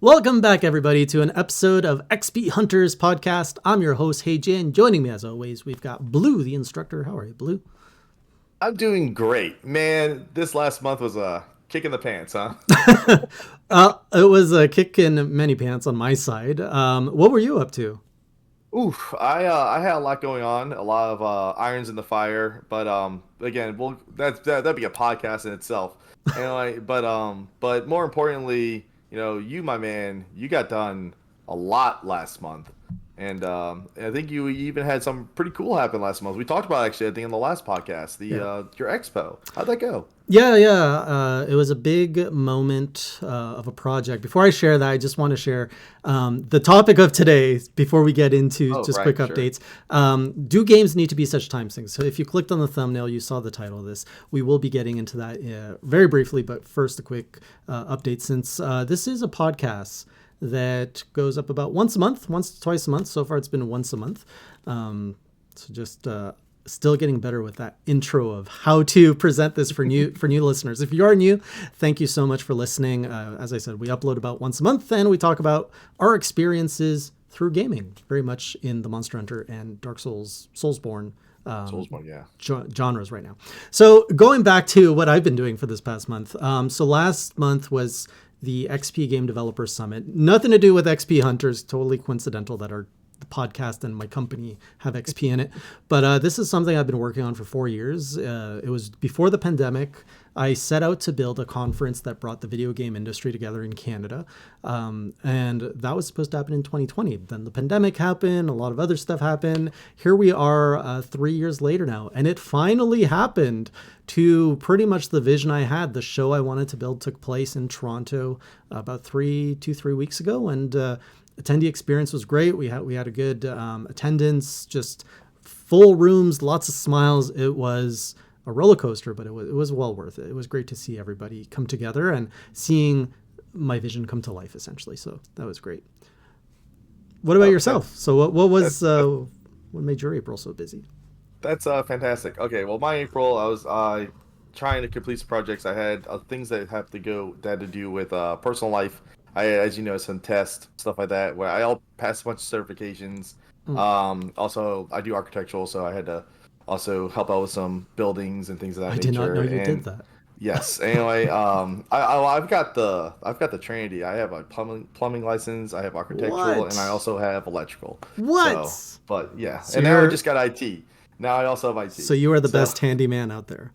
Welcome back, everybody, to an episode of XP Hunters podcast. I'm your host, Hey Jin. Joining me, as always, we've got Blue, the instructor. How are you, Blue? I'm doing great. Man, this last month was a kick in the pants, huh? It was a kick in many pants on my side. What were you up to? Oof, I had a lot going on, a lot of irons in the fire, but again, that'd be a podcast in itself. Anyway, but more importantly, you my man, you got done a lot last month. And I think you even had some pretty cool happen last month. We talked about actually, I think in the last podcast, the Yeah. your expo. How'd that go? Yeah. It was a big moment of a project. Before I share that, I just want to share the topic of today before we get into Oh, just quick right, sure. updates. Do games need to be such time sinks? So if you clicked on the thumbnail, you saw the title of this. We will be getting into that very briefly, but first, a quick update since this is a podcast that goes up about once a month, once to twice a month. So far, it's been once a month. So just still getting better with that intro of how to present this for new listeners. If you are new, thank you so much for listening. As I said, we upload about once a month, and we talk about our experiences through gaming, very much in the Monster Hunter and Dark Souls, Soulsborne Soulsborne, yeah. genres right now. So going back to what I've been doing for this past month. So last month was the XP Game Developer Summit. Nothing to do with XP Hunters. Totally coincidental that our podcast and my company have XP in it. But this is something I've been working on for 4 years. It was before the pandemic. I set out to build a conference that brought the video game industry together in Canada. And that was supposed to happen in 2020. Then the pandemic happened, a lot of other stuff happened. Here we are 3 years later now, and it finally happened to pretty much the vision I had. The show I wanted to build took place in Toronto about 3 weeks ago, and attendee experience was great. We had a good attendance, just full rooms, lots of smiles. It was a roller coaster, but it was well worth it. It was great to see everybody come together and seeing my vision come to life, essentially. So that was great. What about Oh, yourself? So what was that's what made your April so busy? That's fantastic. Okay, well, my April, I was trying to complete some projects. I had things that had to do with personal life. I, as you know, some tests, stuff like that, where I'll pass a bunch of certifications. Mm, Also, I do architectural, so I had to also help out with some buildings and things of that I did not know nature. you did And that. yes, anyway, I've got the Trinity. I have a plumbing license. I have architectural, and I What? also have electrical. So, What? but yeah, So and now I you're just got IT. Now I also have so IT. you are the So best handyman out there.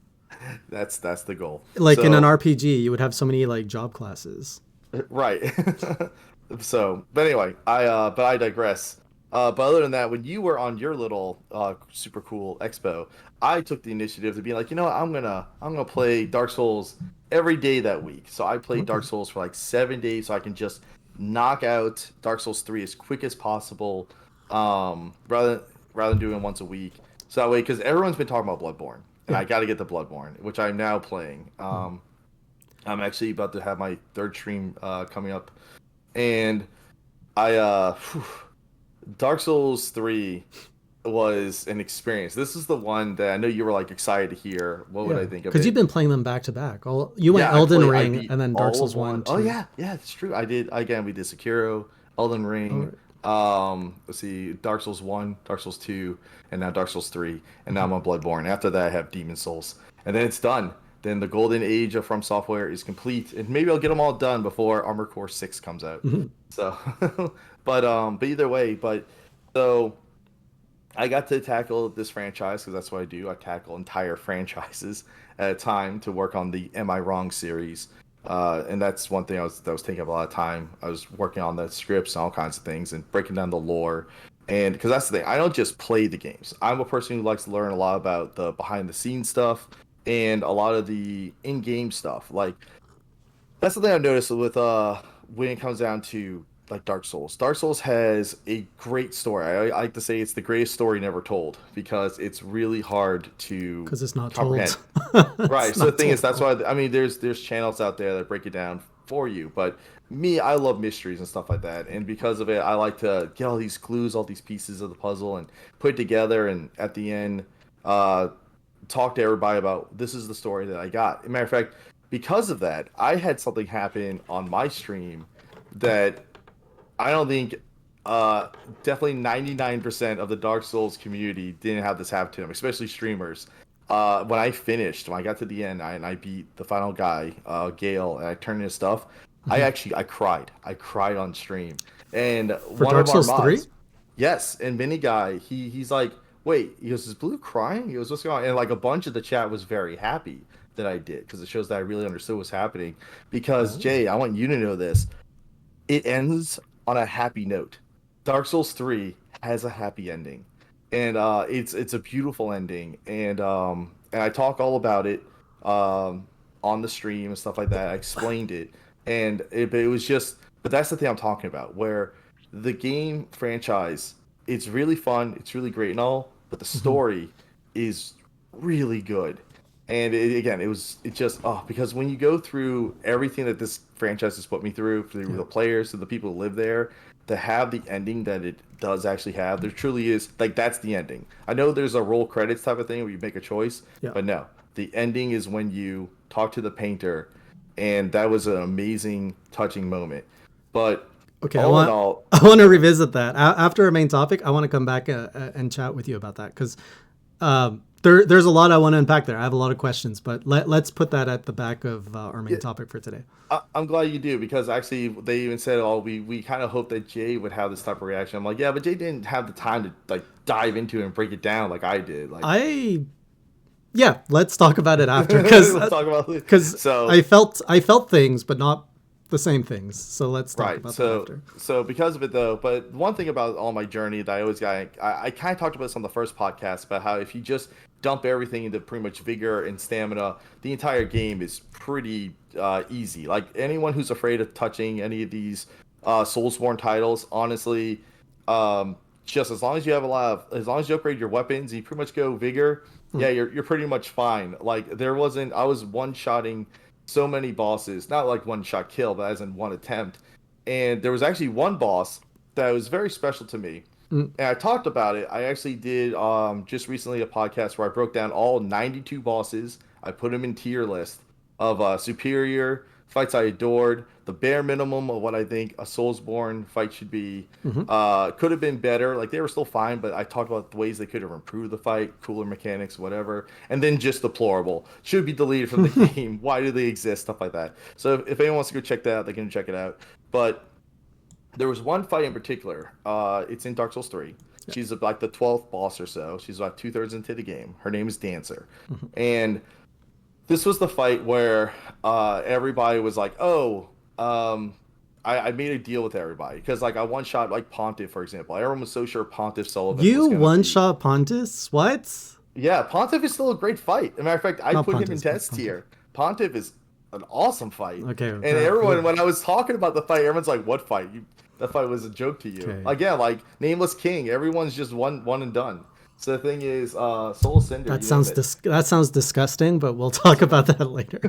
that's the goal. Like in an So RPG, you would have so many like job classes. right. So, but anyway, I digress. But other than that, when you were on your little super cool expo, I took the initiative to be like, I'm gonna play Dark Souls every day that week. So I played Okay. Dark Souls for like 7 days, so I can just knock out Dark Souls 3 as quick as possible, rather than doing once a week. So that way, because everyone's been talking about Bloodborne, and Yeah. I got to get the Bloodborne, which I'm now playing. I'm actually about to have my third stream coming up, and I Dark Souls 3 was an experience. This is the one that I know you were like excited to hear. What would Yeah. I think of Because you've it? been playing them back to back. All you went Yeah, Elden I Ring beat and then Dark all Souls of one, one. Oh two. yeah, yeah, it's true. I did again. We did Sekiro, Elden All Ring. right. Let's see, Dark Souls 1, Dark Souls 2, and now Dark Souls 3, and now I'm on Bloodborne. After that, I have Demon Souls, and then it's done. Then the golden age of From Software is complete, and maybe I'll get them all done before Armor Core 6 comes out. Mhm. So, but either way, so I got to tackle this franchise because that's what I do. I tackle entire franchises at a time to work on the Am I Wrong series. And that's one thing that was taking up a lot of time. I was working on the scripts and all kinds of things and breaking down the lore. And because that's the thing, I don't just play the games. I'm a person who likes to learn a lot about the behind the scenes stuff and a lot of the in-game stuff. Like that's the thing I've noticed with when it comes down to like Dark Souls. Dark Souls has a great story. I like to say it's the greatest story never told because it's really hard to Because it's not comprehend. told. Right. It's So the not thing told is, at that's all. why I mean, there's channels out there that break it down for you. But me, I love mysteries and stuff like that, and because of it, I like to get all these clues, all these pieces of the puzzle, and put it together. And at the end, uh, talk to everybody about this is the story that I got. As a matter of fact, because of that, I had something happen on my stream that I don't think uh definitely 99% of the Dark Souls community didn't have this happen to them, especially streamers. When I got to the end and I beat the final guy, Gale, and I turned in his stuff, I cried. I cried on stream. And For one Dark of our Souls 3? mods, yes, and Mini Guy, he's like, wait, he goes, is Blue crying? He goes, what's going on? And like a bunch of the chat was very happy that I did because it shows that I really understood what's happening. Because Oh. Jay, I want you to know this, it ends on a happy note. Dark Souls 3 has a happy ending. And it's a beautiful ending. And I talk all about it on the stream and stuff like that. I explained it. But it was just but that's the thing I'm talking about where the game franchise it's really fun, it's really great and all, but the Mhm. story is really good. And again, it just because when you go through everything that this franchise has put me through Yeah. the players, to the people who live there, to have the ending that it does actually have, there truly is like that's the ending. I know there's a roll credits type of thing where you make a choice, Yeah. but no, the ending is when you talk to the painter, and that was an amazing, touching moment. But Okay, all in all, I want to go ahead. revisit that after our main topic. I want to come back and chat with you about that because there's a lot I want to unpack there. I have a lot of questions, but let's put that at the back of our main Yeah, topic for today. I'm glad you do because actually they even said, "Oh, we kind of hope that Jay would have this type of reaction." I'm like, "Yeah, but Jay didn't have the time to like dive into it and break it down like I did." Like, I Yeah, let's talk about it after because let's talk about it. because So, I felt things, but not the same things. So let's talk right. about that after. So because of it though, but one thing about all my journey that I always got, I kind of talked about this on the first podcast about how if you just dump everything into pretty much vigor and stamina, the entire game is pretty easy. Like anyone who's afraid of touching any of these Soulsborne titles, honestly, just as long as you have a lot of, as long as you upgrade your weapons, you pretty much go vigor. Mm. Yeah, you're pretty much fine. Like there wasn't, I was one shotting so many bosses, not like one shot kill, but as in one attempt. And there was actually one boss that was very special to me. Mm. And I talked about it. I actually did just recently a podcast where I broke down all 92 bosses. I put them in tier list of superior fights I adored, the bare minimum of what I think a Soulsborne fight should be. Hmm. Could have been better. Like they were still fine, but I talked about the ways they could have improved the fight, cooler mechanics, whatever. And then just deplorable. Should be deleted from the game. Why do they exist? Stuff like that. So if anyone wants to go check that out, they can check it out. But there was one fight in particular. It's in Dark Souls 3. Yeah. She's like the 12th boss or so. She's about two-thirds into the game. Her name is Dancer. Hmm. And this was the fight where everybody was like, "Oh, um, I made a deal with everybody because like I one shot like Pontiff, for example. Everyone was so sure Pontiff Sullivan You was gonna one be. shot Pontus? What? Yeah, Pontiff is still a great fight. As a matter of fact, I Not put him in Pontus, but test Pontiff. tier. Pontiff is an awesome fight, Okay. and everyone when I was talking about the fight, everyone's like, "What fight? That fight was a joke to you." Okay. Again, like Nameless King, everyone's just one and done. So the thing is, Soul Cinder, you name it. That sounds disgusting, but we'll talk about that later.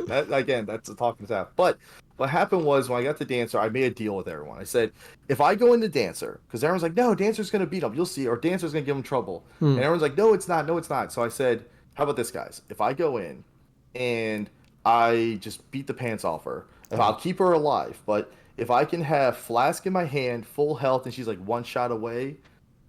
That again, that's a talking tap. But what happened was when I got to Dancer, I made a deal with everyone. I said, if I go into Dancer, because everyone's like, no, Dancer's gonna beat him, you'll see, or Dancer's gonna give him trouble, Hmm. and everyone's like, no, it's not, no, it's not. So I said, how about this, guys? If I go in and I just beat the pants off her, if Okay. I'll keep her alive, but if I can have Flask in my hand, full health, and she's like one shot away,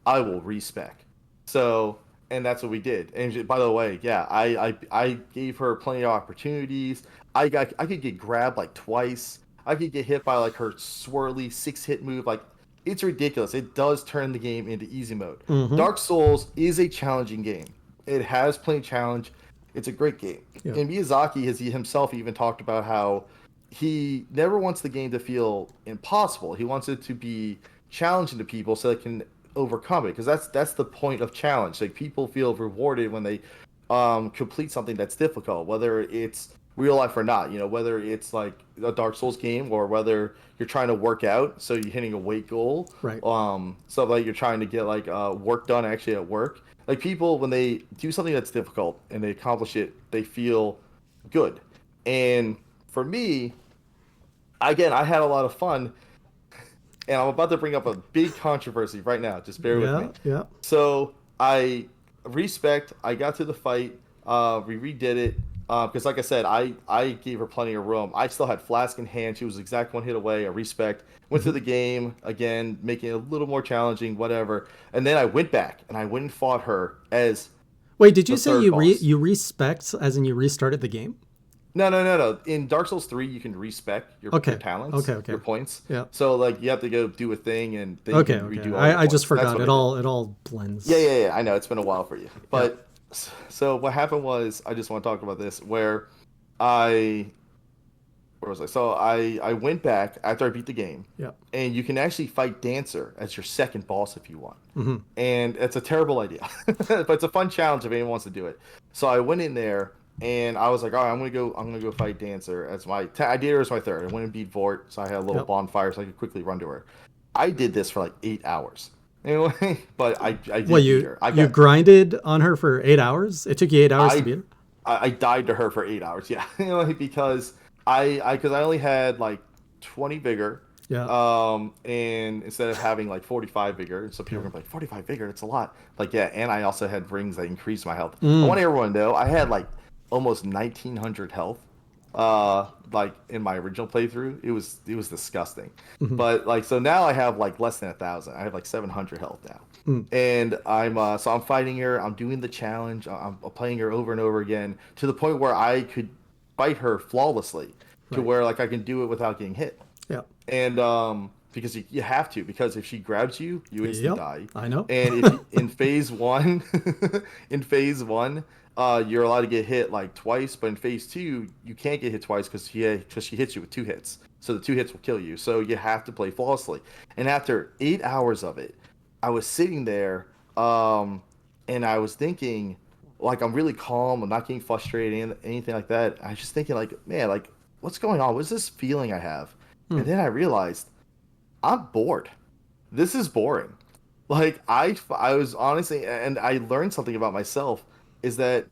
I will respec. So, and that's what we did. And by the way, yeah, I gave her plenty of opportunities. I could get grabbed like twice. I could get hit by like her swirly 6 hit move. Like it's ridiculous. It does turn the game into easy mode. Mm-hmm. Dark Souls is a challenging game. It has plenty of challenge. It's a great game. Yeah. And Miyazaki has he himself even talked about how he never wants the game to feel impossible. He wants it to be challenging to people so they can overcome it because that's the point of challenge. Like people feel rewarded when they complete something that's difficult, whether it's real life or not. You know, whether it's like a Dark Souls game or whether you're trying to work out, so you're hitting a weight goal. Right. So like you're trying to get like work done actually at work. Like people when they do something that's difficult and they accomplish it, they feel good. And for me, again, I had a lot of fun, and I'm about to bring up a big controversy right now. Just bear with Yeah. me. Yeah. So I respect. I got to the fight. We redid it. Because like I said, I gave her plenty of room. I still had Flask in hand. She was exact one hit away. I respect. Went through the game again, making it a little more challenging, whatever. And then I went back and I went and fought her as Wait, did you the say third boss. you respect as in you restarted the game? No, no, no, no. In Dark Souls 3, you can respec your Okay. talents, Okay. your Okay. points. Yeah. So like you have to go do a thing and then you Okay. can Okay. redo all your I just points. That's forgot. what I did. It all Yeah, blends. yeah, yeah. I know it's been a while for you. Yeah. But so what happened was I just want to talk about this where I where was I? So I went back after I beat the game, Yeah. and you can actually fight Dancer as your second boss if you want. Hmm. And it's a terrible idea, but it's a fun challenge if anyone wants to do it. So I went in there and I was like, all right, I'm gonna go fight Dancer as I did her as my third. I went and beat Vort, so I had a little Yep. bonfire so I could quickly run to her. I did this for like 8 hours. Anyway, but I Well, did beat her. you grinded on her for 8 hours. It took you 8 hours to I beat her. I died to her for 8 hours. Yeah, because because I only had like 20 vigor, Yeah. and instead of having like 45 vigor, so people Yeah. are gonna be like 45 vigor, it's a lot. Like yeah, and I also had rings that increased my health. I Mm. want everyone to know I had like almost 1900 health, like in my original playthrough. It was disgusting, Hmm. but like so now I have like less than 1,000. I have like 700 health now. Mm. And I'm fighting her. I'm doing the challenge. I'm playing her over and over again to the point where I could fight her flawlessly, to Right. where like I can do it without getting hit. Yeah. And because you have to, because if she grabs you, you instantly Yep. die. I know. And if in phase one, in phase one, you're allowed to get hit like twice, but in phase two, you can't get hit twice because she hits you with two hits. So the two hits will kill you. So you have to play flawlessly. And after 8 hours of it, I was sitting there, and I was thinking, like I'm really calm. I'm not getting frustrated, anything like that. I was just thinking, like, man, like what's going on? What's this feeling I have? And Mm. then I realized I'm bored. This is boring. Like I was honestly, and I learned something about myself is that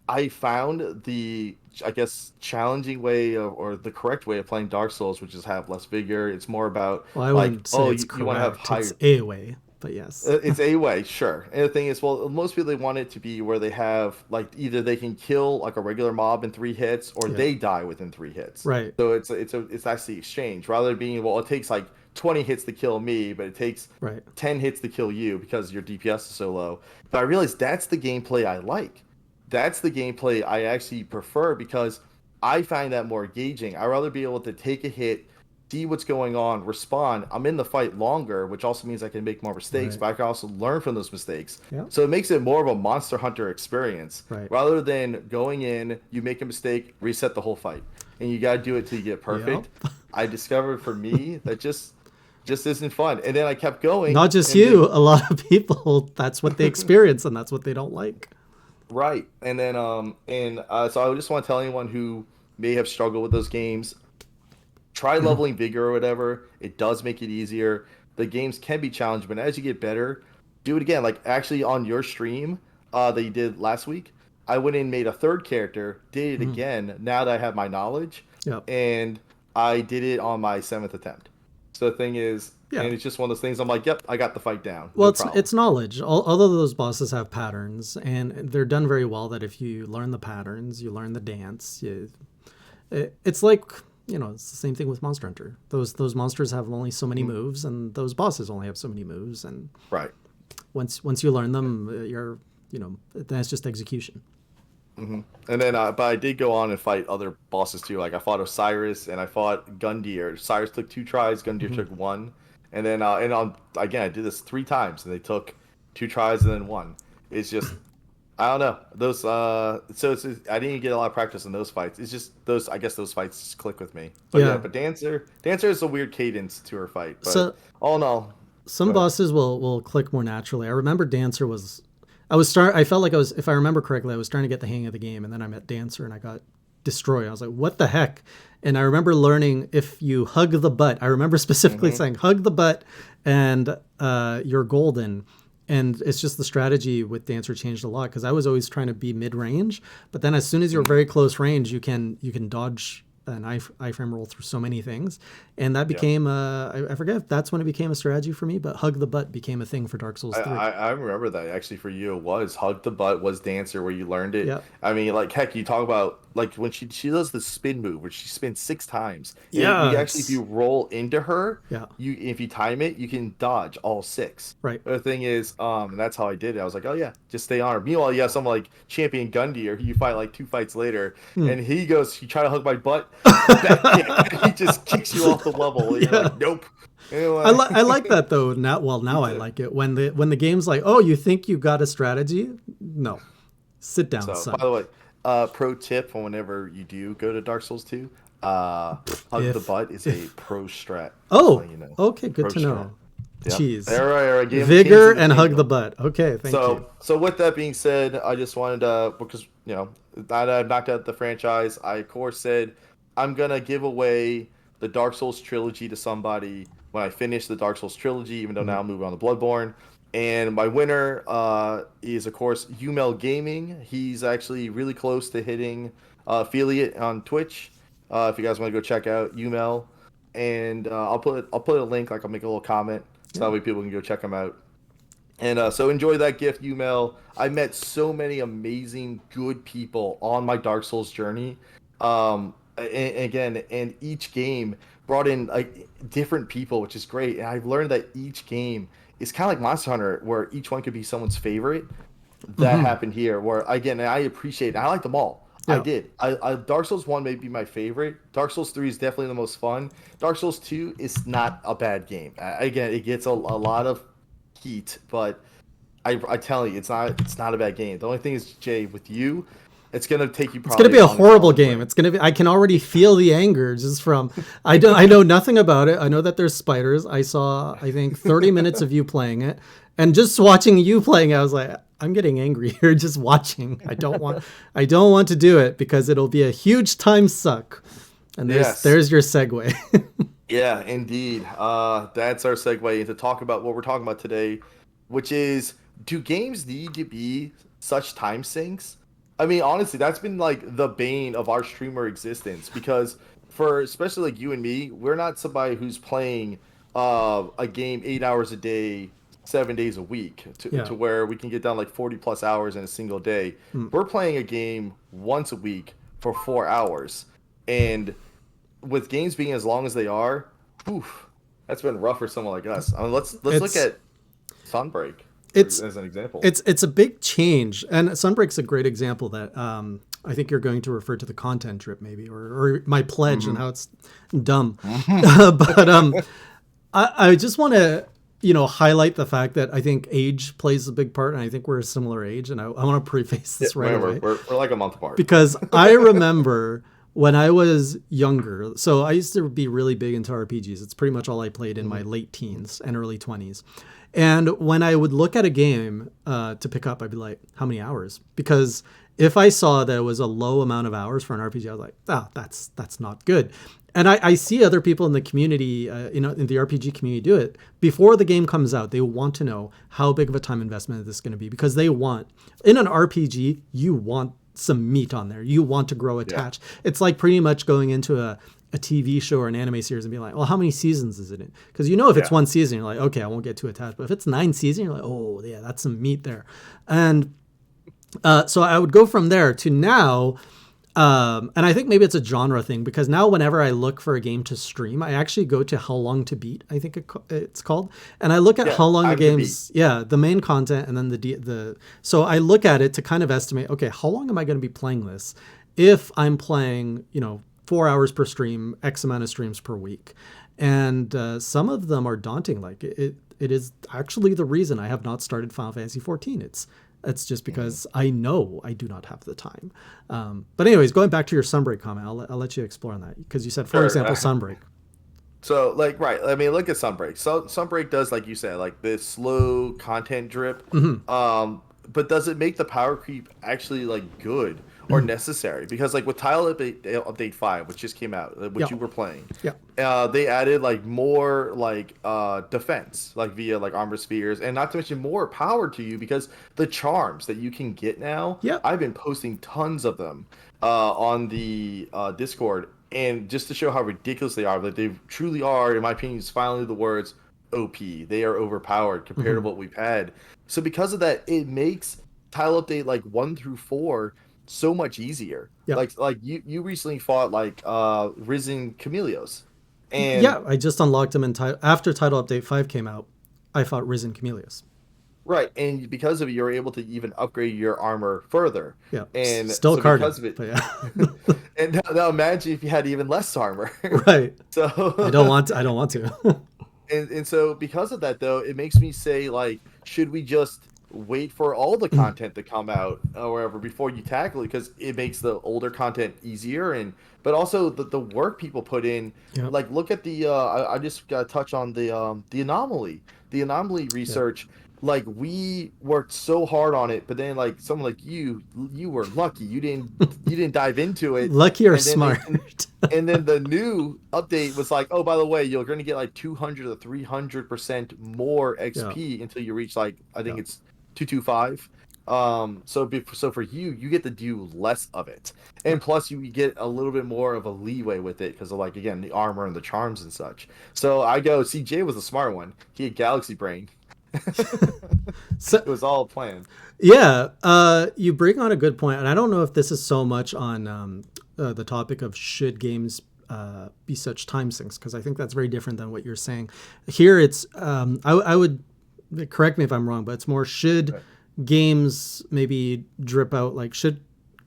I found the, I guess, challenging way or the correct way of playing Dark Souls, which is have less vigor. It's more about Well, I like, wouldn't say oh, it's you want to have correct. It's higher. a way, but yes. It's a way, sure. And the thing is, well, most people they want it to be where they have like either they can kill like a regular mob in 3 hits, or Yeah. they die within 3 hits. Right. So it's actually exchange rather than being, well, it takes like 20 hits to kill me, but it takes Right. 10 hits to kill you because your DPS is so low. But I realized that's the gameplay I like. That's the gameplay I actually prefer because I find that more engaging. I'd rather be able to take a hit, see what's going on, respond. I'm in the fight longer, which also means I can make more mistakes, Right. but I can also learn from those mistakes. Yeah. So it makes it more of a Monster Hunter experience Right. rather than going in, you make a mistake, reset the whole fight, and you got to do it till you get Yep. perfect. I discovered for me that just isn't fun. And then I kept going, Not just and you. then A lot of people. That's what they experience, and that's what they don't like. right, and then so I just want to tell anyone who may have struggled with those games, try Mhm. leveling vigor or whatever. It does make it easier. The games can be challenging, but as you get better, do it again. Like actually on your stream that you did last week, I went in and made a third character, did it Mhm. again now that I have my knowledge, Yep. and I did it on my seventh attempt. So the thing is, Yeah. and it's just one of those things. I'm like, yep, I got the fight down, Well, no problem. it's knowledge. Although those bosses have patterns, and they're done very well. That if you learn the patterns, you learn the dance. It's like, it's the same thing with Monster Hunter. Those monsters have only so many Mhm. moves, and those bosses only have so many moves. And Right. once you learn them, that's just execution. And then, but I did go on and fight other bosses too. Like I fought Osiris and I fought Gundyr. Osiris took 2 tries, Gundyr Hmm. took one. And then, again, I did this 3 times, and they took 2 tries and then one. It's just, I don't know those. I didn't even get a lot of practice in those fights. It's just those. I guess those fights just click with me. But yeah, Yeah. but Dancer is a weird cadence to her fight. But So all in all, go some ahead. bosses will click more naturally. I remember Dancer was. I felt like if I remember correctly, I was starting to get the hang of the game, and then I met Dancer and I got destroyed. I was like, what the heck? And I remember learning if you hug the butt. I remember specifically Hmm. saying hug the butt, and you're golden. And it's just the strategy with Dancer changed a lot because I was always trying to be mid range, but then as soon as you're very close range, you can dodge an iframe roll through so many things, and that Yeah. became I forget if that's when it became a strategy for me, but hug the butt became a thing for Dark Souls 3. I remember that actually for you it was Hug the Butt was Dancer where you learned it. Yeah. I mean, like heck, you talk about like when she does the spin move where she spins 6 times. You Yeah, actually if it's you roll into her, yeah, you if you time it, you can dodge all 6. right. The thing is, that's how I did it. I was like, oh yeah, just stay on her. Meanwhile, you have someone like Champion Gundy, or you fight like 2 fights later, Hmm. and he goes, you try to hug my butt, back kick. He just kicks you off the level, and you're Yeah. like, nope. Anyway, I like that though. Now, well, me now I too. like it when the game's like, oh, you think you got a strategy? No, sit down, So, by son. the way, pro tip for whenever you do go to Dark Souls 2, Hug the If Butt is a pro strat. Just oh, letting you know. okay, good Pro to strat. know. Yep. Jeez, All right, all right. Games vigor of the and hug the kingdom. butt. Okay, thank you. So with that being said, I just wanted to, because, that I've knocked out the franchise, I of course said I'm gonna give away the Dark Souls trilogy to somebody when I finish the Dark Souls trilogy, even though Mhm. now I'm moving on to Bloodborne. And my winner is of course Umel Gaming. He's actually really close to hitting affiliate on Twitch. If you guys want to go check out Umel, and I'll put a link, like I'll make a little comment so Yeah. that way people can go check him out. And so enjoy that gift, Umel. I met so many amazing, good people on my Dark Souls journey. And each game brought in like different people, which is great. And I've learned that each game is kind of like Monster Hunter, where each one could be someone's favorite. That Hmm. happened here, where again, I appreciate. I like them all. I Yeah. did. Dark Souls 1 may be my favorite. Dark Souls 3 is definitely the most fun. Dark Souls 2 is not a bad game. Again, it gets a lot of heat, but I tell you, it's not a bad game. The only thing is, Jay, with you, it's gonna take you It's gonna probably be as a long as horrible Elden game. Ring. It's gonna be. I can already feel the anger just from. I know nothing about it. I know that there's spiders. I saw I think 30 minutes of you playing it, and just watching you playing, I was like, I'm getting angry here just watching. I don't want to do it because it'll be a huge time suck. And Yes, there's your segue. yeah, indeed. That's our segue into talk about what we're talking about today, which is, do games need to be such time sinks? I mean, honestly, that's been like the bane of our streamer existence because for especially like you and me, we're not somebody who's playing a game 8 hours a day, 7 days a week Yeah. to where we can get down like 40 plus hours in a single day. Mm. We're playing a game once a week for 4 hours. And with games being as long as they are, oof, that's been rough for someone like us. I mean, let's look It's at Sunbreak it's as an example. it's a big change, and Sunbreak's a great example that I think you're going to refer to the content drip maybe, or my pledge and Hmm. how it's dumb. But I just want to highlight the fact that I think age plays a big part, and I think we're a similar age, and I want to preface Yeah, this right remember, away we're like a month apart. because I remember when I was younger. So I used to be really big into RPGs. It's pretty much all I played in my Hmm. late teens and early 20s. And when I would look at a game to pick up, I'd be like, how many hours? Because if I saw that it was a low amount of hours for an RPG, I was like, that's not good. And I see other people in the community, in the RPG community do it. Before the game comes out, they want to know how big of a time investment is this going to be because they want, in an RPG, you want some meat on there. You want to grow Yeah, attached. It's like pretty much going into a TV show or an anime series and being like, well, how many seasons is it in? Because if it's yeah. one season, you're like, okay, I won't get too attached. But if it's 9 seasons, you're like, oh, yeah, that's some meat there. And so I would go from there to now. And I think maybe it's a genre thing because now whenever I look for a game to stream, I actually go to how long to beat, I think it's called. And I look at Yeah, how long the time to beat. game's, yeah, the main content and then so I look at it to kind of estimate, okay, how long am I going to be playing this? If I'm playing, 4 hours per stream, X amount of streams per week. And some of them are daunting. Like it is actually the reason I have not started Final Fantasy 14. It's just Hmm. because I know I do not have the time. But anyways, going back to your Sunbreak comment, I'll let you explore on that because you said, for Sure. example, Sunbreak. So like right, I mean look at Sunbreak. So Sunbreak does like you said, like this slow content drip. Hmm. But does it make the power creep actually like good or necessary? Because like with Update 5, which just came out, Yeah, which you were playing, yeah, they added like more like defense, like via like armor spheres, and not to mention more power to you because the charms that you can get now, yeah. I've been posting tons of them on the Discord. and just to show how ridiculous they are, that they truly are, in my opinion, is finally the words OP. They are overpowered compared to Hmm. what we've had. So because of that, it makes tile update like 1 through 4 so much easier. Yeah. Like you recently fought like Risen Chameleos. And Yeah, I just unlocked him in after Title Update 5 came out. I fought Risen Chameleos. right, and because of it, you're able to even upgrade your armor further. Yeah, And still so carded, because of it, but yeah. and now imagine if you had even less armor. Right. I don't So want to, I don't want to. and so because of that though, it makes me say like, should we just wait for all the content to come out or whatever before you tackle it? Because it makes the older content easier, and but also the work people put in. Yeah. Like look at the I just got to touch on the anomaly Yeah. research. Like we worked so hard on it, but then like someone like you were lucky you didn't dive into it, Lucky or and then they smart. and then the new update was like, oh, by the way, you're going to get like 200 to 300% more Yeah. XP until you reach like, I think Yeah. it's 225. So for you, you get to do less of it. Yeah. And plus you get a little bit more of a leeway with it because of like, again, the armor and the charms and such. So I go, CJ was a smart one. He had Galaxy Brain. So It was all planned. yeah, you bring on a good point, and I don't know if this is so much on the topic of should games be such time sinks, because I think that's very different than what you're saying. Here, it's I would correct me if I'm wrong, but it's more should Right. games maybe drip out, like should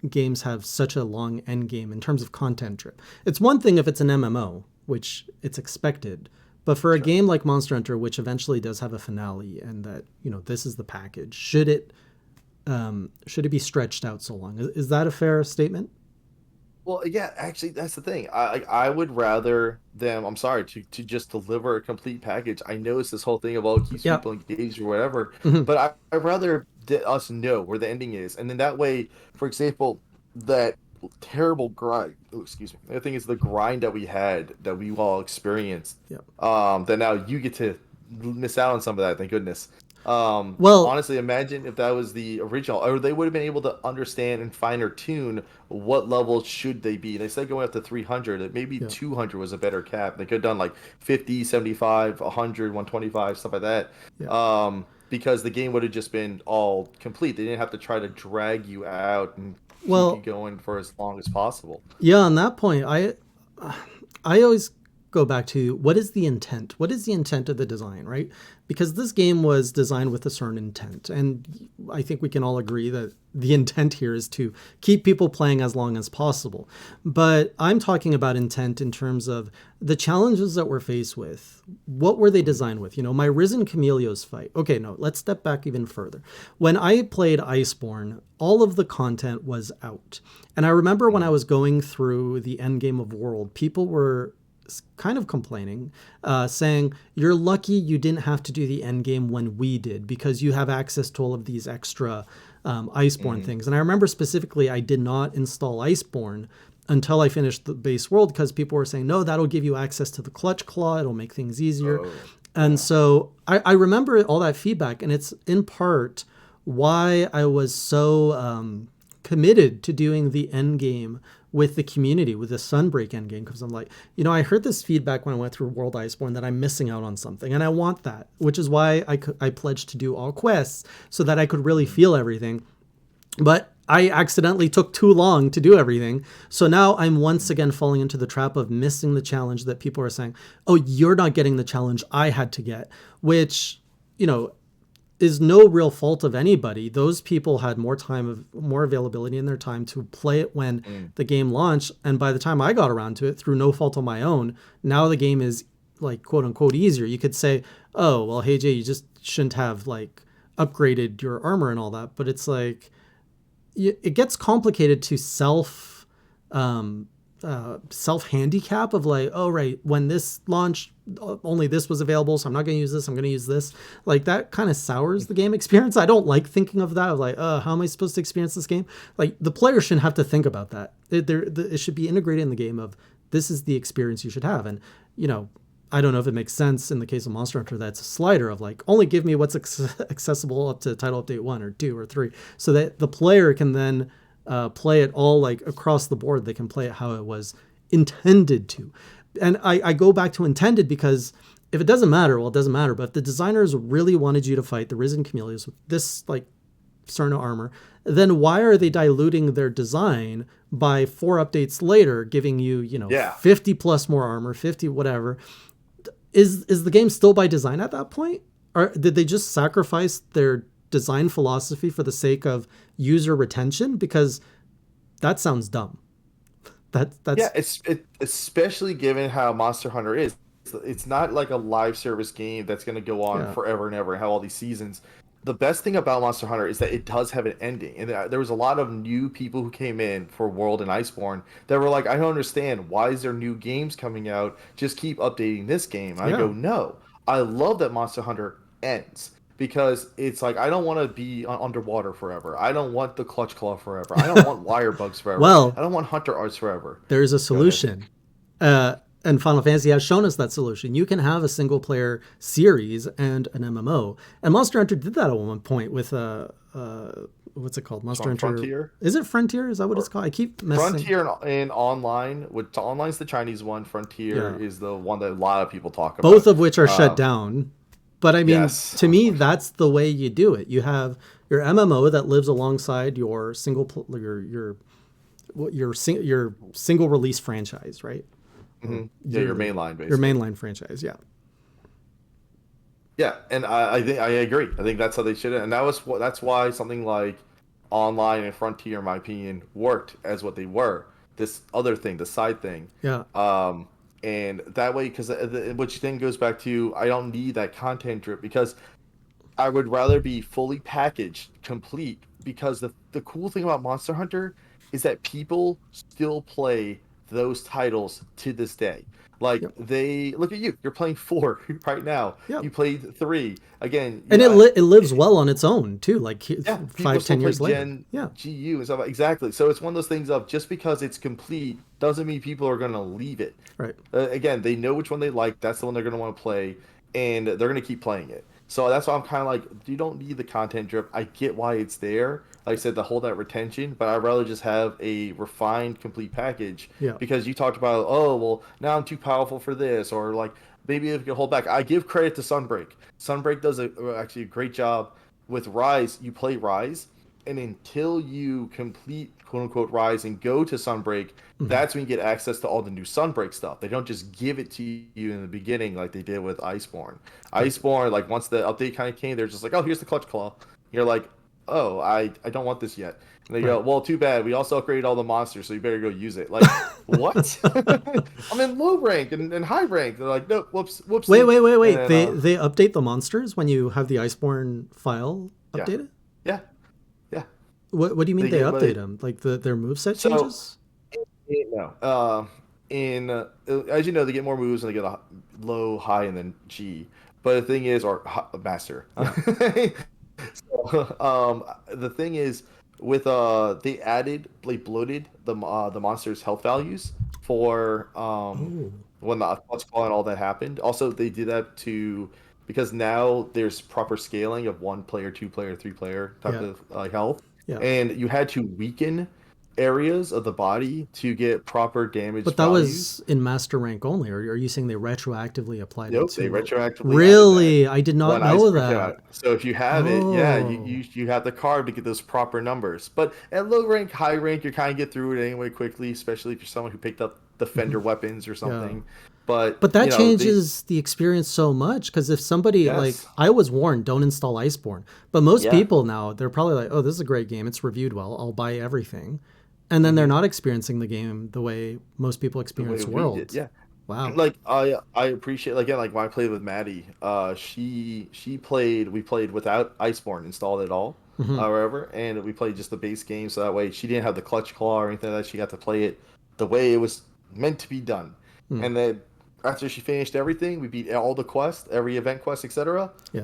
games have such a long end game in terms of content drip. It's one thing if it's an MMO, which it's expected, but for a Sure. game like Monster Hunter, which eventually does have a finale, and that this is the package, should it be stretched out so long? Is that a fair statement? Well, yeah, actually, that's the thing. I would rather them. I'm sorry to just deliver a complete package. I know it's this whole thing about keeps Yeah. people engaged or whatever, Hmm. but I'd rather us know where the ending is, and then that way, for example, that terrible grind. Oh, excuse me. I think it's the grind that we had that we all experienced. Yeah. That now you get to miss out on some of that. Thank goodness. Well, Honestly, imagine if that was the original, or they would have been able to understand and finer tune what level should they be. And instead of going up to 300, maybe yeah. 200 was a better cap. They could have done like 50, 75, 100, 125, stuff like that. Yeah. Because the game would have just been all complete. They didn't have to try to drag you out and keep you Well, going for as long as possible. yeah. On that point, I always go back to what is the intent? What is the intent of the design, right? Because this game was designed with a certain intent. And I think we can all agree that the intent here is to keep people playing as long as possible. But I'm talking about intent in terms of the challenges that we're faced with. What were they designed with? My Risen Chameleos fight. Okay, no, let's step back even further. When I played Iceborne, all of the content was out. And I remember when I Mhm. was going through the end game of World, people were kind of complaining, saying, "You're lucky you didn't have to do the end game when we did because you have access to all of these extra Iceborne Mhm. things." And I remember specifically, I did not install Iceborne until I finished the base world because people were saying, "No, that'll give you access to the Clutch Claw. It'll make things easier." Oh, And yeah. so I remember all that feedback, and it's in part why I was so committed to doing the end game with the community, with the Sunbreak end game, because I'm like, I heard this feedback when I went through World Iceborne that I'm missing out on something, and I want that, which is why I pledged to do all quests so that I could really Mhm. feel everything. But I accidentally took too long to do everything. So now I'm once again falling into the trap of missing the challenge that people are saying, "Oh, you're not getting the challenge I had to get," which, you know, is no real fault of anybody. Those people had more availability in their time to play it when Mm. the game launched. And by the time I got around to it through no fault of my own, now the game is like quote unquote easier. You could say, "Oh, well, hey Jay, you just shouldn't have like upgraded your armor and all that." But it's like, it gets complicated to um, self handicap of like, oh right, when this launched, only this was available, so I'm not going to use this. I'm going to use this. Like that kind of sours the game experience. I don't like thinking of that. Of like, how am I supposed to experience this game? Like the player shouldn't have to think about that. It should be integrated in the game of this is the experience you should have. And you know, I don't know if it makes sense in the case of Monster Hunter that's a slider of like only give me what's accessible up to title update 1 or 2 or 3 so that the player can then play it all like across the board. They can play it how it was intended to. And I go back to intended because if it doesn't matter, well, it doesn't matter. But if the designers really wanted you to fight the Risen Camellias with this like certain armor, then why are they diluting their design by 4 updates later, giving you, Yeah. 50 plus more armor, 50 whatever? Is the game still by design at that point? Or did they just sacrifice their design philosophy for the sake of user retention? Because that sounds dumb. That's Yeah, especially given how Monster Hunter is. It's not like a live service game that's going to go on yeah, forever and ever and have all these seasons. The best thing about Monster Hunter is that it does have an ending. And there was a lot of new people who came in for World and Iceborne that were like, I don't understand. Why is there new games coming out? Just keep updating this game. And I yeah. go, no. I love that Monster Hunter ends because it's like, I don't want to be underwater forever. I don't want the Clutch Claw forever. I don't want wire bugs forever. Well, I don't want Hunter Arts forever. there's a Go ahead. solution. And Final Fantasy has shown us that solution. You can have a single player series and an MMO. And Monster Hunter did that at one point with what's it called? Monster Hunter Frontier? Is it Frontier? Is that what it's called? I keep messing. Frontier in online, which online's the Chinese one. Frontier Yeah. is the one that a lot of people talk about. Both of which are shut down. But I mean, Yes. to me, that's the way you do it. You have your MMO that lives alongside your your single release franchise, right? Yeah, your mainline Your basically. mainline franchise, yeah. Yeah, and I think I agree. I think that's how they should. And that's why something like online and Frontier, in my opinion, worked as what they were. This other thing, the side thing. Yeah. And that way, because which then goes back to I don't need that content drip because I would rather be fully packaged, complete, because the cool thing about Monster Hunter is that people still play those titles to this day. Like Yep. they look at you, you're playing 4 right now. Yep. You played 3 again. And it lives well on its own too, like Yeah, people five, still ten play years later. Gen Yeah. GU and stuff. Exactly. So it's one of those things of just because it's complete doesn't mean people are going to leave it. Right. Again, they know which one they like. That's the one they're going to want to play, and they're going to keep playing it. So that's why I'm kind of like, you don't need the content drip. I get why it's there. Like I said, to hold that retention, but I'd rather just have a refined, complete package. Yeah. Because you talked about, oh, well, now I'm too powerful for this, or like maybe if you can hold back. I give credit to Sunbreak. Sunbreak does actually a great job with Rise. You play Rise, and until you complete quote unquote Rise and go to Sunbreak, that's when you get access to all the new Sunbreak stuff. They don't just give it to you in the beginning like they did with Iceborne. Iceborne, like once the update kind of came, they're just like, oh, here's the Clutch Claw. You're like, oh, I don't want this yet. And they go, well, too bad. We also upgraded all the monsters, so you better go use it. Like, what? I'm in low rank and high rank. They're like, no, whoops. Wait. And They update the monsters when you have the Iceborne file yeah, updated? yeah, yeah. What do you mean they get update them? Like their moveset So changes? no. As you know, they get more moves and they get a low, high, and then G. But the thing is, or master. Yeah. The thing is, with they added, like bloated the monster's health values for Oh. when the Clutch Claw and all that happened. Also, they did that to because now there's proper scaling of 1 player, 2 player, 3 player type Yeah. of health, Yeah. and you had to weaken areas of the body to get proper damage But that values. was in master rank only, or are you saying they retroactively applied it Nope, they to? retroactively Really? I did not when know Iceberg came that. out. So if you have it, yeah, Oh. you have the card to get those proper numbers. But at low rank, high rank, you kind of get through it anyway quickly, especially if you're someone who picked up defender weapons or Yeah. something. But But that you know, changes the experience so much because if somebody like yes, I was warned, don't install Iceborne. But most yeah, people now they're probably like, oh, this is a great game. It's reviewed well. I'll buy everything, and then they're hmm not experiencing the game the way most people the way experience we did, Worlds. yeah. Wow. Like I appreciate like, again, like when I played with Maddie, she played we played without Iceborne installed at all, Hmm. however, and we played just the base game, so that way she didn't have the clutch claw or anything like that. She got to play it the way it was meant to be done. Hmm. And then after she finished everything, we beat all the quests, every event quest, etc. Yeah.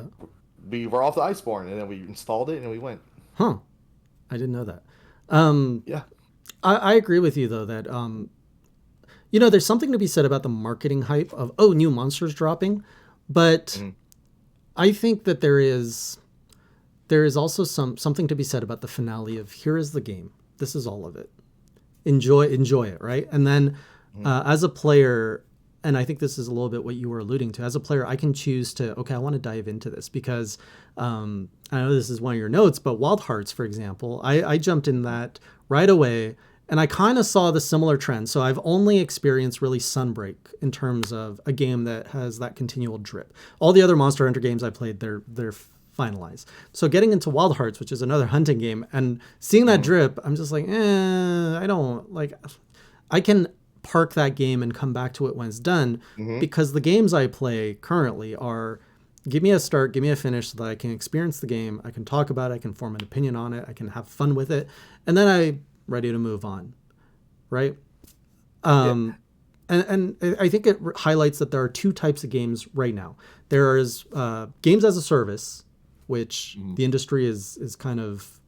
We were off the Iceborne, and then we installed it and we went. Huh. I didn't know that. Um, Yeah. I agree with you though that there's something to be said about the marketing hype of new monsters dropping, but Mhm. I think that there is also something to be said about the finale of here is the game. This is all of it. Enjoy it, right? And then Mhm. As a player, and I think this is a little bit what you were alluding to. As a player, I can choose to, okay, I want to dive into this because I know this is one of your notes, but Wild Hearts, for example, I jumped in that right away, and I kind of saw the similar trend. So I've only experienced really Sunbreak in terms of a game that has that continual drip. All the other Monster Hunter games I played, they're finalized. So getting into Wild Hearts, which is another hunting game, and seeing that Mhm. drip, I'm just like, I don't like. I can park that game and come back to it when it's done Mhm. because the games I play currently are give me a start, give me a finish so that I can experience the game, I can talk about it, I can form an opinion on it, I can have fun with it, and then I'm ready to move on, right? Yeah. Um, and I think it highlights that there are two types of games right now. There is games as a service, which Mhm. the industry is kind of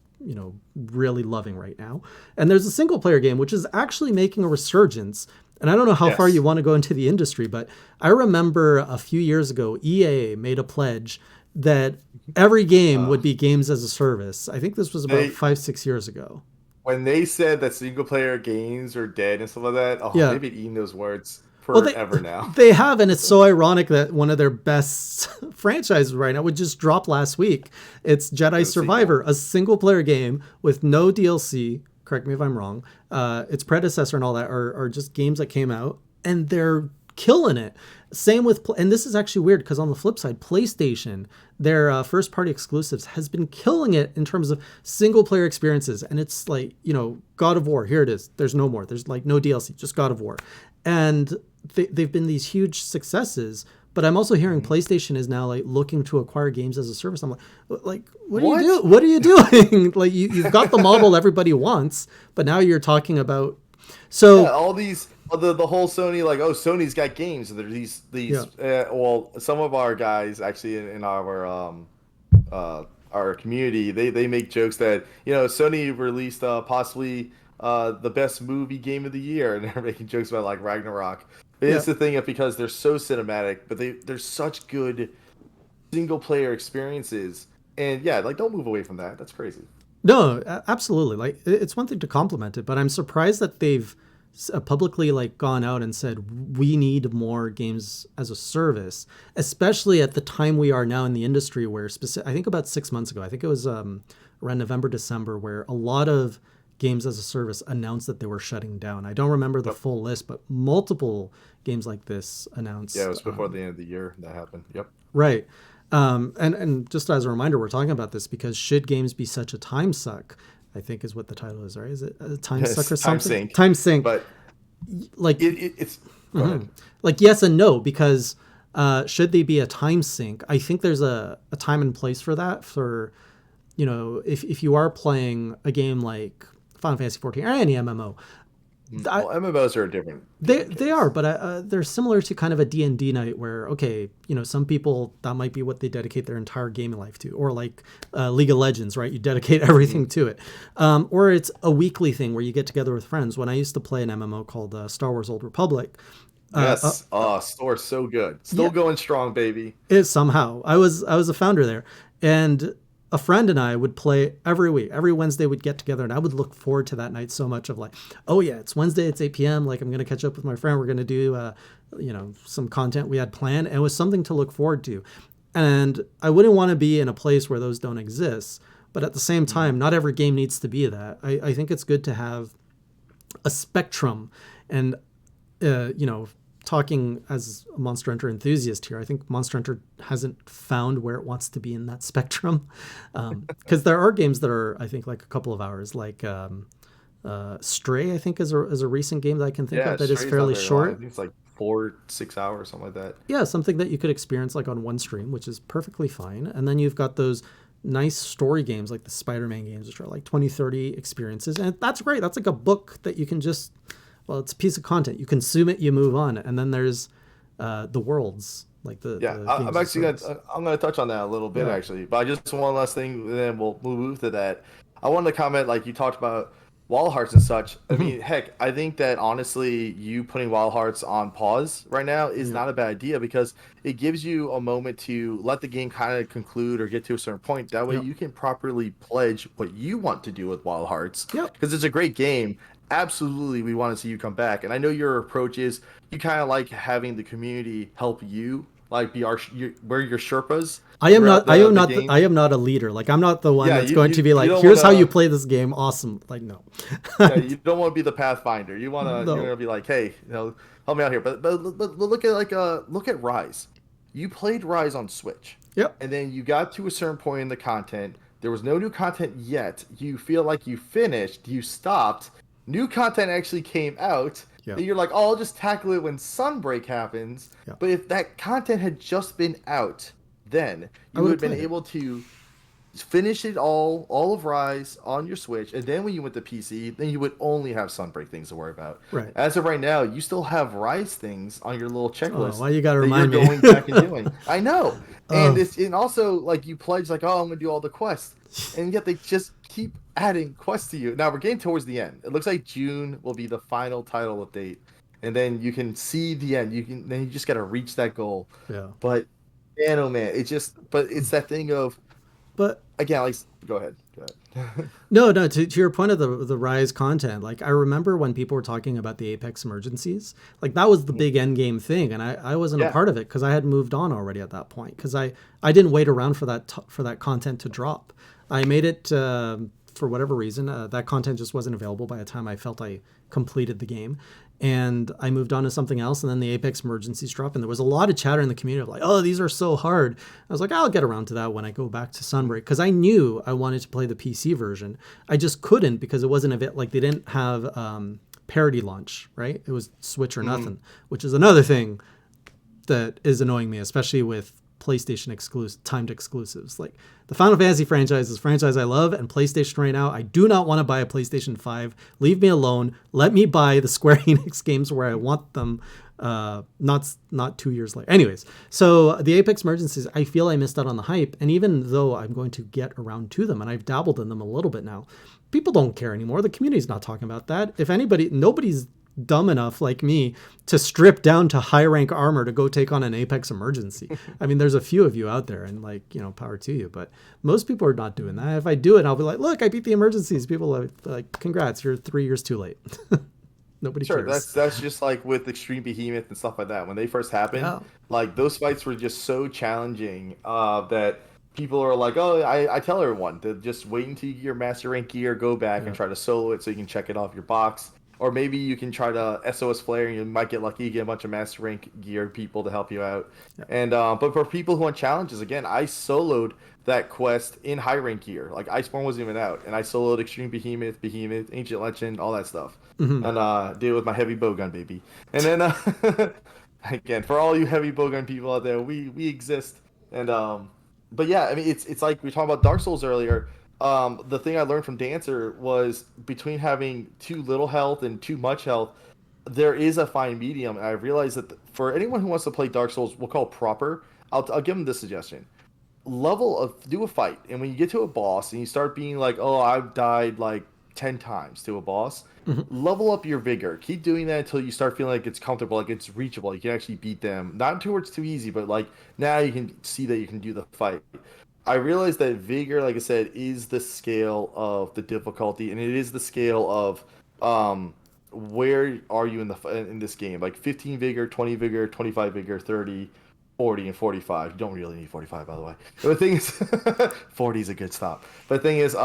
really loving right now, and there's a single player game which is actually making a resurgence. And I don't know how far you Yes. want to go into the industry, but I remember a few years ago, EA made a pledge that every game Uh, would be games as a service. I think this was about they 5, 6 years ago. when they said that single player games are dead and stuff like that, oh, Yeah. they've been eating those words Well, they forever now. they have, and it's so ironic that one of their best franchises right now would just drop last week. It's Jedi The sequel. Survivor, a single player game with no DLC. Correct me if I'm wrong. Its predecessor and all that are just games that came out, and they're killing it. Same with, and this is actually weird because on the flip side, PlayStation, their first party exclusives, has been killing it in terms of single player experiences. And it's like, God of War, here it is. There's no more. There's like no DLC, just God of War. And they've been these huge successes. But I'm also hearing Mhm. PlayStation is now like looking to acquire games as a service. I'm like, what are you What? do? What are you doing? Like you've got the model everybody wants, but now you're talking about. Yeah, So all these the whole Sony like, oh, Sony's got games. So there's yeah, these well, some of our guys actually in our community, they make jokes that, Sony released possibly the best movie game of the year, and they're making jokes about like Ragnarok. But yeah. it's the thing of because they're so cinematic, but they're such good single player experiences. And yeah, like don't move away from that. That's crazy. No, absolutely. Like it's one thing to compliment it, but I'm surprised that they've publicly like gone out and said we need more games as a service, especially at the time we are now in the industry where I think about 6 months ago, I think it was around November, December, where a lot of games as a service announced that they were shutting down. I don't remember the Yep. full list, but multiple games like this Yeah, it announced. was before the end of the year that happened. Yep. Right. And just as a reminder, we're talking about this because should games be such a time suck? I think is what the title is, right? Is it a time suck Yes, or time something? sink. Time sink. But Like, it's go ahead. like yes and no, because should they be a time sink? I think there's a time and place for that. For if you are playing a game like Final Fantasy 14 or any MMO, Well, MMOs are a they different they are, case. but they're similar to kind of a D&D night where okay, some people that might be what they dedicate their entire gaming life to, or like League of Legends, right? You dedicate Mhm. everything to it, or it's a weekly thing where you get together with friends. When I used to play an MMO called Star Wars Old Republic, uh, uh, Yes. Store's so good. Still yeah, going strong, baby. it somehow I was a founder there, and a friend and I would play every week. Every Wednesday we'd get together, and I would look forward to that night so much. Of like, oh yeah, it's Wednesday, it's 8 p.m. Like I'm gonna catch up with my friend. We're gonna do some content we had planned, and it was something to look forward to. And I wouldn't want to be in a place where those don't exist. But at the same Mhm. time, not every game needs to be that. I think it's good to have a spectrum, and talking as a Monster Hunter enthusiast here, I think Monster Hunter hasn't found where it wants to be in that spectrum. Because there are games that are, I think, like a couple of hours, like Stray, I think, is a recent game that I can think Yeah, of that is Stray's not fairly very long. I short. think it's like 4, 6 hours, something like that. Yeah, something that you could experience like on one stream, which is perfectly fine. And then you've got those nice story games like the Spider-Man games, which are like 20, 30 experiences. And that's great. That's like a book that you can just, well, it's a piece of content. You consume it, you move on. And then there's the worlds, like the, Yeah, the I'm games of actually service. I'm gonna touch on that a little bit Yeah. actually, but I just one last thing, and then we'll move to that. I wanted to comment, like you talked about Wall Hearts and such. I Mhm. mean, heck, I think that honestly, you putting Wild Hearts on pause right now is Yeah. not a bad idea because it gives you a moment to let the game kind of conclude or get to a certain point. That way, Yeah. you can properly pledge what you want to do with Wild Hearts Yep. because it's a great game. absolutely we want to see you come back. And I know your approach is you kind of like having the community help you, like be we're your Sherpas throughout the game. I am not a leader. Like, I'm not the one Yeah, that's going to be you like, don't want here's how you to. play this game. Awesome. Like, no. Yeah, you don't want to be the pathfinder. You want No. to be like, hey, help me out here. But look at look at Rise. You played Rise on Switch, Yep. and then you got to a certain point in the content. There was no new content yet. You feel like you finished. You stopped. New content actually came out. Yep. Then you're like, oh, I'll just tackle it when Sunbreak happens. Yep. But if that content had just been out, then I you would would have have been played it. able to finish it all of Rise on your Switch, and then when you went to PC, then you would only have Sunbreak things to worry about. Right. As of right now, you still have Rise things on your little Oh, checklist why you got to that you're remind me? going back and doing. I know, and Oh, it's and also like you pledge like, oh, I'm gonna do all the quests, and yet they just keep adding quests to you. Now we're getting towards the end. It looks like June will be the final title update, and then you can see the end. You just gotta reach that goal. yeah. But man, oh man, but it's that thing of But again, like, go ahead. Go ahead. no, no. To your point of the rise content, like I remember when people were talking about the Apex emergencies, like that was the big end game thing, and I wasn't a Yeah. part of it because I had moved on already at that point because I didn't wait around for for that content to drop. I made it for whatever reason that content just wasn't available by the time I felt I completed the game. And I moved on to something else, and then the Apex emergencies dropped, and there was a lot of chatter in the community of like, "Oh, these are so hard." I was like, "I'll get around to that when I go back to Sunbreak," because I knew I wanted to play the PC version. I just couldn't because it wasn't a bit like they didn't have parity launch, right? It was Switch or Hmm. nothing, which is another thing that is annoying me, especially with PlayStation exclusive timed exclusives. Like the Final Fantasy franchise is a franchise I love, and PlayStation right now, I do not want to buy a PlayStation 5. Leave me alone. Let me buy the Square Enix games where I want them. Not 2 years later. Anyways, so the Apex Emergencies, I feel I missed out on the hype, and even though I'm going to get around to them, and I've dabbled in them a little bit now, people don't care anymore. The community's not talking about that. If anybody, nobody's dumb enough like me to strip down to high rank armor to go take on an Apex emergency. I mean, there's a few of you out there, and like, power to you, but most people are not doing that. If I do it, I'll be like, look, I beat the emergencies. People are like, congrats, you're 3 years too late. Nobody Sure, cares. that's just like with Extreme Behemoth and stuff like that. When they first happened, Yeah. like those fights were just so challenging that people are like, oh, I tell everyone to just wait until you get your master rank gear, go back and Yeah. try to solo it so you can check it off your box. Or maybe you can try to SOS flare and you might get lucky, get a bunch of master rank gear people to help you out. Yeah. And but for people who want challenges, again, I soloed that quest in high rank gear. Like Iceborne wasn't even out, and I soloed Extreme Behemoth, Ancient Legend, all that stuff, Hmm. and did it with my heavy bowgun, baby. And then again, for all you heavy bowgun people out there, we exist. And but yeah, I mean, it's like we were talking about Dark Souls earlier. The thing I learned from Dancer was between having too little health and too much health, there is a fine medium. And I realized that for anyone who wants to play Dark Souls, we'll call it proper. I'll give them this suggestion: do a fight, and when you get to a boss and you start being like, oh, I've died like 10 times to a boss, Hmm. level up your vigor. Keep doing that until you start feeling like it's comfortable, like it's reachable, you can actually beat them, not towards too easy, but like now you can see that you can do the fight. I realized that vigor, like I said, is the scale of the difficulty, and it is the scale of where are you in in this game, like 15 vigor, 20 vigor, 25 vigor, 30, 40, and 45. You don't really need 45, by the way. But the thing is, 40 is a good stop. But the thing is,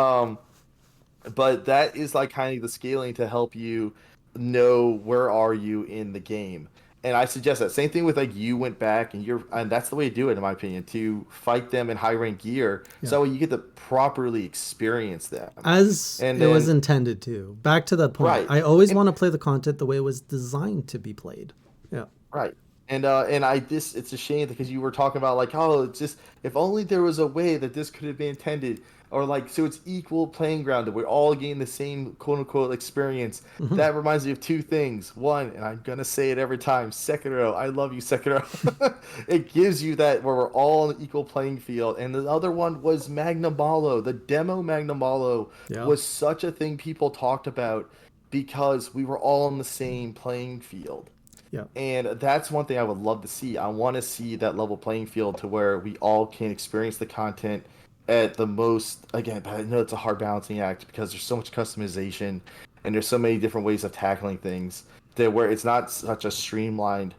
but that is like kind of the scaling to help you know where are you in the game. And I suggest that same thing with like you went back and that's the way to do it in my opinion, to fight them in high rank gear Yeah. so you get to properly experience them. As And it was then intended to. Back to that point. right. I always And want to play the content the way it was designed to be played. Yeah. right. And I this it's a shame because you were talking about like, oh, it's just if only there was a way that this could have been intended, or like so it's equal playing ground that we're all getting the same quote unquote experience. Hmm. That reminds me of two things. One, and I'm gonna say it every time, Sekiro. I love you, Sekiro. It gives you that where we're all on an equal playing field. And the other one was Magnum Malo. The demo Magnum Malo Yeah. was such a thing people talked about because we were all on the same playing field. Yeah. And that's one thing I would love to see. I want to see that level playing field to where we all can experience the content at the most. Again, but I know it's a hard balancing act because there's so much customization and there's so many different ways of tackling things that where it's not such a streamlined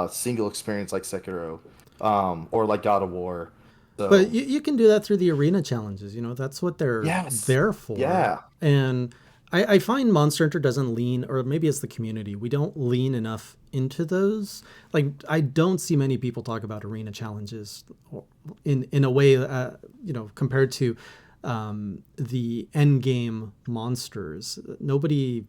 single experience like Sekiro, or like God of War. But So you can do that through the arena challenges. You know, that's what they're yes, there for. yeah, And I find Monster Hunter doesn't lean, or maybe it's the community. We don't lean enough into those. Like, I don't see many people talk about arena challenges in a way, compared to the end game monsters. Nobody,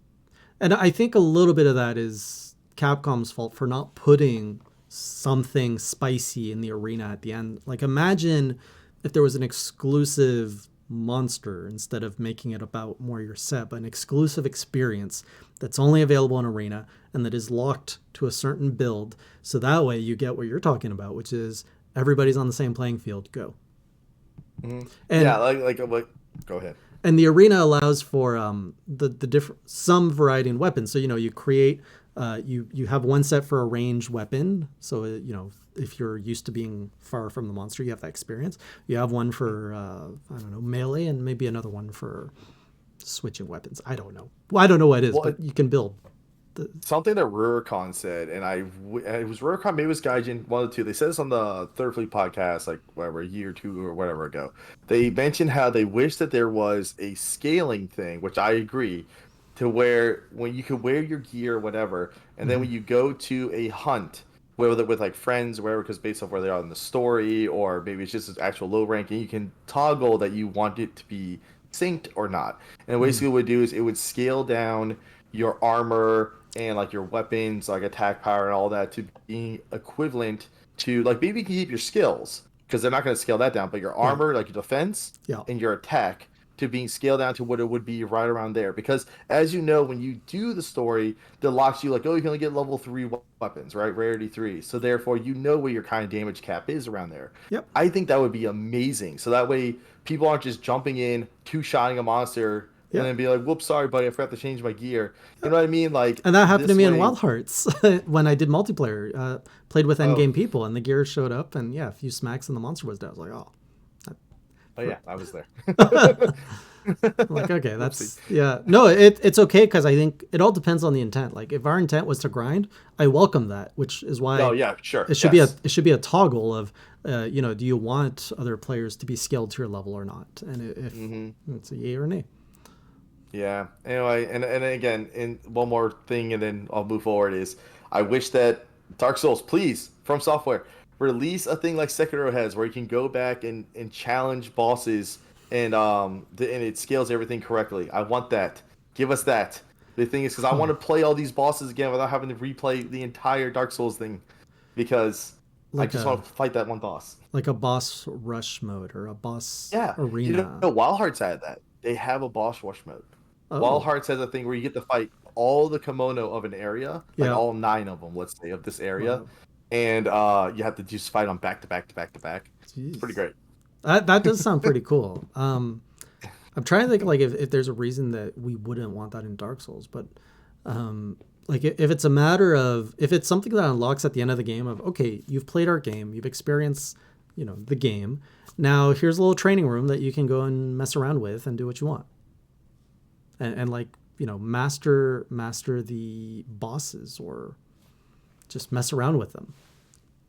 and I think a little bit of that is Capcom's fault for not putting something spicy in the arena at the end. Like, imagine if there was an exclusive monster instead of making it about more your set, but an exclusive experience that's only available in arena and that is locked to a certain build. So that way you get what you're talking about, which is everybody's on the same playing field. Go. yeah. And Like, go ahead. the arena allows for the different some variety in weapons. So you create you have one set for a ranged weapon. So if you're used to being far from the monster, you have that experience. You have one for I don't know, melee, and maybe another one for switching weapons. I don't know. Well, I don't know what it is, Well, but you can build. something that Rurikon said, and it was Rurikon, maybe it was Gaijin, one of the two. They said this on the Third Fleet podcast, like whatever, a year or two or whatever ago. They mentioned how they wish that there was a scaling thing, which I agree, to where when you could wear your gear or whatever, and then Mm-hmm. when you go to a hunt, whether with like friends or whatever, because based off where they are in the story, or maybe it's just an actual low ranking, you can toggle that you want it to be synced or not. And Mm. basically, what it would do is it would scale down your armor and like your weapons, like attack power and all that, to being equivalent to like maybe you can keep your skills because they're not going to scale that down, but your Right. armor, like your defense Yeah. and your attack, to being scaled down to what it would be right around there. Because as you know, when you do the story, that locks you like, oh, you can only get level three weapons, right? Rarity three. So therefore, you know where your kind of damage cap is around there. Yep. I think that would be amazing. So that way, people aren't just jumping in, two shotting a monster, and Yep. then be like, whoops, sorry, buddy, I forgot to change my gear. You know what I mean? Like And that happened to this me in way. Wild Hearts when I did multiplayer. Played with Oh, endgame people, and the gear showed up, and yeah, a few smacks, and the monster was dead. I was like, oh. oh yeah, I was there. I'm like, okay, Whoopsie. that's yeah. No, it's okay because I think it all depends on the intent. Like, if our intent was to grind, I welcome that, which is Oh why yeah, sure, it should be a yes. it should be a toggle of, do you want other players to be scaled to your level or not? And if Hmm. it's a yay or nay. Yeah. Anyway, and again, in one more thing, and then I'll move forward. Is I wish that Dark Souls, please, from software, release a thing like Sekiro has, where you can go back and challenge bosses, and and it scales everything correctly. I want that. Give us that. The thing is, because I want Huh. to play all these bosses again without having to replay the entire Dark Souls thing, because I Like just want a to fight that one boss. boss rush mode or a boss Yeah, arena. Wild Hearts had that. They have a boss rush mode. Wild Oh, Hearts has a thing where you get to fight all the kimono of an area, like yeah. all nine of them, let's say, of this area, Wow. and you have to just fight on back to back to back to back. It's pretty Jeez. great. That does sound pretty cool. I'm trying to think like if there's a reason that we wouldn't want that in Dark Souls, but like if it's a matter of if it's something that unlocks at the end of the game of okay, you've played our game, you've experienced the game. Now here's a little training room that you can go and mess around with and do what you want, and like master the bosses or just mess around with them.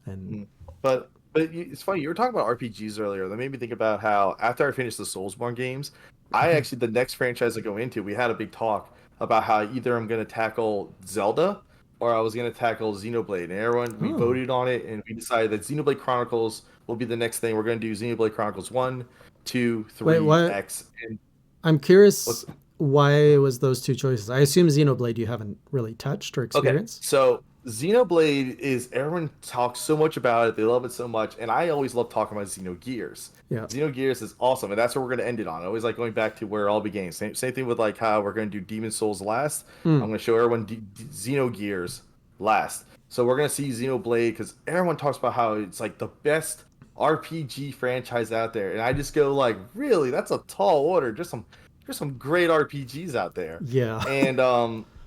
And Mm. It's funny, you were talking about RPGs earlier. That made me think about how after I finished the Soulsborne games, I actually the next franchise I go into, we had a big talk about how either I'm going to tackle Zelda or I was going to tackle Xenoblade. And everyone, we oh, voted on it, and we decided that Xenoblade Chronicles will be the next thing. We're going to do Xenoblade Chronicles 1, 2, wait, 3, what? X, and I'm curious what's why it was those two choices. I assume Xenoblade you haven't really touched or okay. experienced. So Xenoblade is everyone talks so much about it. They love it so much, and I always love talking about Xenogears. Yeah. Xenogears is awesome, and that's where we're going to end it on. I always like going back to where it all began. Same thing with like how we're going to do Demon Souls last. Mm, I'm going to show everyone Xenogears last. So we're going to see Xenoblade because everyone talks about how it's like the best RPG franchise out there, and I just go like, really? That's a tall order. There's some great RPGs out there, yeah.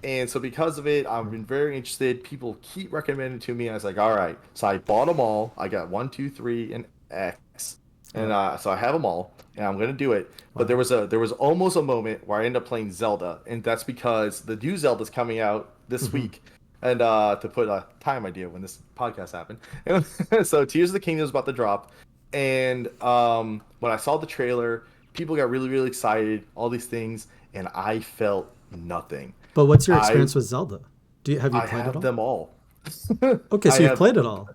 and so because of it, I've been very interested. People keep recommending it to me. I was like, all right. So I bought them all. I got one, two, three, and X. and Yep. so I have them all, and I'm gonna do it. But Wow. there was almost a moment where I ended up playing Zelda, and that's because the new Zelda's coming out this Hmm. week. And to put a time idea when this podcast happened, so Tears of the Kingdom is about to drop, and when I saw the trailer, people got really really excited, all these things, and I felt nothing. But what's your I experience with Zelda? Have you I played it have all? them all. Okay, I so you've have, played it all.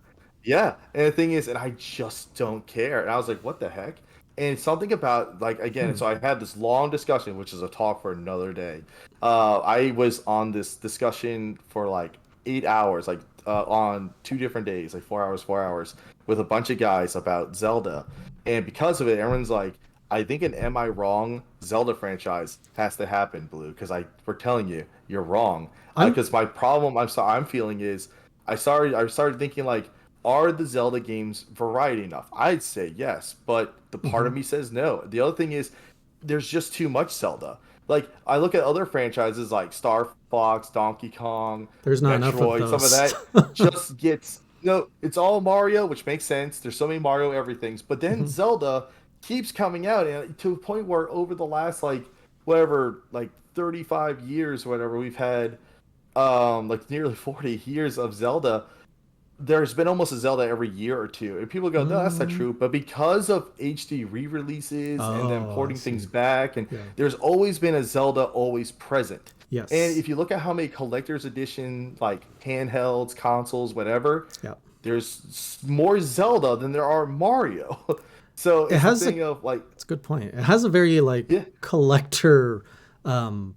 yeah. And the thing is, and I just don't care. And I was like, what the heck? And something about, like, again, Hmm. so I had this long discussion, which is a talk for another day. I was on this discussion for like 8 hours, like on 2 different days, like 4 hours, 4 hours, with a bunch of guys about Zelda. And because of it, everyone's like, I think an Am I Wrong Zelda franchise has to happen, Blue, because we're telling you, you're wrong. I'm. Because my problem I'm feeling is I started thinking like, are the Zelda games variety enough? I'd say yes, but the part Mhm. of me says no. The other thing is there's just too much Zelda. Like I look at other franchises like Star Fox, Donkey Kong, There's not enough of Metroid, some of those. that just gets it's all Mario, which makes sense. There's so many Mario everythings, but then Mhm. Zelda keeps coming out and to a point where over the last like whatever like 35 years whatever we've had like nearly 40 years of Zelda, there's been almost a Zelda every year or two. And people go, no, that's not Mm. true. But because of HD re-releases and then Oh, I porting things see. back, and Yeah. there's always been a Zelda always present. And Yes. if you look at how many collector's edition, like handhelds, consoles, whatever, Yeah. more Zelda than there are Mario. So It it's the has a. thing of like, It's a good point. It has a very like yeah, collector um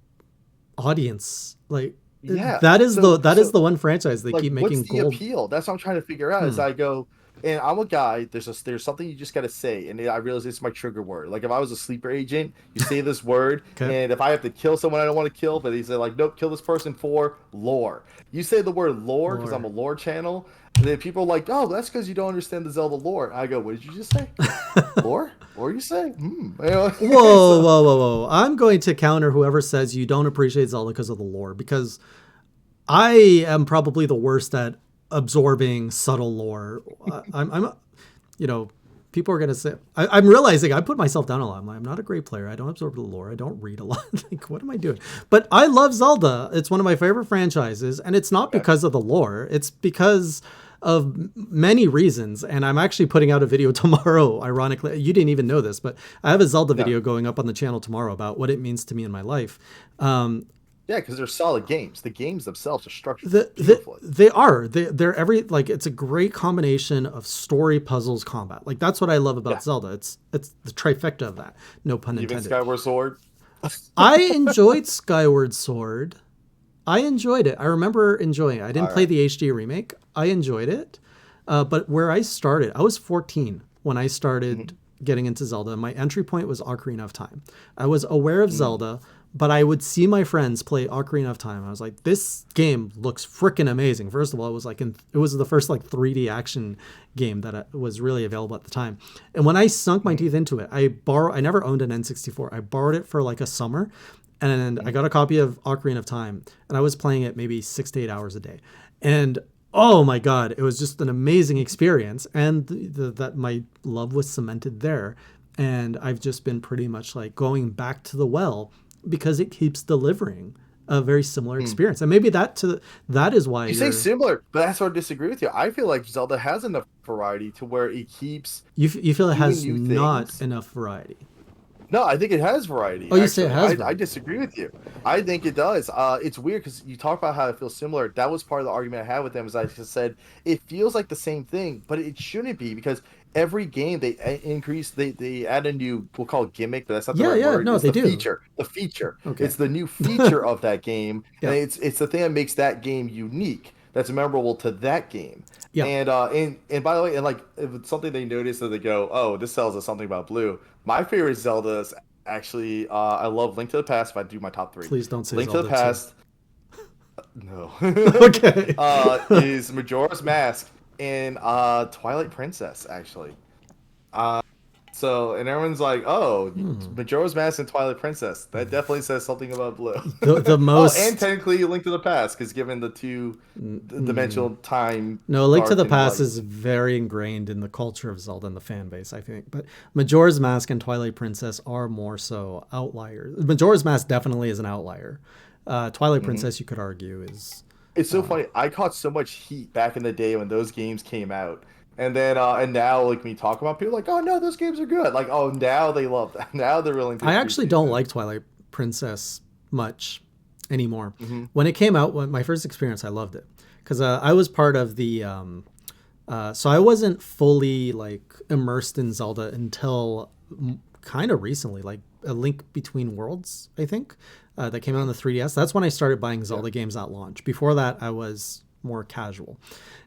audience. Like yeah. that is the one franchise they Like keep what's making the gold. appeal? That's what I'm trying to figure out. As Hmm. I go, and I'm a guy. There's something you just got to say, and I realize it's my trigger word. Like if I was a sleeper agent, you say this word, Okay. and if I have to kill someone I don't want to kill, but he said like, nope, kill this person for lore. You say the word lore because I'm Lore. a lore channel, and then people are like, oh, that's because you don't understand the Zelda lore. I go, what did you just say? Lore? What are you saying? Hmm. Whoa, So whoa, whoa, whoa. I'm going to counter whoever says you don't appreciate Zelda because of the lore, because I am probably the worst at absorbing subtle lore. I'm you know, people are gonna say I'm realizing I put myself down a lot. I'm not a great player. I don't absorb the lore. I don't read a lot. Like, what am I doing? But I love Zelda. It's one of my favorite franchises, and it's not okay, because of the lore. It's because of many reasons. And I'm actually putting out a video tomorrow. Ironically, you didn't even know this, but I have a Zelda no, video going up on the channel tomorrow about what it means to me in my life. Um, yeah, because they're solid games. The games themselves are structured beautifully. they are they're every like it's a great combination of story, puzzles, combat. Like that's what I love about Yeah, Zelda. It's the trifecta of that, no pun even intended. Skyward Sword. I enjoyed Skyward Sword. I enjoyed it. I remember enjoying it. I didn't All play right. the HD remake. I enjoyed it. But where I started, I was 14 when I started Mhm. getting into Zelda. My entry point was Ocarina of Time. I was aware of Mm. Zelda, but I would see my friends play Ocarina of Time. I was like, this game looks freaking amazing. First of all, it was the first like 3D action game that was really available at the time. And when I sunk my Mhm. teeth into it, I never owned an N64. I borrowed it for like a summer, and I Mhm. got a copy of Ocarina of Time, and I was playing it maybe 6 to 8 hours a day. And oh my god, it was just an amazing experience, and that my love was cemented there. And I've just been pretty much like going back to the well because it keeps delivering a very similar Mm. experience, and maybe that is why You say you're similar, but that's where I disagree with you. I feel like Zelda has enough variety to where it keeps you feel it doing has new not things. enough variety. No, I think it has variety, Oh, you say it actually. has I variety. disagree with you. I think it does. It's weird because you talk about how it feels similar. That was part of the argument I had with them, is I just said it feels like the same thing, but it shouldn't be because every game they increase, they add a new, we'll call it gimmick, but that's not the Yeah, right yeah, word. no, It's they the do. feature. The feature. Okay. It's the new feature of that game, and Yep. it's the thing that makes that game unique. That's memorable to that game. Yep. And by the way, and like if it's something they notice that they go, oh, this tells us something about Blue. My favorite Zelda actually, I love Link to the Past. If I do my top three, Please don't say Link to the Zelda 2. Past, no, Okay. is Majora's Mask and Twilight Princess actually. So, and everyone's like, "Oh, Hmm. Majora's Mask and Twilight Princess." That definitely says something about Blue. The Oh, and most technically, Link to the Past, because given the two mm, dimensional time no, Link to arc the in Past light. is very ingrained in the culture of Zelda and the fan base, I think. But Majora's Mask and Twilight Princess are more so outliers. Majora's Mask definitely is an outlier. Twilight Mhm. Princess, you could argue, is It's so uh, funny. I caught so much heat back in the day when those games came out. And then and now like when you talk about people like, oh no, those games are good. Like, oh now they love that. Now they're willing to I actually appreciate don't them. like Twilight Princess much anymore. Hmm. When it came out, when my first experience, I loved it because I was part of the. So I wasn't fully like immersed in Zelda until kind of recently, like A Link Between Worlds, I think, that came out on Hmm. the 3DS. That's when I started buying Yeah. Zelda games at launch. Before that, I was more casual.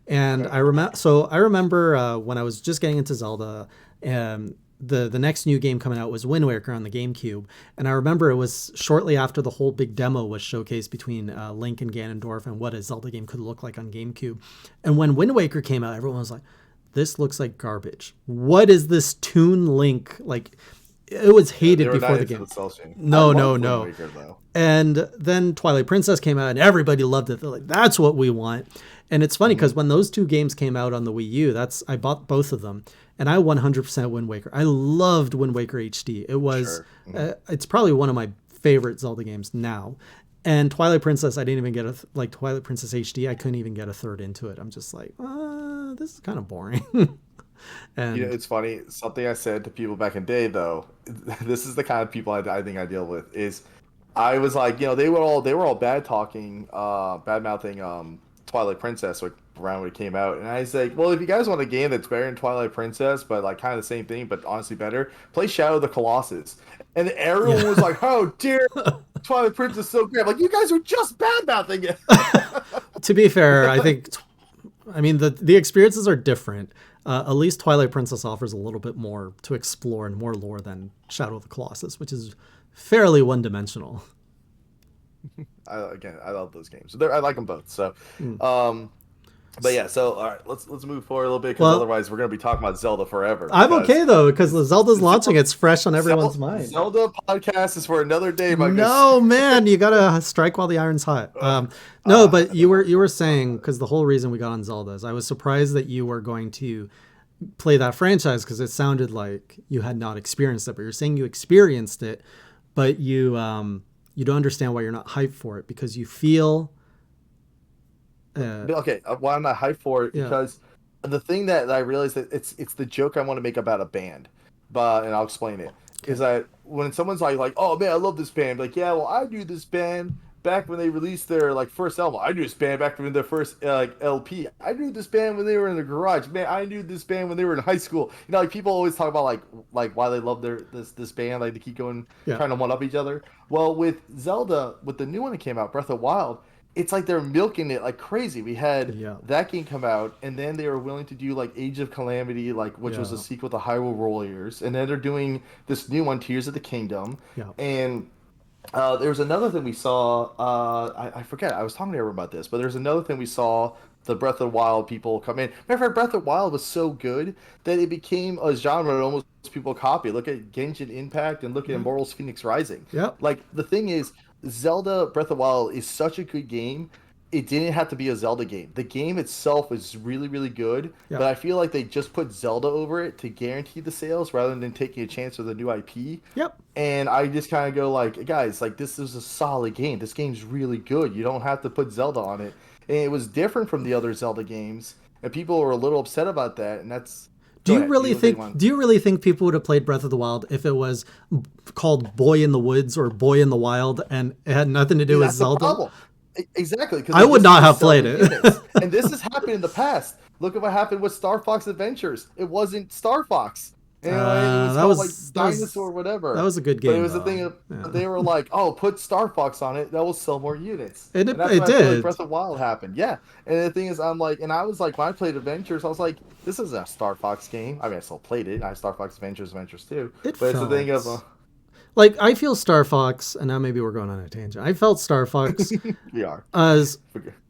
And Okay. I remember when I was just getting into Zelda, the next new game coming out was Wind Waker on the GameCube, and I remember it was shortly after the whole big demo was showcased between Link and Ganondorf and what a Zelda game could look like on GameCube. And when Wind Waker came out, everyone was like, "This looks like garbage. What is this Toon Link like?" It was Yeah, they hated were before not the into the game. cell shading. I No, no, loved Wind no. Waker though. And then Twilight Princess came out and everybody loved it. They're like, that's what we want. And it's funny Hmm. because when those two games came out on the Wii U, I bought both of them and I 100% Wind Waker. I loved Wind Waker HD. Sure. Hmm. It's probably one of my favorite Zelda games now. And Twilight Princess, I didn't even get like Twilight Princess HD. I couldn't even get a third into it. I'm just like, this is kind of boring. You know, And it's funny. Something I said to people back in the day, though, this is the kind of people I think I deal with. Is I was like, you know, they were all bad talking, bad mouthing Twilight Princess like around when it came out, and I was like, well, if you guys want a game that's better than Twilight Princess, but like kind of the same thing, but honestly better, play Shadow of the Colossus. And everyone was yeah. like, how dare Twilight Princess is so great? Like you guys were just bad mouthing it. To be fair, I mean, the experiences are different. At least Twilight Princess offers a little bit more to explore and more lore than Shadow of the Colossus, which is fairly one dimensional. Again, I love those games. I like them both. So, Mm. um, but yeah, so all right, let's move forward a little bit because Well, otherwise we're gonna be talking about Zelda forever. I'm Because okay though because the Zelda's launching; Zelda, it's fresh on everyone's mind. Zelda podcast is for another day, my good sir. No, man, you gotta strike while the iron's hot. Uh, No, but I love you were it. saying because the whole reason we got on Zelda is I was surprised that you were going to play that franchise because it sounded like you had not experienced it, but you're saying you experienced it, but you don't understand why you're not hyped for it because you feel uh, But okay, why I'm not hyped for it yeah, because the thing that I realized that it's the joke I want to make about a band, but and I'll explain it is okay, that when someone's like oh man I love this band like yeah well I knew this band back when they released their like first album I knew this band back when their first like LP I knew this band when they were in the garage man I knew this band when they were in high school you know like people always talk about like why they love this band like they keep going yeah, trying to one up each other well with Zelda with the new one that came out Breath of Wild it's like they're milking it like crazy. We had yeah, that game come out, and then they were willing to do like Age of Calamity, like which was a yeah, sequel to Hyrule Warriors, and then they're doing this new one, Tears of the Kingdom, yeah, and there was another thing we saw. I forget. I was talking to everyone about this, but there's another thing we saw. The Breath of the Wild people come in. Matter of fact, Breath of the Wild was so good that it became a genre that almost people copy. Look at Genshin Impact and look at yeah, Immortals Phoenix Rising. yeah, Like the thing is, Zelda Breath of the Wild is such a good game. It didn't have to be a Zelda game. The game itself is really, really good, yeah, but I feel like they just put Zelda over it to guarantee the sales rather than taking a chance with a new IP. yep. And I just kind of go like, guys, like this is a solid game. This game's really good. You don't have to put Zelda on it. And it was different from the other Zelda games, and people were a little upset about that. And that's Do go you ahead. really You were saying think? one. Do you really think people would have played Breath of the Wild if it was called Boy in the Woods or Boy in the Wild and it had nothing to do See, with that's the Zelda? problem. Exactly, because I they would just not need to have sell played the it. units. And this has happened in the past. Look at what happened with Star Fox Adventures. It wasn't Star Fox. You know, it was That called like was Dinosaur that whatever. was a good But it game was the though. thing of Yeah, they were like, oh, put Star Fox on it. That will sell more units. and And that's it when I feel like did. Breath of the Wild happened. Yeah. And the thing is, I'm like, and I was like, when I played Adventures, I was like, this is a Star Fox game. I mean, I still played it. I have Star Fox Adventures, Adventures too. It But it's the thing of, felt like I feel Star Fox, and now maybe we're going on a tangent. I felt Star Fox we are. as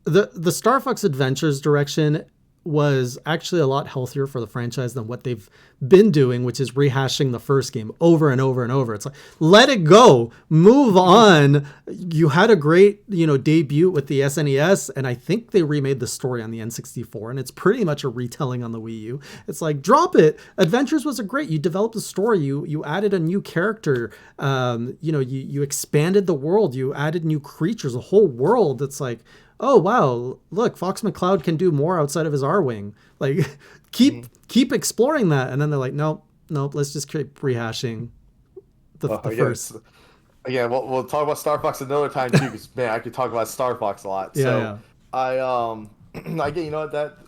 the Star Fox Adventures direction was actually a lot healthier for the franchise than what they've been doing, which is rehashing the first game over and over and over. It's like, let it go, move on. You had a great, debut with the SNES, and I think they remade the story on the N64, and it's pretty much a retelling on the Wii U. It's like, drop it. Adventures was a great. You developed a story. You added a new character. You expanded the world. You added new creatures, a whole world. It's like, oh wow, look, Fox McCloud can do more outside of his R-Wing. Like, keep exploring that. And then they're like, nope, let's just keep rehashing the first. Again, we'll talk about Star Fox another time too, because man, I could talk about Star Fox a lot. So I get,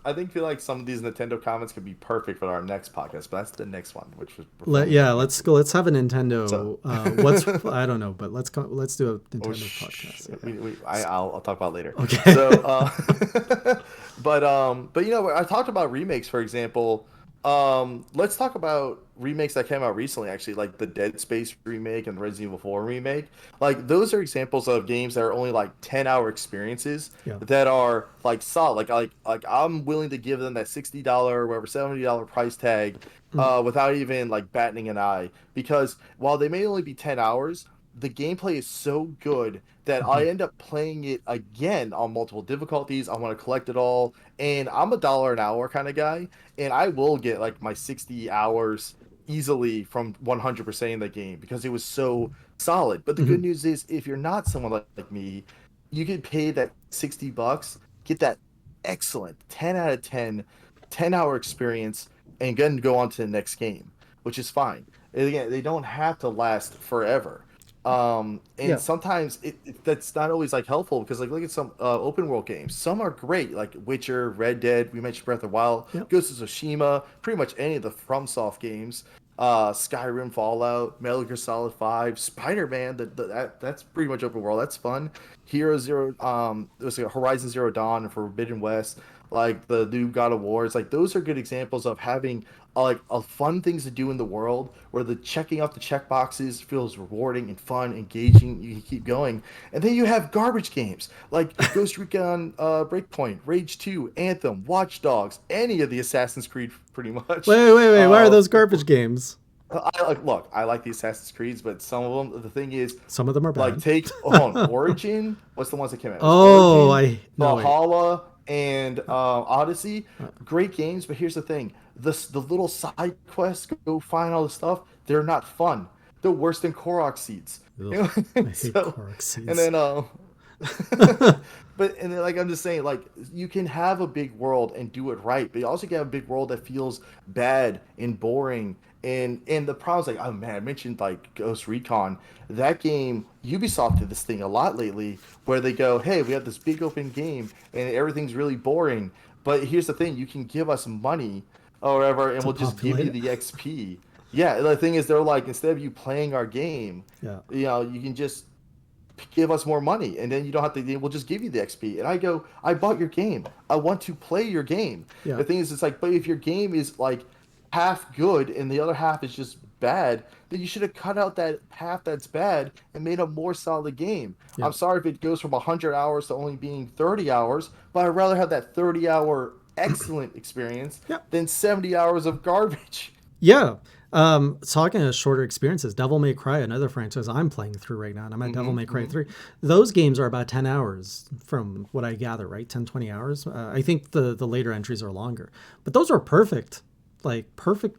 I feel like some of these Nintendo comments could be perfect for our next podcast, but that's the next one, which was let's go. Let's have a Nintendo. So, I don't know, but let's do a Nintendo podcast. Yeah. I'll talk about it later. Okay. So, but I talked about remakes, for example. Let's talk about remakes that came out recently, actually, like the Dead Space remake and the Resident Evil 4 remake. Like, those are examples of games that are only like 10-hour experiences that are like solid. Like I'm willing to give them that $60 or whatever $70 price tag without even like batting an eye, because while they may only be 10 hours, the gameplay is so good that I end up playing it again on multiple difficulties. I want to collect it all, and I'm $1 an hour kind of guy, and I will get like my 60 hours easily from 100% in the game because it was so solid. But the good news is, if you're not someone like me, you can pay that $60, get that excellent 10 out of 10-hour experience, and then go on to the next game, which is fine. And again, they don't have to last forever. Sometimes that's not always like helpful, because like look at some open world games. Some are great, like Witcher, Red Dead. We mentioned Breath of the Wild, Ghost of Tsushima, pretty much any of the FromSoft games. Skyrim, Fallout, Metal Gear Solid 5, Spider-Man. That's pretty much open world. That's fun. It was like Horizon Zero Dawn and Forbidden West, like the new God of War. It's like those are good examples of having like a fun things to do in the world, where the checking off the check boxes feels rewarding and fun, engaging. You can keep going. And then you have garbage games like Ghost Recon Breakpoint, Rage 2, Anthem, Watch Dogs, any of the Assassin's Creed, pretty much. Wait. Why are those garbage games? I like the Assassin's Creeds, but some of them, the thing is, some of them are bad. Like take Origin. What's the ones that came out? Origin, Valhalla, and Odyssey. Great games, but here's the thing: the little side quests, go find all the stuff. They're not fun. They're worse than Korok seeds. I hate Korok seeds. And then like I'm just saying, like you can have a big world and do it right, but you also can have a big world that feels bad and boring. And the problem's like, oh man, I mentioned like Ghost Recon. That game, Ubisoft did this thing a lot lately, where they go, hey, we have this big open game and everything's really boring. But here's the thing: you can give us money or whatever, and we'll just give you the XP. Yeah, the thing is, they're like, instead of you playing our game, you can just give us more money, and then you don't have to. We'll just give you the XP. And I go, I bought your game. I want to play your game. Yeah. The thing is, it's like, but if your game is like half good and the other half is just bad, then you should have cut out that half that's bad and made a more solid game. Yeah. I'm sorry if it goes from 100 hours to only being 30 hours, but I'd rather have that 30-hour excellent experience than 70 hours of garbage. Yeah. Talking of shorter experiences, Devil May Cry, another franchise I'm playing through right now, and I'm at Devil May Cry 3. Those games are about 10 hours from what I gather, right? 10, 20 hours. I think the later entries are longer, but those are perfect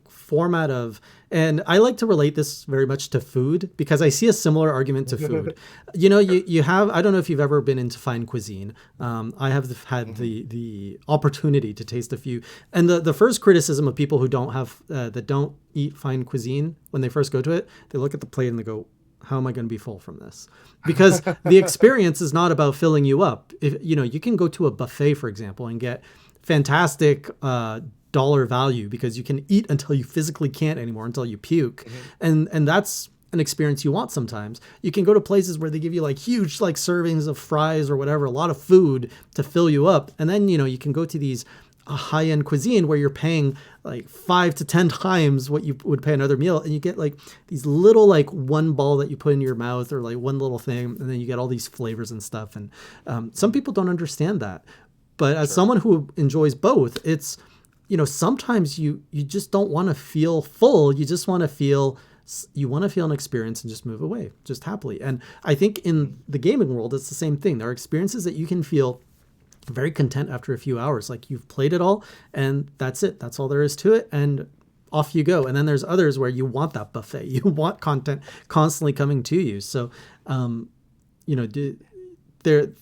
format of, and I like to relate this very much to food, because I see a similar argument to food. You have, I don't know if you've ever been into fine cuisine. I have had the opportunity to taste a few, and the first criticism of people who don't have that don't eat fine cuisine, when they first go to it, they look at the plate and they go, how am I going to be full from this? Because the experience is not about filling you up. If you can go to a buffet, for example, and get fantastic dollar value, because you can eat until you physically can't anymore, until you puke. And that's an experience you want. Sometimes you can go to places where they give you like huge like servings of fries or whatever, a lot of food to fill you up. And then you can go to these high-end cuisine where you're paying like 5 to 10 times what you would pay another meal, and you get like these little like one ball that you put in your mouth, or like one little thing, and then you get all these flavors and stuff. And some people don't understand that. But as Sure. someone who enjoys both, it's, sometimes you just don't want to feel full. You just want to feel an experience and just move away just happily. And I think in the gaming world, it's the same thing. There are experiences that you can feel very content after a few hours. Like you've played it all and that's it. That's all there is to it. And off you go. And then there's others where you want that buffet. You want content constantly coming to you. So, you know, do, there,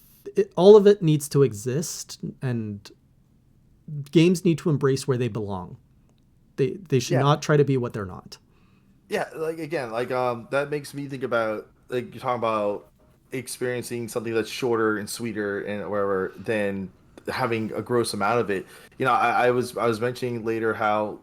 all of it needs to exist, and games need to embrace where they belong. They should Yeah. not try to be what they're not. Yeah, like again, like that makes me think about like you're talking about experiencing something that's shorter and sweeter and whatever than having a gross amount of it. I was mentioning later how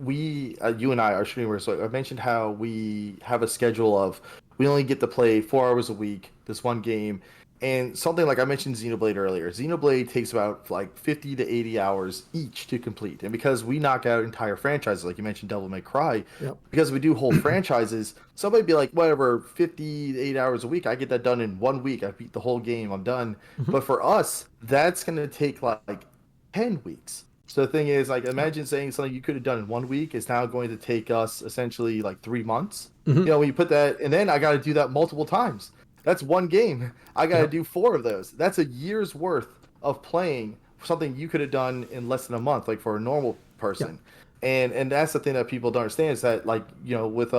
you and I are shooting. So I mentioned how we have a schedule of we only get to play 4 hours a week this one game, and something like I mentioned Xenoblade earlier. Xenoblade takes about like 50 to 80 hours each to complete, and because we knock out entire franchises, like you mentioned, Devil May Cry, Yep. because we do whole franchises, somebody be like, whatever, 50 to 80 hours a week, I get that done in 1 week. I beat the whole game, I'm done. Mm-hmm. But for us, that's going to take like 10 weeks. So the thing is, like, Yep. imagine saying something you could have done in 1 week is now going to take us essentially like 3 months. Mm-hmm. When you put that, and then I got to do that multiple times. That's one game. I got to Yep. do four of those. That's a year's worth of playing something you could have done in less than a month, like for a normal Yep. person. And that's the thing that people don't understand is that like with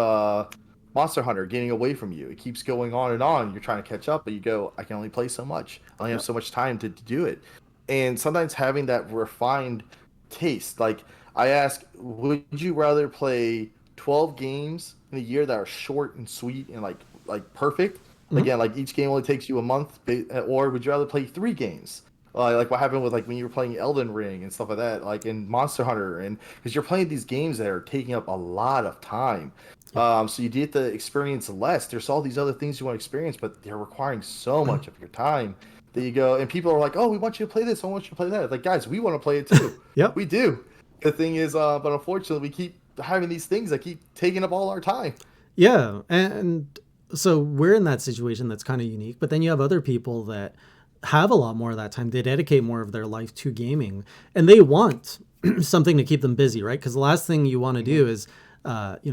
Monster Hunter getting away from you, it keeps going on and on. You're trying to catch up, but you go, I can only play so much. I only have Yep. so much time to do it. And sometimes having that refined taste, like I ask, would you rather play 12 games in a year that are short and sweet and like perfect? Mm-hmm. Again, like each game only takes you a month, or would you rather play 3 games? Like what happened with like when you were playing Elden Ring and stuff like that, like in Monster Hunter, and because you're playing these games that are taking up a lot of time, Yep. so you get to experience less. There's all these other things you want to experience, but they're requiring so much of your time that you go, and people are like, "Oh, we want you to play this. I want you to play that." It's like, guys, we want to play it too. Yep. We do. The thing is, but unfortunately, we keep having these things that keep taking up all our time. Yeah. And so we're in that situation that's kind of unique. But then you have other people that have a lot more of that time. They dedicate more of their life to gaming, and they want something to keep them busy, right? Because the last thing you want to Hmm. do is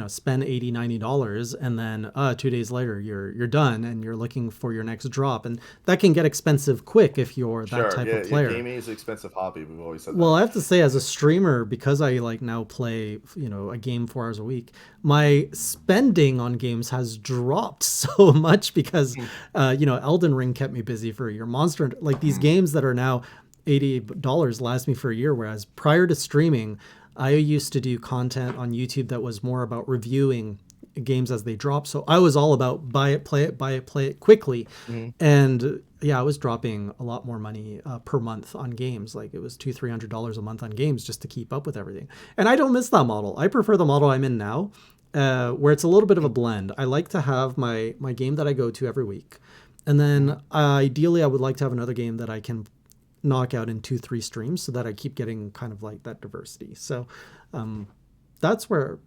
spend $80, $90, and then 2 days later you're done and you're looking for your next drop, and that can get expensive quick if you're that Sure, type of yeah, player. gaming is an expensive hobby. We've always said Well, that. I have to say, as a streamer, because I like now play, a game 4 hours a week, my spending on games has dropped so much because, Elden Ring kept me busy for a year. Monster, like these games that are now $80 last me for a year, whereas prior to streaming, I used to do content on YouTube that was more about reviewing games as they drop. So I was all about buy it, play it quickly. Hmm. And yeah, I was dropping a lot more money per month on games. Like it was $200-300 a month on games just to keep up with everything. And I don't miss that model. I prefer the model I'm in now, where it's a little bit of a blend. I like to have my game that I go to every week. And Hmm. then ideally, I would like to have another game that I can knock out in 2-3 streams so that I keep getting kind of like that diversity. So that's where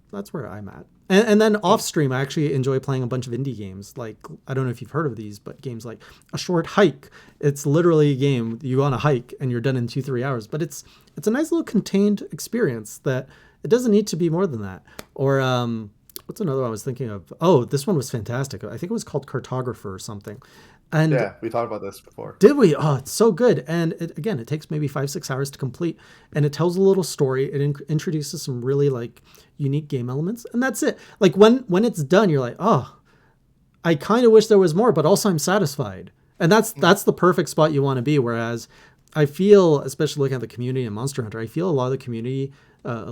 I'm at. And then off stream, I actually enjoy playing a bunch of indie games. Like I don't know if you've heard of these, but games like A Short Hike. It's literally a game you go on a hike and you're done in 2-3 hours. But it's a nice little contained experience that it doesn't need to be more than that. Or what's another one I was thinking of? Oh, this one was fantastic. I think it was called Cartographer or something. And Yeah, we talked about this before. did we? Oh, it's so good. And again, it takes maybe 5-6 hours to complete, and it tells a little story. It introduces some really like unique game elements, and that's it. Like when it's done, you're like, oh, I kind of wish there was more, but also I'm satisfied. And that's the perfect spot you want to be. Whereas I feel, especially looking at the community in Monster Hunter, I feel a lot of the community,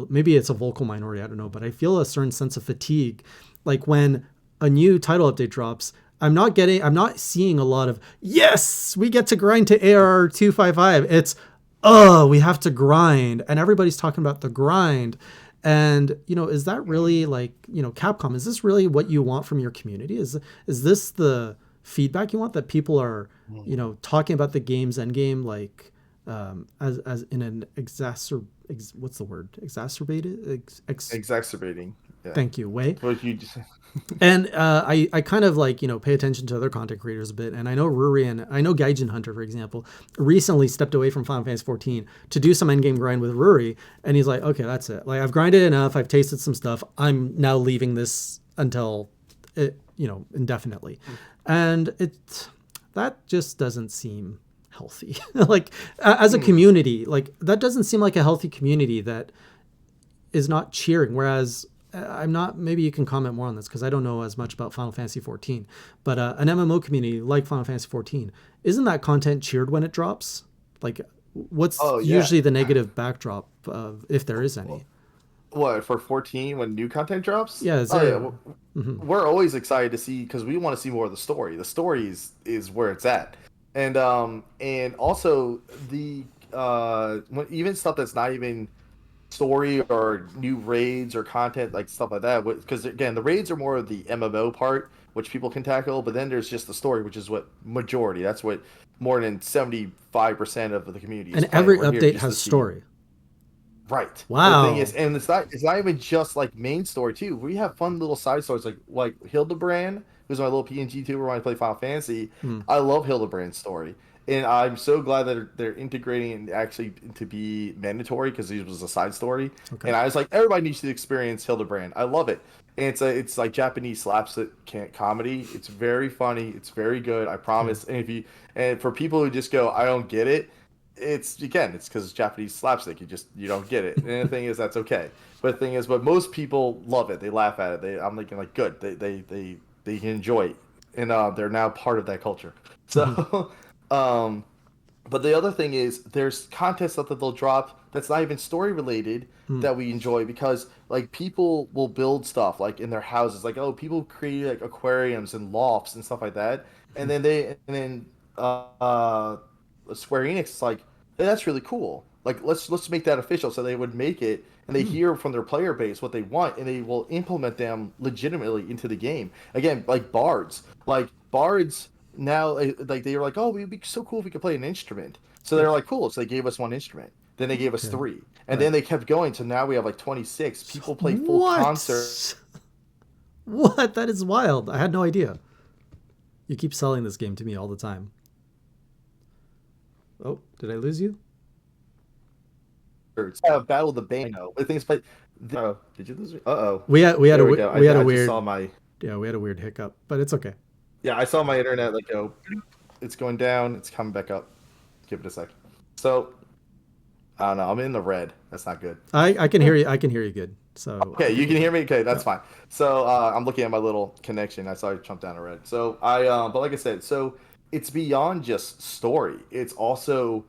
maybe it's a vocal minority, I don't know, but I feel a certain sense of fatigue. Like when a new title update drops, I'm not seeing a lot of, yes, we get to grind to ARR 255. It's, oh, we have to grind. And everybody's talking about the grind. And, is that really like, Capcom, is this really what you want from your community? Is this the feedback you want, that people are, Mhm. talking about the game's endgame, like, as in an what's the word? Exacerbated? Exacerbating. Yeah. Thank you, Wei. But you just And I kind of like, pay attention to other content creators a bit. And I know Ruri and I know Gaijin Hunter, for example, recently stepped away from Final Fantasy 14 to do some endgame grind with Ruri. And he's like, okay, that's it. Like, I've grinded enough. I've tasted some stuff. I'm now leaving this until it, indefinitely. And that just doesn't seem healthy. Like, as a community, like, that doesn't seem like a healthy community that is not cheering. Whereas I'm not. Maybe you can comment more on this because I don't know as much about Final Fantasy 14. But an MMO community like Final Fantasy 14, isn't that content cheered when it drops? Like, what's oh yeah. usually the negative backdrop of if there is any? What for 14 when new content drops? Yeah, is Oh yeah, there? Mm-hmm. we're always excited to see because we want to see more of the story. The story is where it's at, and also the even stuff that's not even story or new raids or content like stuff like that. Because again, the raids are more of the MMO part, which people can tackle, but then there's just the story, which is what majority. That's what more than 75% of the community is And playing. every We're here update just to has see. story. Right. But the thing is, Wow. and it's not even just like main story too. We have fun little side stories like Hildebrand, who's my little PNG tuber when I play Final Fantasy. Hmm. I love Hildebrand's story, and I'm so glad that they're integrating it actually to be mandatory because it was a side story. Okay. And I was like, everybody needs to experience Hildebrand. I love it. And it's like Japanese slapstick comedy. It's very funny. It's very good. I Yeah. promise. And for people who just go, I don't get it, it's because it's Japanese slapstick. You don't get it. And the thing is that's okay. But the thing is, but most people love it. They laugh at it. I'm thinking like good. They enjoy it, and they're now part of that culture. Mm-hmm. So, um, but the other thing is, there's content stuff that they'll drop that's not even story related Hmm. that we enjoy because like people will build stuff like in their houses, like oh people create like aquariums and lofts and stuff like that, and then Square Enix is like hey, that's really cool. Like let's make that official. So they would make it and they Hmm. hear from their player base what they want and they will implement them legitimately into the game. Again, like bards, now like they were like, oh, it'd be so cool if we could play an instrument. So Yeah. they're like, cool. So they gave us one instrument. Then they gave us Okay. three, and Right. then they kept going. So now we have like 26. So, People play full concert. what? What? That is wild. I had no idea. You keep selling this game to me all the time. Oh, did I lose you? Battle of the Band. No, I think it's played. Oh, did you lose me? Uh oh. We had There a we go. we had a I just saw weird my we had a weird hiccup, but it's okay. yeah. I saw my internet like go. It's going down. It's coming back up. Give it a sec. So I don't know. I'm in the red. That's not good. I can hear you. I can hear you good. So Okay, I think you we're can hear good. me. Okay, Yeah. that's fine. So I'm looking at my little connection. I saw you jump down a red. So but like I said, so it's beyond just story. It's also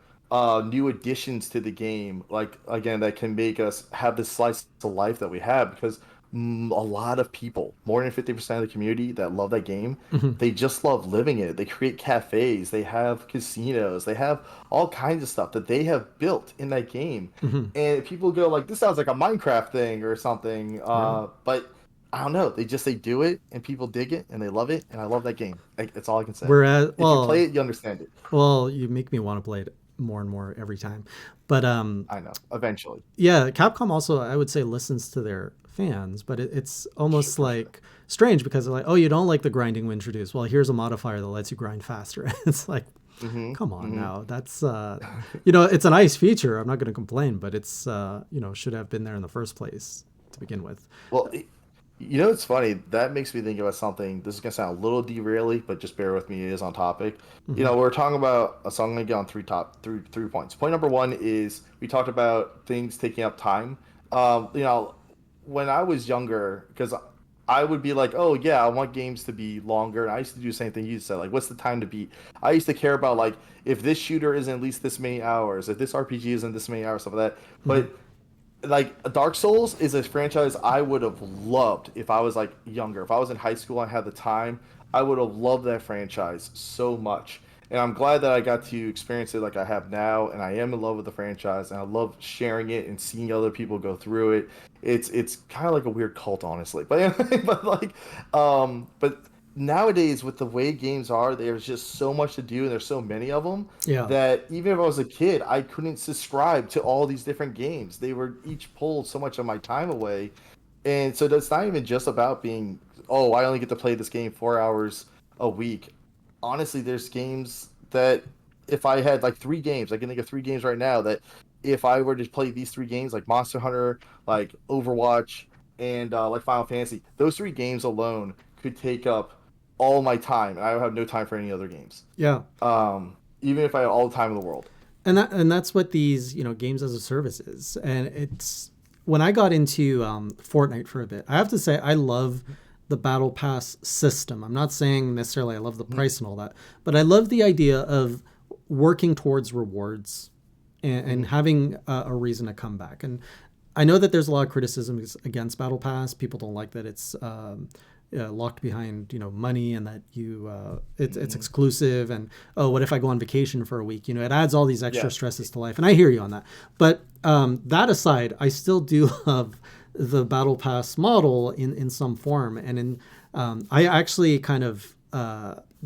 new additions to the game. Like again, that can make us have this slice of life that we have because a lot of people, more than 50% of the community that love that game, Mhm. they just love living it. They create cafes. They have casinos. They have all kinds of stuff that they have built in that game Mhm. and people go like, "This sounds like a Minecraft thing or something." Yeah. But I don't know. They do it, and people dig it, and they love it, and I love that game. That's all I can say. Whereas, If you play it, you understand it. you make me want to play it more and more every time. But I know. Eventually, yeah, Capcom also I would say listens to their fans, but it's almost for sure. like strange because they're like, oh, you don't like the grinding we introduced. Well, here's a modifier that lets you grind faster. It's like, Mm-hmm. come on Mm-hmm. now. That's it's a nice feature. I'm not going to complain, but it's should have been there in the first place to begin with. Well, it's funny. That makes me think about something. This is gonna sound a little derailing, but just bear with me. It is on topic. Hmm. We're talking about. So I'm gonna get on three points. Point number one is we talked about things taking up time. When I was younger, because I would be like, oh yeah, I want games to be longer, and I used to do the same thing you said. Like, what's the time to beat? I used to care about like if this shooter is at least this many hours, if this RPG is in this many hours, stuff like that. Hmm. But like Dark Souls is a franchise I would have loved if I was like younger. If I was in high school and had the time, I would have loved that franchise so much. And I'm glad that I got to experience it like I have now, and I am in love with the franchise, and I love sharing it and seeing other people go through it. It's kind of like a weird cult, honestly, but but nowadays with the way games are, there's just so much to do, and there's so many of them Yeah. that even if I was a kid, I couldn't subscribe to all these different games. They were each pulled so much of my time away. And so that's not even just about being, oh, I only get to play this game 4 hours a week. Honestly, there's games that if I had like 3 games, I can think of 3 games right now that if I were to play these 3 games, like Monster Hunter, like Overwatch, and like Final Fantasy, those 3 games alone could take up all my time, and I would have no time for any other games. Yeah. Even if I had all the time in the world. And that's what these, games as a service is. And it's when I got into Fortnite for a bit, I have to say I love the battle pass system. I'm not saying necessarily I love the price and all that, but I love the idea of working towards rewards and having a reason to come back. And I know that there's a lot of criticisms against battle pass. People don't like that it's locked behind money, and that it's exclusive, and oh, what if I go on vacation for a week? It adds all these extra Yeah. stresses to life, and I hear you on that. But that aside, I still do love the battle pass model in some form. And I actually kind of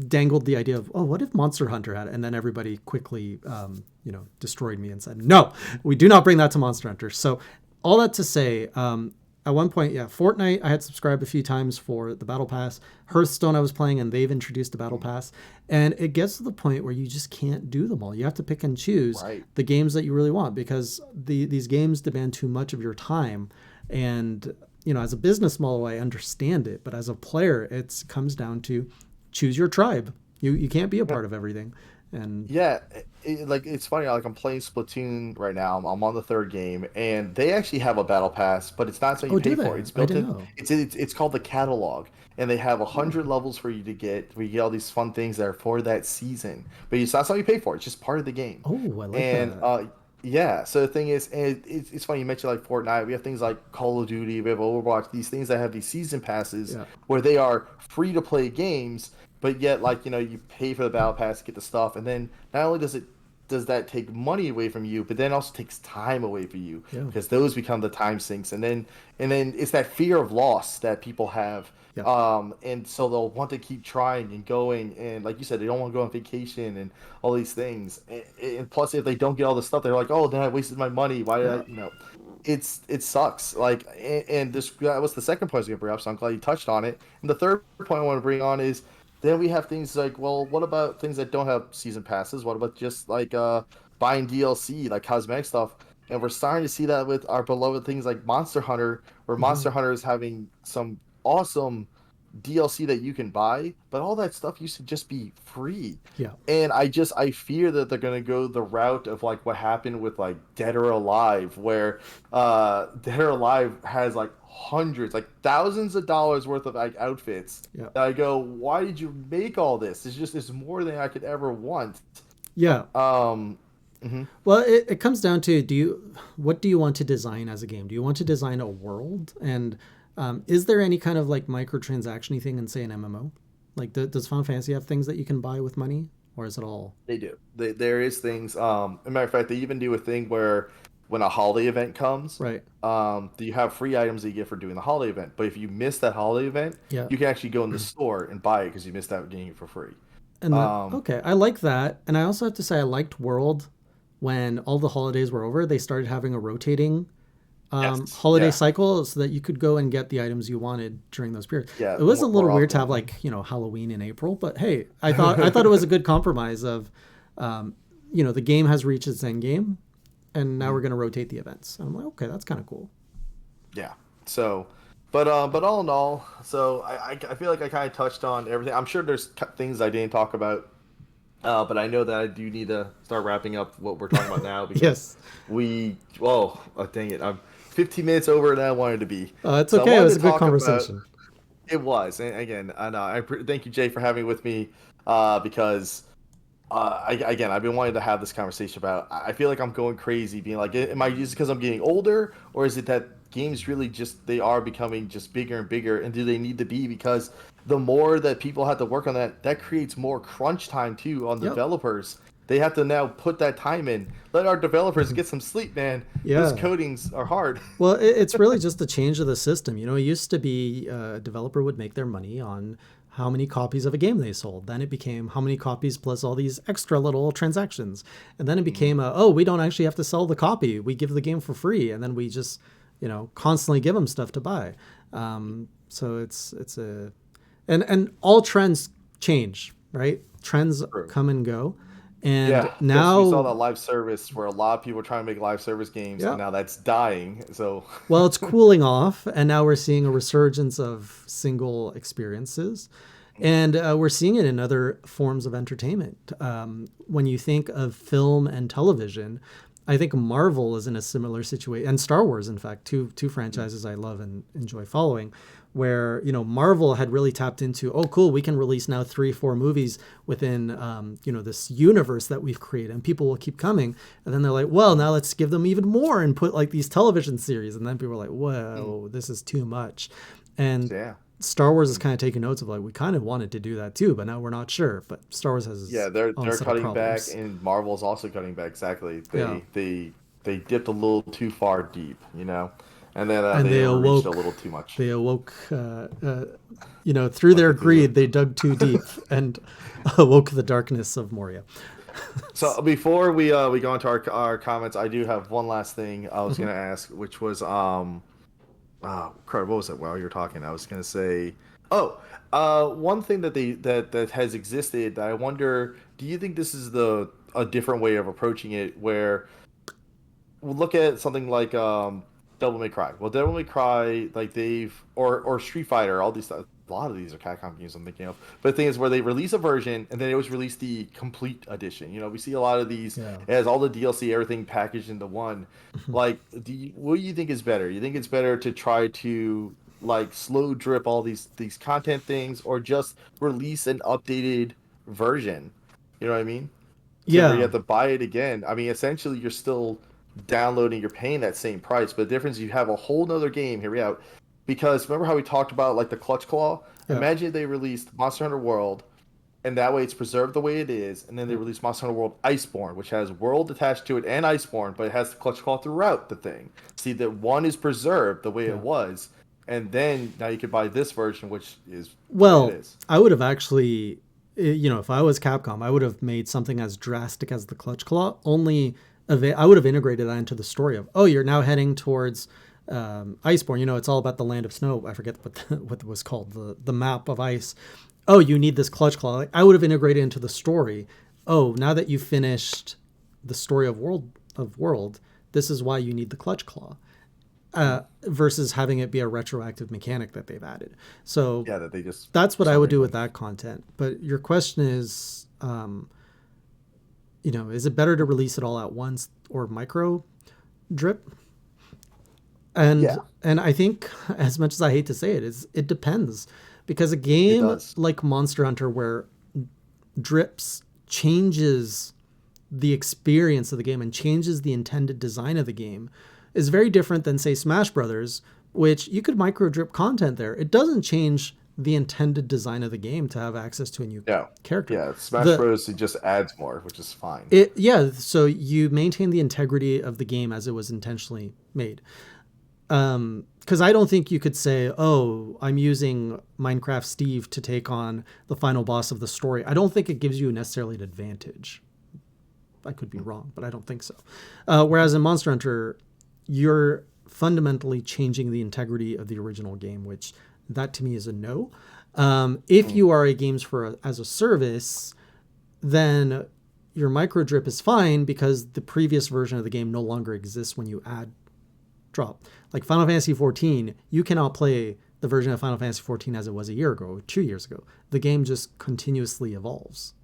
dangled the idea of, oh, what if Monster Hunter had it? And then everybody quickly destroyed me and said, no, we do not bring that to Monster Hunter. So all that to say, at one point, yeah, Fortnite, I had subscribed a few times for the Battle Pass. Hearthstone, I was playing, and they've introduced the Battle Pass. And it gets to the point where you just can't do them all. You have to pick and choose Right. the games that you really want, because these games demand too much of your time. And, as a business model, I understand it. But as a player, it comes down to choose your tribe. You can't be a part of everything. And Yeah, like it's funny. Like I'm playing Splatoon right now. I'm on the third game, and they actually have a battle pass, but it's not something oh, you pay do they? for. It's I built didn't in. know. It's called the catalog, and they have a Oh, hundred levels for you to get. Where you get all these fun things that are for that season, but it's not something you pay for. It's just part of the game. oh, I like And that. yeah. So the thing is, and it's funny you mentioned like Fortnite. We have things like Call of Duty. We have Overwatch. These things that have these season passes Yeah, where they are free to play games, but yet like you pay for the battle pass to get the stuff, and then not only does that take money away from you, but then also takes time away from you yeah, because those become the time sinks, and then it's that fear of loss that people have, yeah, and so they'll want to keep trying and going, and like you said, they don't want to go on vacation and all these things, and plus if they don't get all the stuff, they're like, oh, then I wasted my money. Why did yeah. it sucks. Like, and this that was the second point I was gonna bring up, so I'm glad you touched on it. And the third point I want to bring on is then we have things like, well, what about things that don't have season passes? What about just like buying DLC, like cosmetic stuff? And we're starting to see that with our beloved things like Monster Hunter, where Hmm. Monster Hunter is having some awesome DLC that you can buy, but all that stuff used to just be free. Yeah, And I fear that they're gonna go the route of like what happened with like Dead or Alive, where Dead or Alive has like hundreds, like thousands of dollars worth of like outfits. yeah, And I go, why did you make all this? It's more than I could ever want. yeah. Um, mhm. Well, it comes down to, what do you want to design as a game? Do you want to design a world? And is there any kind of like microtransaction thing in, say, an MMO? Like, does Final Fantasy have things that you can buy with money, or is it all They do. There is things. As a matter of fact, they even do a thing where when a holiday event comes, right? do you have free items that you get for doing the holiday event? But if you miss that holiday event, Yeah. you can actually go in the store and buy it because you missed out getting it for free. And Um, okay, I like that. And I also have to say I liked World when all the holidays were over. They started having a rotating yes, holiday yeah, cycle so that you could go and get the items you wanted during those periods. yeah, It was a little more weird to often. have like, Halloween in April, but hey, I thought it was a good compromise of the game has reached its end game, and now we're going to rotate the events. And I'm like, okay, that's kind of cool. Yeah. So, but all in all, so I feel like I kind of touched on everything. I'm sure there's things I didn't talk about, but I know that I do need to start wrapping up what we're talking about now because Yes. dang it, I'm 15 minutes over than I wanted to be. It's So I okay. It wanted was to a good talk about conversation. it was, and again, and thank you, Jay, for having me with me, because again, I've been wanting to have this conversation about. I feel like I'm going crazy, being like, am I just because I'm getting older, or is it that games really just they are becoming just bigger and bigger, and do they need to be? Because the more that people have to work on that, that creates more crunch time too on Yep. developers. They have to now put that time in. Let our developers get some sleep, man. Those Yeah. codings are hard. Well, it's really just a change of the system. It used to be a developer would make their money on how many copies of a game they sold. Then it became how many copies plus all these extra little transactions. And then it Mhm. became oh, we don't actually have to sell the copy. We give the game for free. And then we just constantly give them stuff to buy. So it's a and all trends change, right? Trends True. come and go, and Yeah, because we saw now, that live service where a lot of people were trying to make live service games, and yeah. now that's dying. So, Well, it's cooling off, and now we're seeing a resurgence of single experiences. And we're seeing it in other forms of entertainment. When you think of film and television, I think Marvel is in a similar situation, and Star Wars, in fact, two franchises I love and enjoy following, where Marvel had really tapped into, oh, cool, we can release now 3 4 movies within this universe that we've created, and people will keep coming. And then they're like, well, now let's give them even more and put like these television series, and then people are like, whoa, this is too much. And yeah. Star Wars is kind of taking notes of like, we kind of wanted to do that too, but now we're not sure. But Star Wars has Yeah, its own they're set of cutting back, problems. and Marvel's also cutting back. Exactly. Yeah. They dipped a little too far deep, and then And they overreached a little too much. they awoke, through their greed, they dug too deep and awoke the darkness of Moria. So before we go into our comments, I do have one last thing I was Mhm. gonna ask, which was oh crap, what was it while you're talking? I was gonna say, oh, one thing that has existed that I wonder, do you think this is the a different way of approaching it, where we'll look at something like Devil May Cry. Well, Devil May Cry, like they've or Street Fighter, all these, a lot of these are Capcom games I'm thinking of. But the thing is, where they release a version and then they always release the complete edition. We see a lot of these. Yeah. It has all the DLC, everything packaged into one. Like, what do you think is better? You think it's better to try to like slow drip all these content things, or just release an updated version? You know what I mean? To where you Yeah. have to buy it again. I mean, essentially, you're still downloading, you're paying that same price, but the difference, you have a whole nother game. Here we out. Because remember how we talked about like the Clutch Claw? Yeah. Imagine if they released Monster Hunter World, and that way it's preserved the way it is, and then they Yeah. release Monster Hunter World Iceborne, which has World attached to it and Iceborne, but it has the Clutch Claw throughout the thing. See that one is preserved the way it Yeah. was, and then now you could buy this version, which is the way it Well, is. I would have actually, if I was Capcom, I would have made something as drastic as the Clutch Claw. I would have integrated that into the story of, oh, you're now heading towards Iceborne. It's all about the land of snow. I forget what it was called, the map of ice. Oh, you need this Clutch Claw. Like, I would have integrated into the story. Oh, now that you've finished the story of World, this is why you need the Clutch Claw. Versus having it be a retroactive mechanic that they've added. So Yeah, that they just that's what I would something do with like that content. But your question is, is it better to release it all at once or micro drip? And yeah, and I think, as much as I hate to say it, it depends, because a it game does. like Monster Hunter, where drips changes the experience of the game and changes the intended design of the game, is very different than, say, Smash Brothers, which you could micro drip content there. It doesn't change the intended design of the game to have access to a new Yeah, character. yeah. Smash The Bros. It just adds more, which is fine. it Yeah, so you maintain the integrity of the game as it was intentionally made. Because I don't think you could say, oh, I'm using Minecraft Steve to take on the final boss of the story. I don't think it gives you necessarily an advantage. I could be wrong, but I don't think so. Whereas in Monster Hunter, you're fundamentally changing the integrity of the original game, which that to me is a no. If you are a games as a service, then your micro drip is fine, because the previous version of the game no longer exists when you add drop. Like Final Fantasy 14, you cannot play the version of Final Fantasy 14 as it was a year ago or 2 years ago. The game just continuously evolves.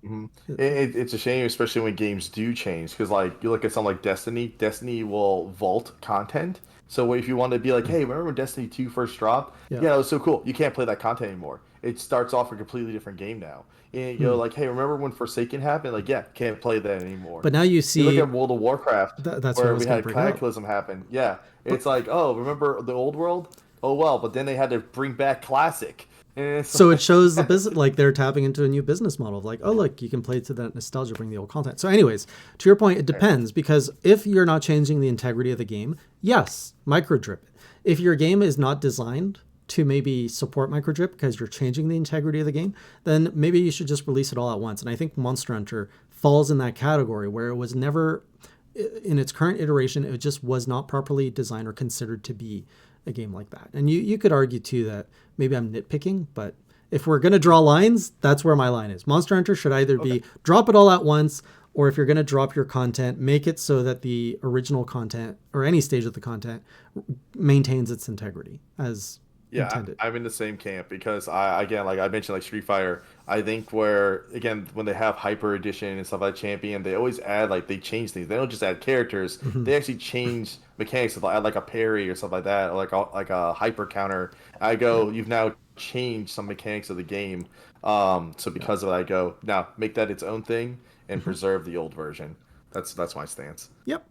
Hmm. It's a shame, especially when games do change, because like you look at something like Destiny. Destiny will vault content. So if you want to be like, hey, remember when Destiny 2 first dropped? Yeah. Yeah, it was so cool. You can't play that content anymore. It starts off a completely different game now. And Hmm. like, hey, remember when Forsaken happened? Like, yeah, can't play that anymore. But now you You look see, at World of Warcraft, that's what I where was we going to had bring up. Cataclysm happen. Yeah, But it's like, oh, remember the old world? Oh well, but then they had to bring back Classic. And it's so it shows the business, like they're tapping into a new business model of like, oh, look, you can play to that nostalgia, bring the old content. So anyways, to your point, it depends, because if you're not changing the integrity of the game, yes, micro drip it. If your game is not designed to maybe support micro drip because you're changing the integrity of the game, then maybe you should just release it all at once. And I think Monster Hunter falls in that category, where it was never, in its current iteration, it just was not properly designed or considered to be a game like that. And you could argue too that maybe I'm nitpicking, but if we're going to draw lines, that's where my line is. Monster Hunter should either Okay. be drop it all at once, or if you're going to drop your content, make it so that the original content or any stage of the content maintains its integrity as Yeah, intended. I'm in the same camp because I again, like I mentioned, like Street Fighter, I think where again when they have Hyper Edition and stuff like Champion, they always add like they change things. They don't just add characters; Mm-hmm. they actually change mechanics. So they'll add like a parry or stuff like that, or like a hyper counter. I Yep. go, you've now changed some mechanics of the game. So Yep. because of it, I go now make that its own thing and Mm-hmm. preserve the old version. That's my stance. Yep.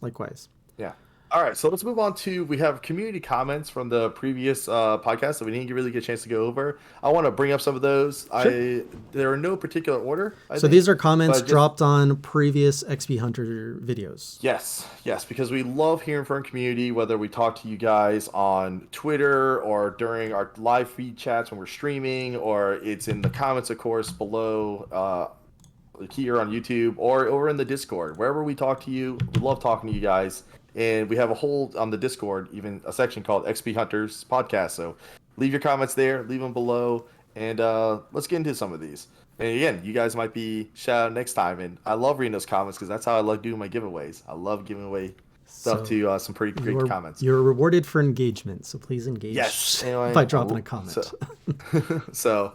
Likewise. Yeah. All right, so let's move on to we have community comments from the previous podcast that we didn't really get a chance to go over. I want to bring up some of those. Sure. I They're in no particular order, I So these think, are comments but just dropped on previous XP Hunter videos. yes, because we love hearing from community, whether we talk to you guys on Twitter or during our live feed chats when we're streaming, or it's in the comments, of course, below here on YouTube or over in the Discord. Wherever we talk to you, we love talking to you guys. And we have a whole on the Discord, even a section called XP Hunters Podcast. So leave your comments there, leave them below, and let's get into some of these. And again, you guys might be shout out next time. And I love reading those comments because that's how I love doing my giveaways. I love giving away stuff So to some pretty great comments. you're rewarded for engagement. So please engage Yes. by Anyway, dropping a so comment. so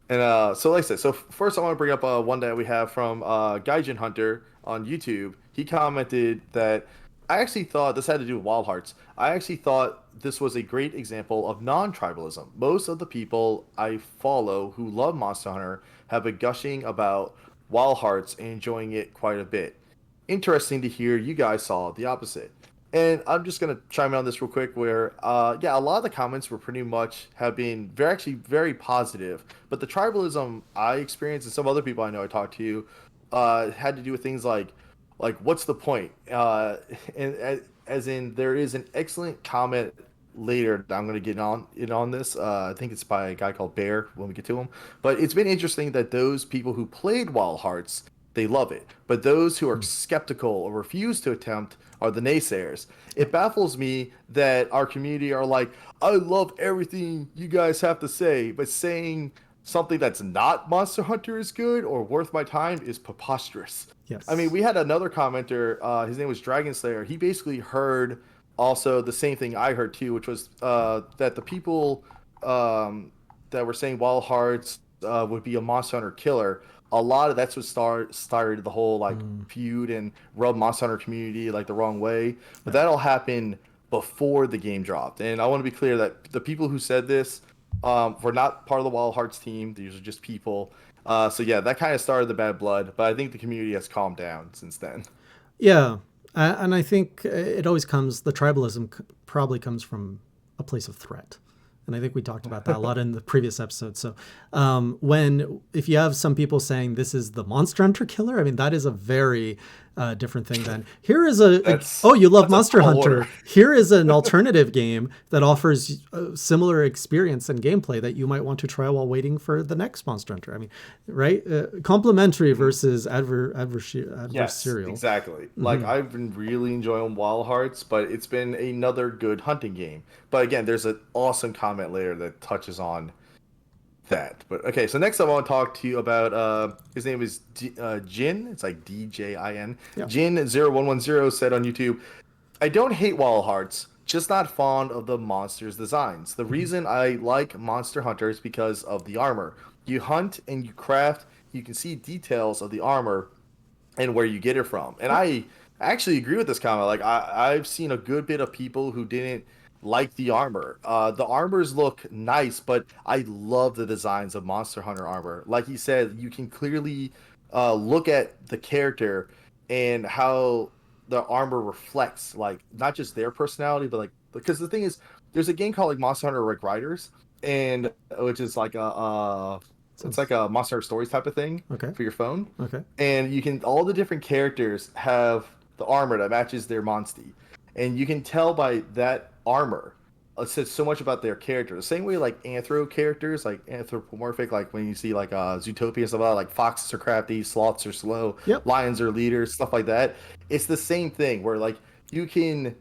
so like I said, so first I want to bring up one that we have from Gaijin Hunter on YouTube. He commented that I actually thought this had to do with Wild Hearts. I actually thought this was a great example of non-tribalism. Most of the people I follow who love Monster Hunter have been gushing about Wild Hearts and enjoying it quite a bit. Interesting to hear you guys saw the opposite. And I'm just gonna chime in on this real quick. Where, yeah, a lot of the comments were pretty much have been very actually very positive. But the tribalism I experienced and some other people I know I talked to, had to do with things like what's the point? And as in, there is an excellent comment later that I'm going to get on this. I think it's by a guy called Bear when we get to him. But it's been interesting that those people who played Wild Hearts they love it, but those who are skeptical or refuse to attempt are the naysayers. It baffles me that our community are like, I love everything you guys have to say, but saying something that's not Monster Hunter is good or worth my time is preposterous. I mean, Yes. we had another commenter. His name was Dragon Slayer. He basically heard also the same thing I heard too, which was that the people that were saying Wild Hearts would be a Monster Hunter killer. A lot of that's what started the whole like Mm, feud and rub Monster Hunter community like the wrong way. But yep. that all happened before the game dropped. And I want to be clear that the people who said this were not part of the Wild Hearts team. These are just people. So yeah, that kind of started the bad blood. But I think the community has calmed down since then. Yeah. And I think it always comes, the tribalism probably comes from a place of threat. And I think we talked about that a lot in the previous episode. So, if you have some people saying this is the Monster Hunter killer, I mean, that is a very different thing than here is That's oh, you love that's a Monster tall order. Hunter. Here is an alternative game that offers a similar experience and gameplay that you might want to try while waiting for the next Monster Hunter. I mean, right? Complementary versus Yes, adversarial. exactly. Like I've been really enjoying Wild Hearts, but it's been another good hunting game. But again, there's an awesome comment later that touches on that. But okay, so next I want to talk to you about his name is Jin. It's like DJIN. Yeah. Jin0110 said on YouTube, I don't hate Wild Hearts, just not fond of the monsters' designs. The reason I like Monster Hunter is because of the armor. You hunt and you craft, you can see details of the armor and where you get it from. And Yep. I actually agree with this comment. Like I've seen a good bit of people who didn't like the armor. The armors look nice, but I love the designs of Monster Hunter armor. Like he said, you can clearly look at the character and how the armor reflects like not just their personality, but like because the thing is, there's a game called like Monster Hunter Red Riders, and which is like it's Sounds like a Monster Hunter Stories type of thing okay. for your phone Okay. and you can all the different characters have the armor that matches their monstie, and you can tell by that armor says so much about their character. The same way like anthro characters, like anthropomorphic, like when you see like Zootopia and stuff like that, like foxes are crafty, sloths are slow, Yep. lions are leaders, stuff like that. It's the same thing where like you can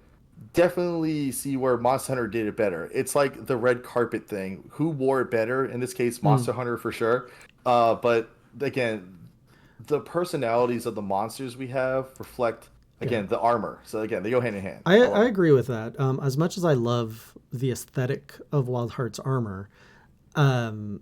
definitely see where Monster Hunter did it better. It's like the red carpet thing. Who wore it better? In this case, Mm, Monster Hunter for sure. But again, the personalities of the monsters we have reflect yeah. again the armor. So again, they go hand in hand I alone. agree with that. As much as I love the aesthetic of Wild Heart's armor, um,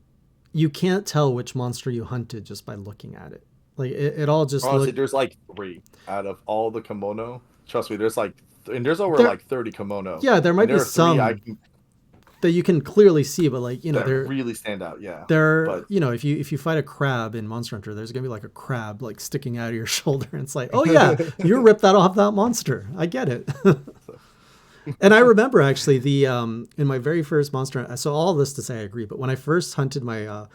you can't tell which monster you hunted just by looking at it. Like it all just Honestly, look there's like three out of all the kimono. Trust me, there's like and there's over there. like 30 kimono, Yeah, there and might be there are three I some can that you can clearly see, but like that really stand out. Yeah, they're but if you fight a crab in Monster Hunter, there's gonna be like a crab like sticking out of your shoulder. And it's like, oh yeah, you ripped that off that monster. I get it. so, And I remember actually the in my very first monster. So all this to say, I agree. But when I first hunted my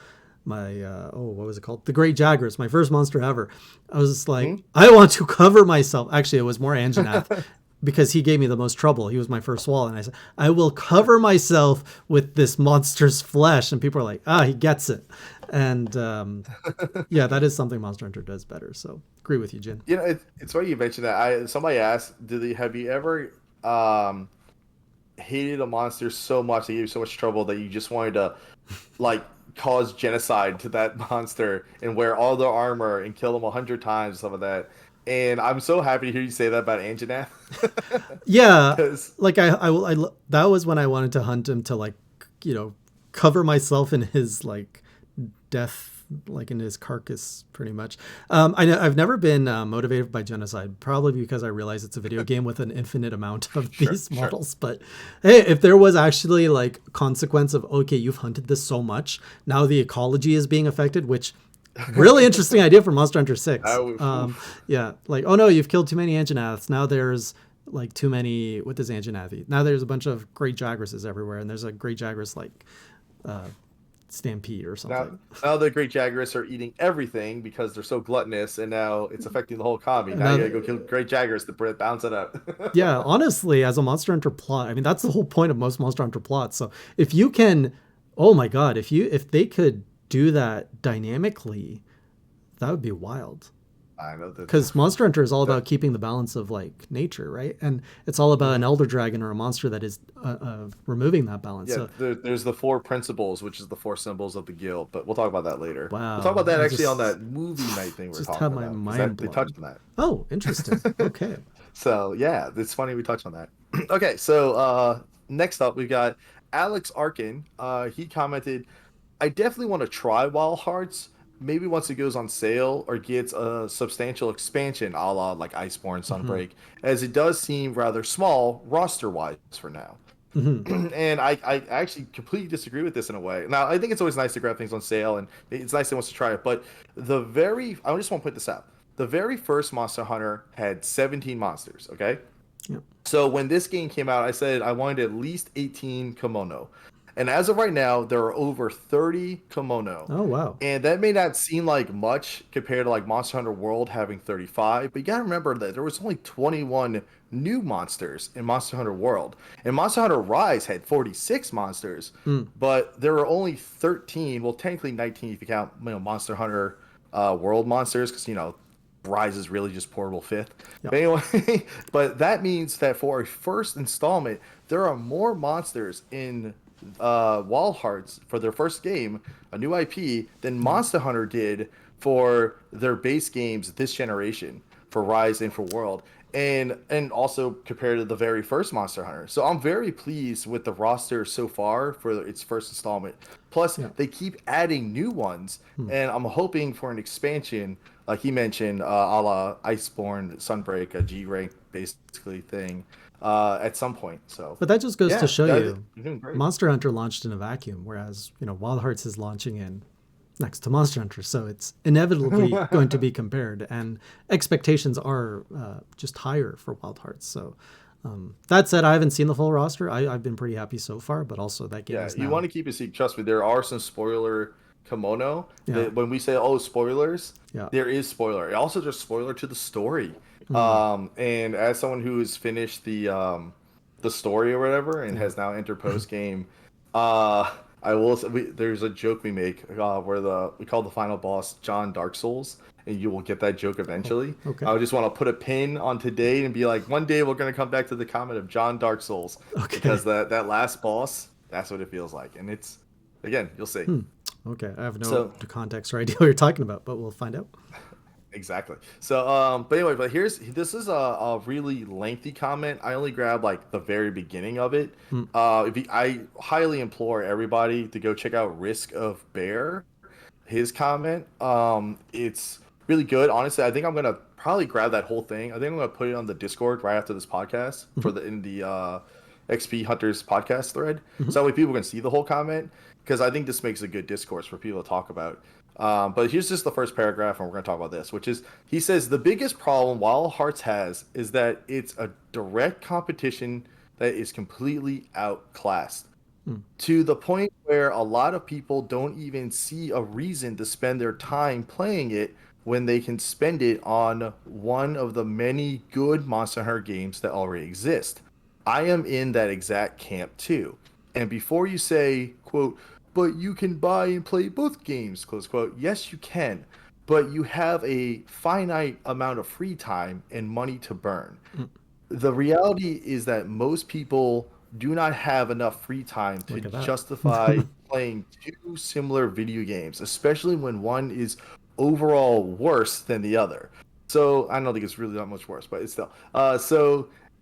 what was it called? The Great Jaguars, my first monster ever. I was just like, hmm? I want to cover myself. Actually, it was more Anjanath because he gave me the most trouble. He was my first wall, and I said, I will cover myself with this monster's flesh. And people are like, he gets it. And yeah, that is something Monster Hunter does better. So agree with you, Jin. You know, it's funny you mentioned that. I somebody asked, did they have you ever um hated a monster so much they gave you so much trouble that you just wanted to like cause genocide to that monster and wear all their armor and kill them 100 times, some of that. And I'm so happy to hear you say that about Anjanath. Yeah, Because like that was when I wanted to hunt him to like cover myself in his like death, like in his carcass, pretty much. I've never been motivated by genocide, probably because I realize it's a video game with an infinite amount of sure, these sure. models. But hey, if there was actually like consequence of okay, you've hunted this so much, now the ecology is being affected, which really interesting idea for Monster Hunter I 6. would, oof. Yeah, like oh no, you've killed too many Anjanaths. Now there's like too many. What does Anjanath eat? Now there's a bunch of great Jagresses everywhere, and there's a great Jagras like stampede or Now, something. now the great Jaguars are eating everything because they're so gluttonous, and now it's affecting the whole economy. Now you Now, gotta go kill great Jaguars to balance it out. yeah, honestly, as a Monster Hunter plot, I mean that's the whole point of most Monster Hunter plots. So if you can, oh my god, if they could do that dynamically, that would be wild. I know that. Because Monster Hunter is all That about keeping the balance of like nature, right? And it's all about an mhm. elder dragon or a monster that is removing that balance. Yeah, So there's the four principles, which is the four symbols of the guild. But we'll talk about that later. We'll talk wow, about that I actually on that movie night thing we are just had talking my about because mind that they touched blown. on that. Oh, interesting. Okay. So yeah, it's funny we touched on that. Okay, so next up we got Alex Arkin. He commented, "I definitely want to try Wild Hearts. Maybe once it goes on sale or gets a substantial expansion, a la like Iceborne, Hmm. Sunbreak, as it does seem rather small roster wise for now." Hmm. And I actually completely disagree with this in a way. Now, I think it's always nice to grab things on sale, and it's nice that wants to try it. But I just want to point this out. The very first Monster Hunter had 17 monsters. Okay, Yeah. so when this game came out, I said I wanted at least 18 kimono. And as of right now, there are over 30 kimono. Oh wow. And that may not seem like much compared to like Monster Hunter World having 35, but you gotta remember that there was only 21 new monsters in Monster Hunter World. And Monster Hunter Rise had 46 monsters, Mm. but there were only 13, well technically 19 if you count, Monster Hunter World monsters, because Rise is really just portable fifth. Yeah. But anyway, but that means that for a first installment, there are more monsters in Wild Hearts for their first game, a new IP, than Yeah. Monster Hunter did for their base games this generation, for Rise and for World. And also compared to the very first Monster Hunter. So I'm very pleased with the roster so far for its first installment. Plus, Yeah. they keep adding new ones, Hmm. and I'm hoping for an expansion, like he mentioned, a la Iceborne, Sunbreak, a G rank basically thing, at some point. So, But that just goes to yeah, show you, you're doing great. Monster Hunter launched in a vacuum, whereas Wild Hearts is launching in next to Monster Hunter, so it's inevitably going to be compared, and expectations are just higher for Wild Hearts. So that said, I haven't seen the full roster. I've been pretty happy so far, but also that game Yeah, is you want now, to keep it secret. Trust me, there are some spoiler kimono. yeah, That when we say oh spoilers, yeah, there is spoiler. It also just spoiler to the story. mm, And as someone who has finished the the story or whatever, and Yeah. has now entered post game. Uh, I will. There's a joke we make where we call the final boss John Dark Souls, and you will get that joke Oh, eventually. okay. I would just want to put a pin on today and be like, one day we're gonna come back to the comment of John Dark Souls Okay. because that last boss, that's what it feels like, and it's again, you'll see. Hmm. Okay. I have no So context or idea what you're talking about, but we'll find out. exactly. So, but anyway, this is a really lengthy comment. I only grabbed like the very beginning of it. Hmm. I highly implore everybody to go check out Risk of Bear, his comment. It's really good. Honestly, I think I'm gonna probably grab that whole thing. I think I'm gonna put it on the Discord right after this podcast Hmm. for the in the XP Hunters podcast thread, Hmm. so that way people can see the whole comment. Because I think this makes a good discourse for people to talk about. But here's just the first paragraph, and we're going to talk about this, which is he says the biggest problem Wild Hearts has is that it's a direct competition that is completely outclassed Hmm. to the point where a lot of people don't even see a reason to spend their time playing it when they can spend it on one of the many good Monster Hunter games that already exist. I am in that exact camp too. And before you say, quote, but you can buy and play both games, close quote, yes, you can, but you have a finite amount of free time and money to burn. Hmm. The reality is that most people do not have enough free time to Look at justify that. playing two similar video games, especially when one is overall worse than the other. So I don't think it's really that much worse, but it's still.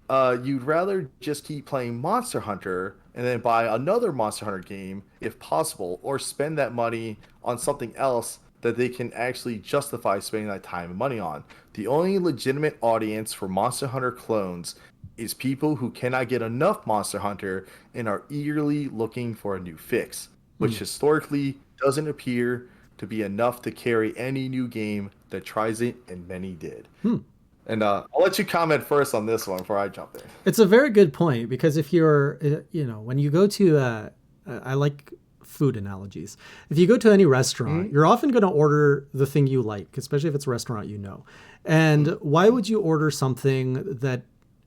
You'd rather just keep playing Monster Hunter and then buy another Monster Hunter game if possible, or spend that money on something else that they can actually justify spending that time and money on. The only legitimate audience for Monster Hunter clones is people who cannot get enough Monster Hunter and are eagerly looking for a new fix, which Hmm. historically doesn't appear to be enough to carry any new game that tries it, and many did. Hmm. And I'll let you comment first on this one before I jump in. It's a very good point because if you're, when you go to, I like food analogies. If you go to any restaurant, Mm-hmm. you're often going to order the thing you like, especially if it's a restaurant you know. And why would you order something that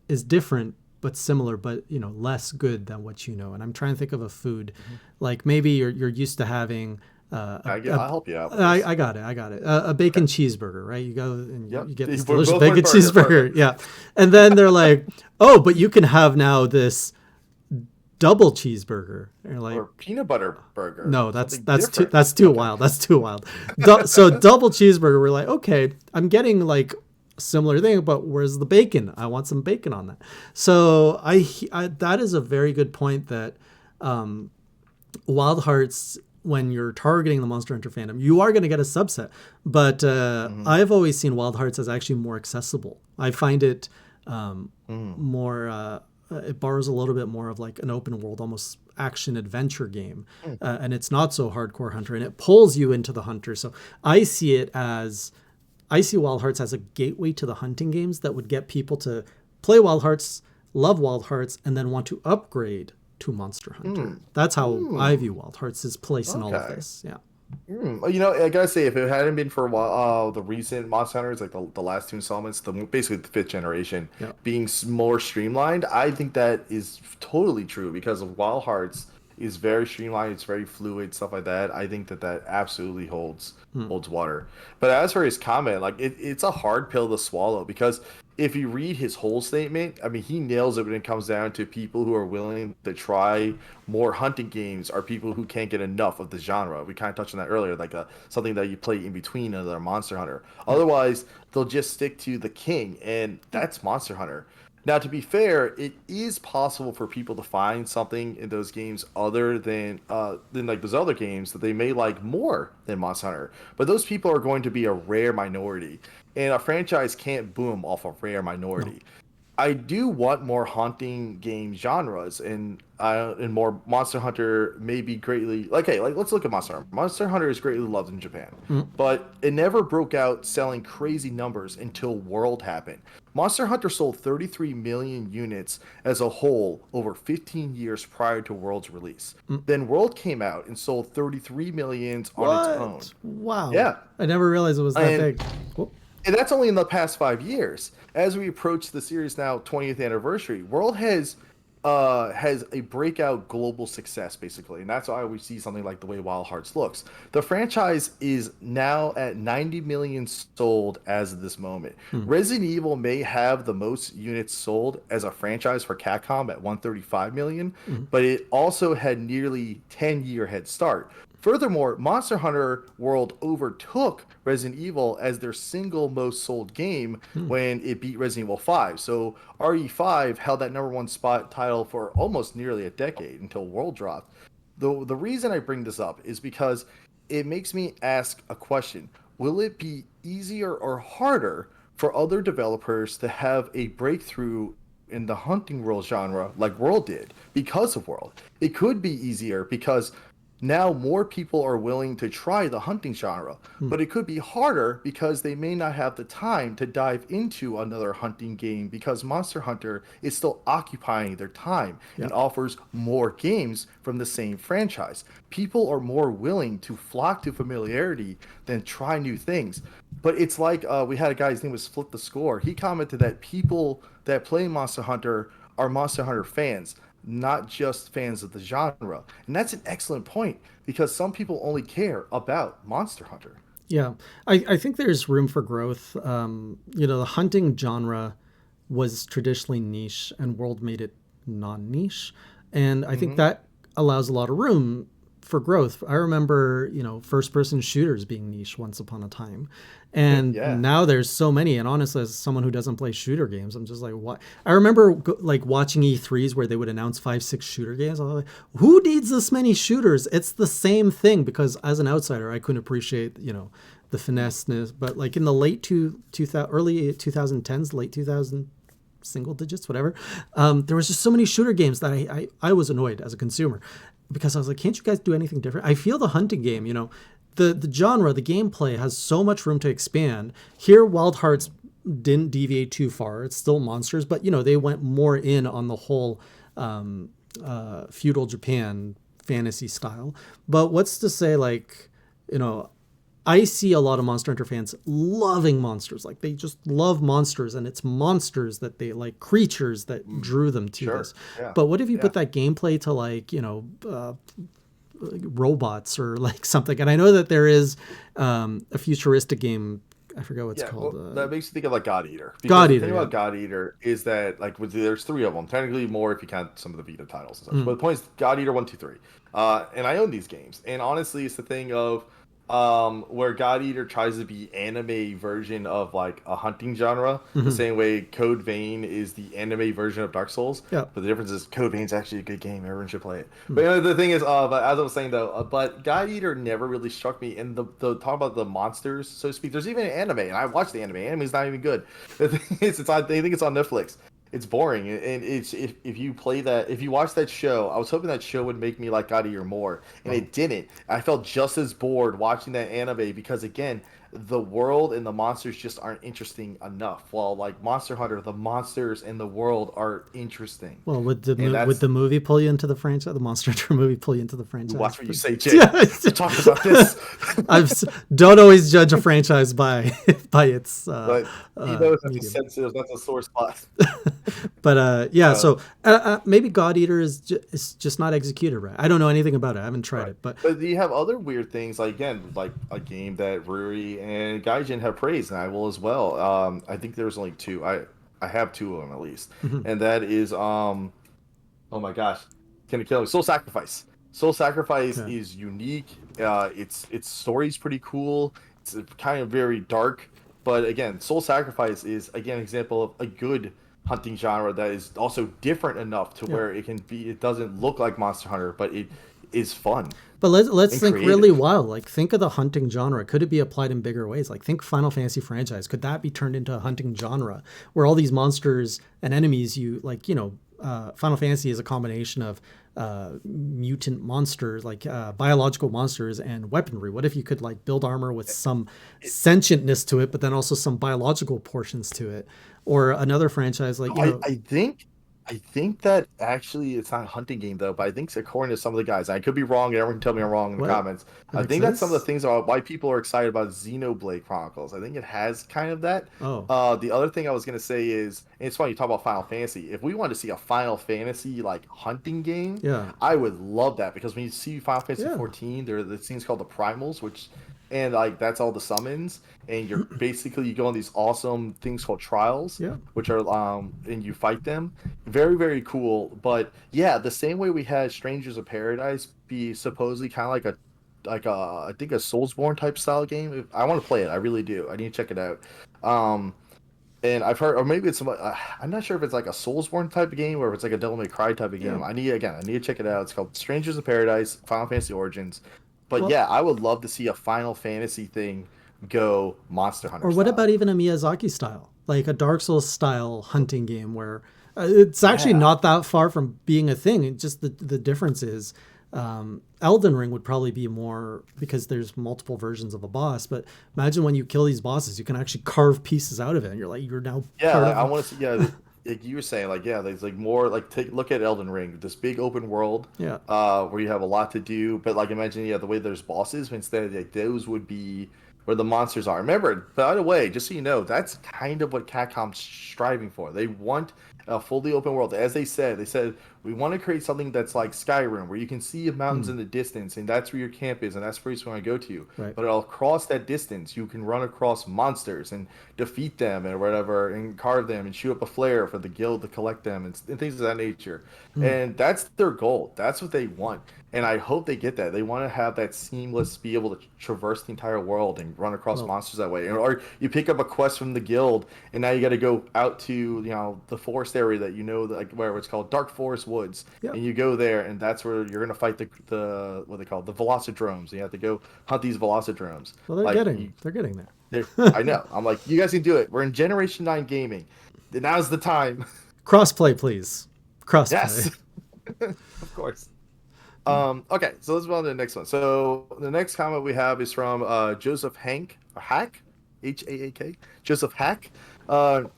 is different but similar, but less good than what you know? And I'm trying to think of a food, like maybe you're used to having. I'll help you out with I, this. I got it. I got it. A bacon cheeseburger, right? You go and you Yep. get this We're delicious both bacon with burger. cheeseburger. Perfect. Yeah. And then they're like, oh, but you can have now this double cheeseburger. And you're like, Or peanut butter burger. no, Something that's too different. that's too Okay. wild. That's too wild. So double cheeseburger, we're like, okay, I'm getting like a similar thing, but where's the bacon? I want some bacon on that. So I that is a very good point that Wild Hearts, when you're targeting the Monster Hunter fandom, you are going to get a subset. But Mm-hmm. I've always seen Wild Hearts as actually more accessible. I find it Mm. more. It borrows a little bit more of like an open world, almost action adventure game, Mm. and it's not so hardcore hunter, and it pulls you into the hunter. So I see it as I see Wild Hearts as a gateway to the hunting games that would get people to play Wild Hearts, love Wild Hearts, and then want to upgrade to Monster Hunter. Mm. That's how I Mm. view Wild Hearts' place in all of Okay. this. Yeah. Well, I gotta say, if it hadn't been for the recent Monster Hunters, like the last two installments, basically the fifth generation, Yeah. being more streamlined, I think that is totally true because of Wild Hearts is very streamlined, it's very fluid, stuff like that. I think that absolutely Hmm. holds water. But as for his comment, like it's a hard pill to swallow because if you read his whole statement, I mean, he nails it when it comes down to people who are willing to try more hunting games are people who can't get enough of the genre. We kind of touched on that earlier, like something that you play in between another Monster Hunter. Yeah. Otherwise, they'll just stick to the king, and that's Monster Hunter. Now, to be fair, it is possible for people to find something in those games other than like those other games that they may like more than Monster Hunter. But those people are going to be a rare minority, and a franchise can't boom off a rare No. minority. I do want more hunting game genres and more Monster Hunter may be greatly like hey like let's look at Monster Hunter. Monster Hunter is greatly loved in Japan, Mm. but it never broke out selling crazy numbers until World happened. Monster Hunter sold 33 million units as a whole over 15 years prior to World's release. Mm. Then World came out and sold 33 millions on its own. What? Wow. Yeah, I never realized it was that and big. Whoop. and that's only in the past 5 years. As we approach the series now 20th anniversary, World has has a breakout global success basically, and that's why we see something like the way Wild Hearts looks. The franchise is now at 90 million sold as of this moment. Hmm. Resident Evil may have the most units sold as a franchise for Capcom at 135 million, Hmm. but it also had nearly 10-year head start. Furthermore, Monster Hunter World overtook Resident Evil as their single most sold game Hmm. when it beat Resident Evil 5. So RE5 held that number one spot title for almost nearly a decade until World dropped. The reason I bring this up is because it makes me ask a question. Will it be easier or harder for other developers to have a breakthrough in the hunting world genre like World did because of World? It could be easier because now more people are willing to try the hunting genre, Hmm. but it could be harder because they may not have the time to dive into another hunting game because Monster Hunter is still occupying their time Yeah. and offers more games from the same franchise. People are more willing to flock to familiarity than try new things. But it's like we had a guy, his name was Flip the Score. He commented that people that play Monster Hunter are Monster Hunter fans, not just fans of the genre. And that's an excellent point because some people only care about Monster Hunter. Yeah, I think there's room for growth. The hunting genre was traditionally niche, and World made it non-niche, and I think Hmm. that allows a lot of room for growth. I remember, first-person shooters being niche once upon a time, and Yeah. now there's so many. And honestly, as someone who doesn't play shooter games, I'm just like, what? I remember like watching E3s where they would announce 5, 6 shooter games. I was like, who needs this many shooters? It's the same thing. Because as an outsider, I couldn't appreciate, the finesseness. But like in the early 2010s, late 2000 single digits, whatever. There was just so many shooter games that I was annoyed as a consumer because I was like, can't you guys do anything different? I feel the hunting game, the genre, the gameplay has so much room to expand. Here, Wild Hearts didn't deviate too far. It's still monsters, but they went more in on the whole feudal Japan fantasy style. But what's to say, like, you know, I see a lot of Monster Hunter fans loving monsters. Like they just love monsters, and it's monsters that they like, creatures that Mm, drew them to this. sure. Yeah. But what if you Yeah. put that gameplay to like, robots or like something? And I know that there is a futuristic game. I forget what it's Yeah, called. well, that makes me think of like God Eater because God the Eater. thing Yeah. about God Eater is that like there's three of them, technically more if you count some of the Vita titles and such. But Mm. the point is God Eater 1, 2, 3, and I own these games, and honestly, it's the thing of where God Eater tries to be anime version of like a hunting genre, the Hmm. same way Code Vein is the anime version of Dark Souls. Yeah. But the difference is Code Vein's actually a good game. Everyone should play it. But Mm. the thing is, but as I was saying though, but God Eater never really struck me. And the talk about the monsters, so to speak. There's even an anime, and I watched the anime. Anime's not even good. The thing is, it's on. They think it's on Netflix. It's boring, and it's if you play that, if you watch that show, I was hoping that show would make me like God Eater more, and Oh. it didn't. I felt just as bored watching that anime because again, the world and the monsters just aren't interesting enough. While like Monster Hunter, the monsters and the world are interesting, Well, and would that's the movie pull you into the franchise? The Monster Hunter movie pull you into the franchise? watch what you say, Jay. Yeah. We're talking about this. I've don't always judge a franchise by by its But he knows that's a medium. sensitive, that's a sore spot. But yeah, Uh, so maybe God Eater is just not executed right. I don't know anything about it. I haven't tried right. it, but But you have other weird things, like again, like a game that Ruri and Gaijin have praised, and I will as well. I think there's only two. I have two of them at least, mhm. and that is oh my gosh, it's gonna kill me. Soul Sacrifice. Soul Sacrifice Yeah, is unique. Its story's pretty cool. It's kind of very dark, but again, Soul Sacrifice is again an example of a good hunting genre that is also different enough to yeah. where it can be. It doesn't look like Monster Hunter, but it is fun But let's and think really creative. wild. Like think of the hunting genre. Could it be applied in bigger ways? Like think Final Fantasy franchise. Could that be turned into a hunting genre where all these monsters and enemies you like? Final Fantasy is a combination of mutant monsters, like biological monsters and weaponry. What if you could like build armor with some sentientness to it, but then also some biological portions to it? Or another franchise like I think I think that actually it's not a hunting game though, but I think according to some of the guys, I could be wrong, and everyone can tell me I'm wrong in the What? comments. It I think that's some of the exists? things about why people are excited about Xenoblade Chronicles. I think it has kind of that. Oh, The other thing I was gonna say is, and it's funny you talk about Final Fantasy. If we want to see a Final Fantasy like hunting game, yeah, I would love that because when you see Final Fantasy yeah, 14, there are the things called the primals, which and like that's all the summons, and you're basically you go on these awesome things called trials, yeah, which are and you fight them very, very cool. But yeah, the same way we had Strangers of Paradise be supposedly kind of I think a Soulsborne type style game. I want to play it. I really do. I need to check it out. Um, and I've heard, or maybe it's I'm not sure if it's like a Soulsborne type of game or if it's like a Devil May Cry type of yeah. game. I need to check it out. It's called Strangers of Paradise, Final Fantasy Origins. But Well, yeah, I would love to see a Final Fantasy thing go Monster Hunter or what style. about even a Miyazaki style, like a Dark Souls style hunting game where it's actually Yeah. not that far from being a thing. It just the difference is Elden Ring would probably be more because there's multiple versions of a boss. But imagine when you kill these bosses, you can actually carve pieces out of it, and you're like you're now Yeah, part like I of. want to see. Yeah, like you were saying, like yeah, there's like more like take look at Elden Ring, this big open world, Yeah. where you have a lot to do. But like imagine, yeah, the way there's bosses, instead like those would be where the monsters are. Remember, by the way, just so you know, that's kind of what Capcom's striving for. They want a fully open world. As they said we want to create something that's like Skyrim, where you can see mountains Hmm. in the distance, and that's where your camp is, and that's where you want to go to. Right. But across that distance, you can run across monsters and defeat them and whatever, and carve them and shoot up a flare for the guild to collect them and things of that nature. Hmm. And that's their goal. That's what they want. And I hope they get that. They want to have that seamless, be able to traverse the entire world and run across Well. monsters that way. Or you pick up a quest from the guild, and now you got to go out to the forest area that like where it's called Dark Forest Woods, Yeah. and you go there, and that's where you're gonna fight the what they call the Velocidromes. You have to go hunt these Velocidromes. Well, they're Like getting you, they're getting there. I know. I'm like, you guys can do it. We're in Generation 9 gaming. Now's the time. Crossplay, please. Crossplay. Yes, of course. Okay, so let's move on to the next one. So the next comment we have is from Joseph Hank or Hack, Haak, Joseph Hack.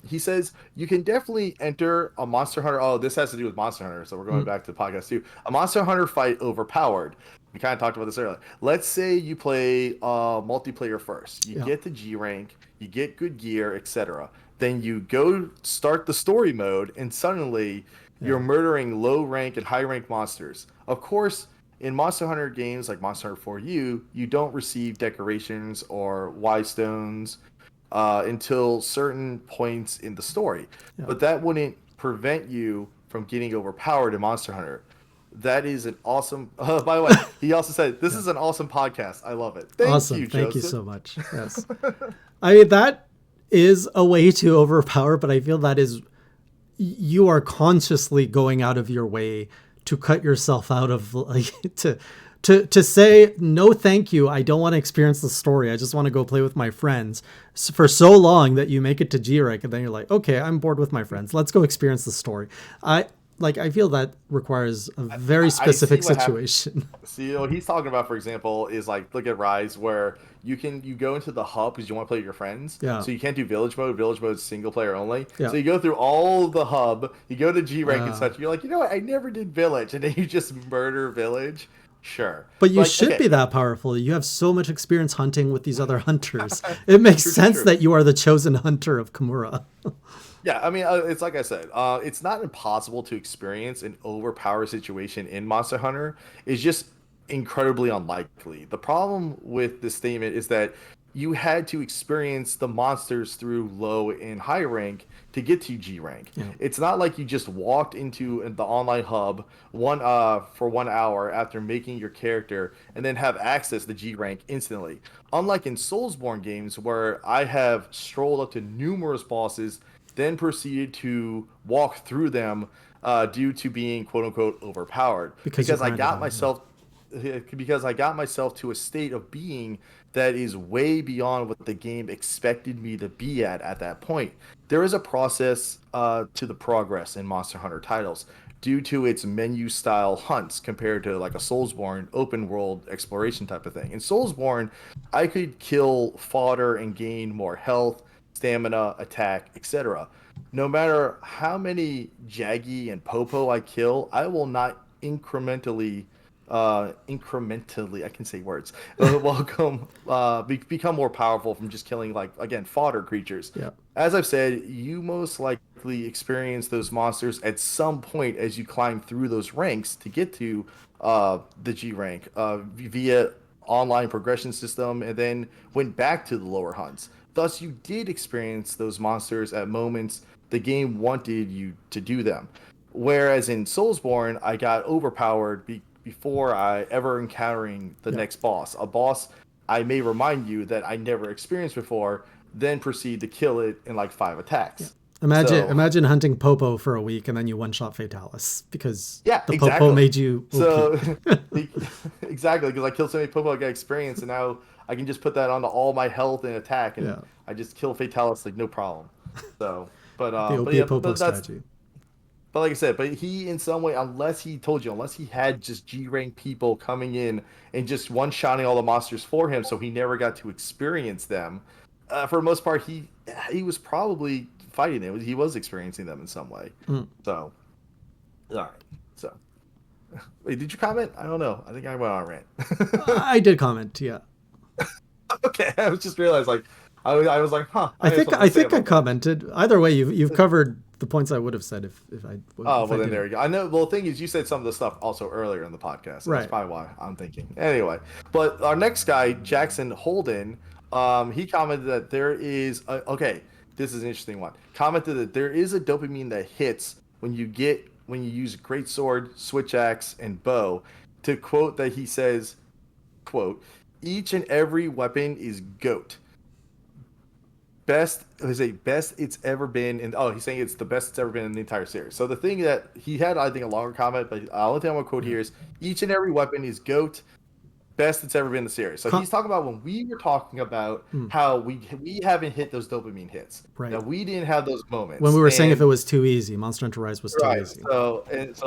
He says you can definitely enter a Monster Hunter. Oh, this has to do with Monster Hunter, so we're going Mm, back to the podcast too. A Monster Hunter fight overpowered. We kind of talked about this earlier. Let's say you play multiplayer first. You yeah. get the G rank, you get good gear, etc. Then you go start the story mode, and suddenly Yeah. you're murdering low rank and high rank monsters. Of course, in Monster Hunter games like Monster Hunter 4U, you don't receive decorations or Y stones until certain points in the story. Yeah. But that wouldn't prevent you from getting overpowered in Monster Hunter. That is an awesome. By the way, he also said this Yeah. is an awesome podcast. I love it. Thank Awesome. you, Thank you Joseph. so much. Yes. I mean, that is a way to overpower, but I feel that is you are consciously going out of your way to cut yourself out of like to say no thank you, I don't want to experience the story, I just want to go play with my friends for so long that you make it to G-Rank and then you're like, okay, I'm bored with my friends, let's go experience the story. I feel that requires a very I see specific what happened. situation. See, what he's talking about, for example, is like look at Rise, where you go into the hub because you want to play with your friends. Yeah. So you can't do village mode. Village mode is single player only. Yeah. So you go through all the hub. You go to G rank and uh, such. You're like, you know what? I never did village, and then you just murder village. Sure, but you like should okay, be that powerful, you have so much experience hunting with these other hunters, it makes true, true, sense true. that you are the chosen hunter of Kimura. Yeah, I mean, it's like I said, it's not impossible to experience an overpowered situation in Monster Hunter. It's just incredibly unlikely. The problem with this statement is that you had to experience the monsters through low and high rank to get to G rank. Yeah. It's not like you just walked into the online hub for 1 hour after making your character and then have access to G rank instantly. Unlike in Soulsborne games where I have strolled up to numerous bosses then proceeded to walk through them due to being quote unquote overpowered Because you grinded because I got myself to a state of being that is way beyond what the game expected me to be at that point. There is a process to the progress in Monster Hunter titles due to its menu style hunts compared to like a Soulsborne open world exploration type of thing. In Soulsborne, I could kill fodder and gain more health, stamina, attack, etc. no matter how many Jaggy and Popo I kill, I will not incrementally, I can say words, become more powerful from just killing, like, again, fodder creatures. Yeah. As I've said, you most likely experience those monsters at some point as you climb through those ranks to get to the G rank via online progression system, and then went back to the lower hunts. Thus, you did experience those monsters at moments the game wanted you to do them. Whereas in Soulsborne, I got overpowered before I ever encountering the Yeah. next boss. A boss I may remind you that I never experienced before, then proceed to kill it in like 5 attacks. Yeah. Imagine So, imagine hunting Popo for a week and then you one shot Fatalis because yeah, the Popo exactly. made you OP. So, exactly, because I killed so many Popo, I got experience, and now I can just put that onto all my health and attack, and Yeah. I just kill Fatalis like no problem. So, The but OP yeah, Popo that's strategy. but like I said, but he in some way, unless he had just G rank people coming in and just one shotting all the monsters for him, so he never got to experience them. For the most part, he was probably fighting it. He was experiencing them in some way. Mm. So, all right. So, wait, did you comment? I don't know. I think I went on a rant. I did comment, yeah. Okay, I was just realized, like, I was like, huh, I I have think something to I say think I about that. commented. Either way, you've covered the points I would have said Oh, if I well, then there didn't. you go. I know. Well, the thing is, you said some of the stuff also earlier in the podcast, and that's Right. probably why I'm thinking. Anyway, but our next guy, Jackson Holden, he commented that okay, this is an interesting one. Commented that there is a dopamine that hits when you use great sword, switch axe, and bow. To quote that he says, quote, each and every weapon is goat. Best it's ever been in. Oh, he's saying it's the best it's ever been in the entire series. So the thing that he had, I think, a longer comment, but the only thing I'm gonna quote Yeah. here is each and every weapon is goat, best it's ever been in the series. So Com- he's talking about when we were talking about mm, how we haven't hit those dopamine hits, right. that we didn't have those When we moments. were saying if And it was too easy, Monster Hunter Rise was too right, easy. so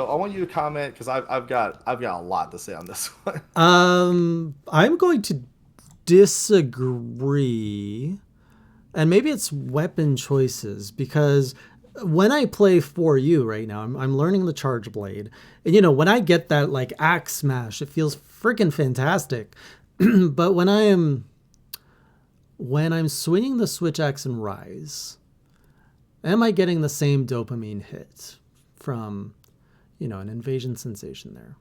I want you to comment because I've got a lot to say on this one. I'm going to disagree, and maybe it's weapon choices because when I play for you right now, I'm learning the Charge Blade, and when I get that like axe smash, it feels freaking fantastic. But when I'm swinging the switch axe and Rise, am I getting the same dopamine hit from an invasion sensation there?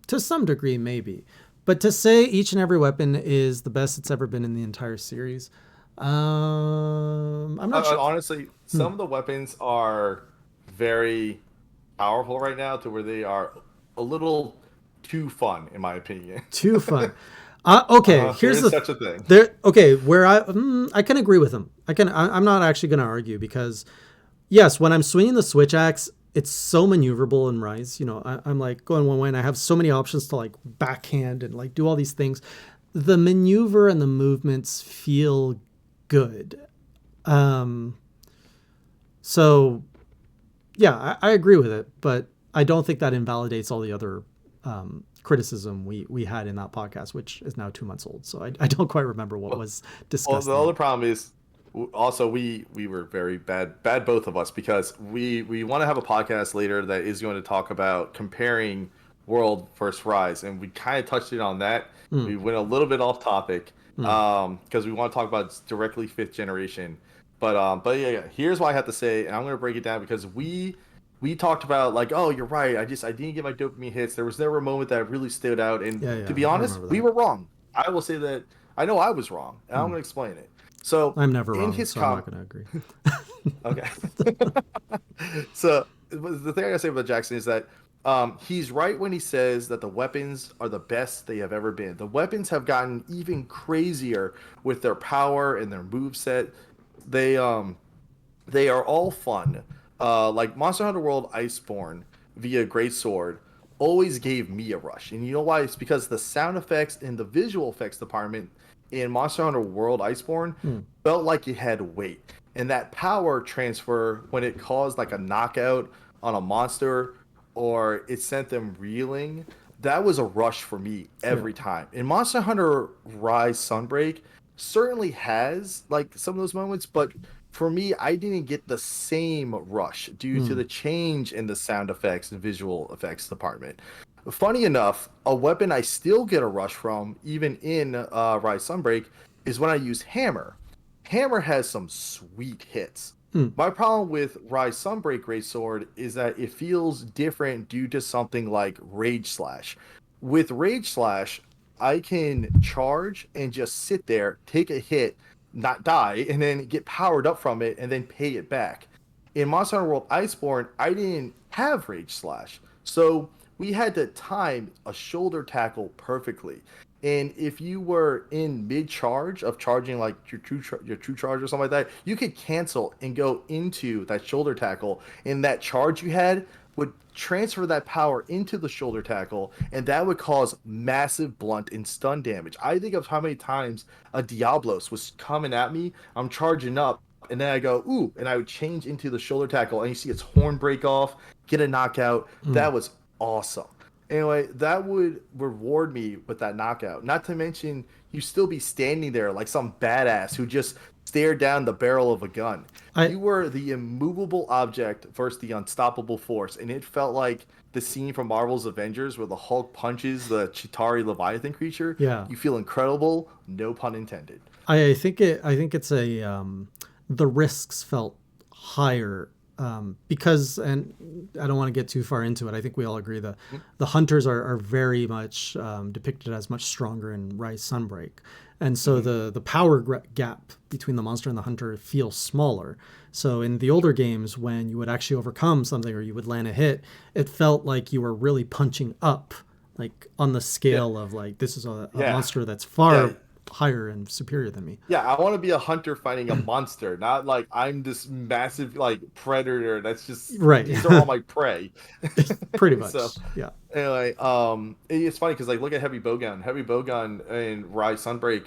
To some degree, maybe. But to say each and every weapon is the best it's ever been in the entire series, I'm not sure. Honestly, Hmm. some of the weapons are very powerful right now to where they are a little too fun, in my opinion. Too fun. Okay, There here's is the such a thing. there. Okay, where I can agree with him. I'm not actually going to argue because yes, when I'm swinging the switch axe, it's so maneuverable in Rise. I'm like going one way and I have so many options to like backhand and like do all these things. The maneuver and the movements feel good. Um, so yeah, I agree with it, but I don't think that invalidates all the other criticism we had in that podcast, which is now 2 months old. So I don't quite remember what Well, was well, discussed the other then. problem is also we were very bad both of us because we want to have a podcast later that is going to talk about comparing World versus Rise, and we kind of touched it on that. Mm, We went a little bit off topic mm, because we want to talk about directly fifth generation. But yeah, here's what I have to say, and I'm going to break it down because we talked about, like, oh, you're right. I didn't get my dopamine hits. There was never a moment that really stood out, and yeah, to yeah, be I honest, remember we that. were wrong. I will say that I know I was wrong, and I'm Mm. going to explain it. So I'm never in wrong, his so I'm not com, going to agree. okay. So the thing I gotta say about Jackson is that he's right when he says that the weapons are the best they have ever been. The weapons have gotten even crazier with their power and their move set. They um they are all fun. Like Monster Hunter World Iceborne via Great Sword always gave me a rush. And you know why? It's because the sound effects and the visual effects department in Monster Hunter World Iceborne Mm, felt like it had weight. And that power transfer, when it caused like a knockout on a monster or it sent them reeling, that was a rush for me yeah. every time. And Monster Hunter Rise Sunbreak certainly has like some of those moments, but for me, I didn't get the same rush due to Hmm. the change in the sound effects and visual effects department. Funny enough, a weapon I still get a rush from, even in Rise Sunbreak, is when I use Hammer. Hammer has some sweet hits. Hmm. My problem with Rise Sunbreak Greatsword is that it feels different due to something like Rage Slash. With Rage Slash, I can charge and just sit there, take a hit, not die, and then get powered up from it and then pay it back. In Monster Hunter World Iceborne, I didn't have Rage Slash. So we had to time a shoulder tackle perfectly. And if you were in mid charge of charging like your true charge or something like that, you could cancel and go into that shoulder tackle, and that charge you had would transfer that power into the shoulder tackle, and that would cause massive blunt and stun damage. I think of how many times a Diablos was coming at me, I'm charging up, and then I go, ooh, and I would change into the shoulder tackle, and you see its horn break off, get a knockout. Hmm. That was awesome. Anyway, that would reward me with that knockout. Not to mention, you still be standing there like some badass who just stared down the barrel of a gun. I You were the immovable object versus the unstoppable force, and it felt like the scene from Marvel's Avengers where the Hulk punches the Chitari Leviathan creature. yeah. You feel incredible, no pun intended. I think it's a the risks felt higher because, and I don't want to get too far into it. I think we all agree the hunters are very much depicted as much stronger in Rise Sunbreak, and so Mm-hmm. the power gap between the monster and the hunter feels smaller. So in the older games, when you would actually overcome something or you would land a hit, it felt like you were really punching up, like on the Yeah, scale of like this is a yeah, monster that's yeah. far higher and superior than me. Yeah, I want to be a hunter fighting a monster, not like I'm this massive like predator that's just Right. these are all my prey. Pretty So much. Yeah. anyway, it's funny because like look at Heavy Bowgun. Heavy Bowgun in Rise Sunbreak,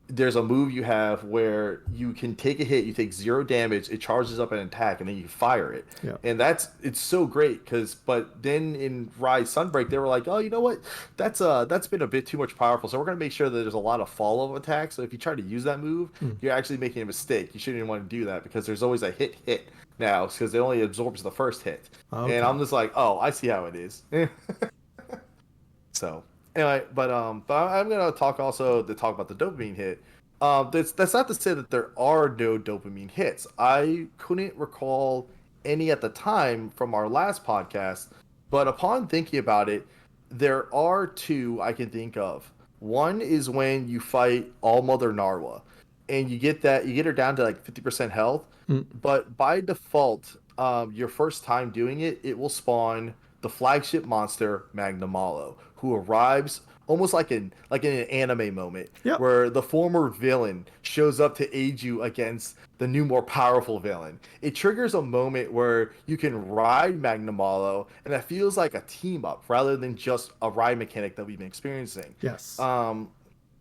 there's a move you have where you can take a hit, you take 0 damage, it charges up an attack, and then you fire it. Yeah. And it's so great because but then in Rise Sunbreak they were like, oh, you know what? That's been a bit too much powerful. So we're gonna make sure that there's a lot of follow-up attacks. So if you try to use that move, Mm. you're actually making a mistake. You shouldn't even want to do that because there's always a hit now because it only absorbs the first hit. And Okay. I'm just like, oh, I see how it is. So anyway, but I'm gonna talk also to talk about the dopamine hit. That's not to say that there are no dopamine hits. I couldn't recall any at the time from our last podcast, but upon thinking about it, there are two I can think of. One is when you fight All Mother Narwa, and you get her down to like 50% health, Mm. but by default, your first time doing it, it will spawn the flagship monster Magna Malo, who arrives almost like in an anime moment Yep. where the former villain shows up to aid you against the new more powerful villain. It triggers a moment where you can ride Magna Malo, and that feels like a team up rather than just a ride mechanic that we've been experiencing. Yes. Um,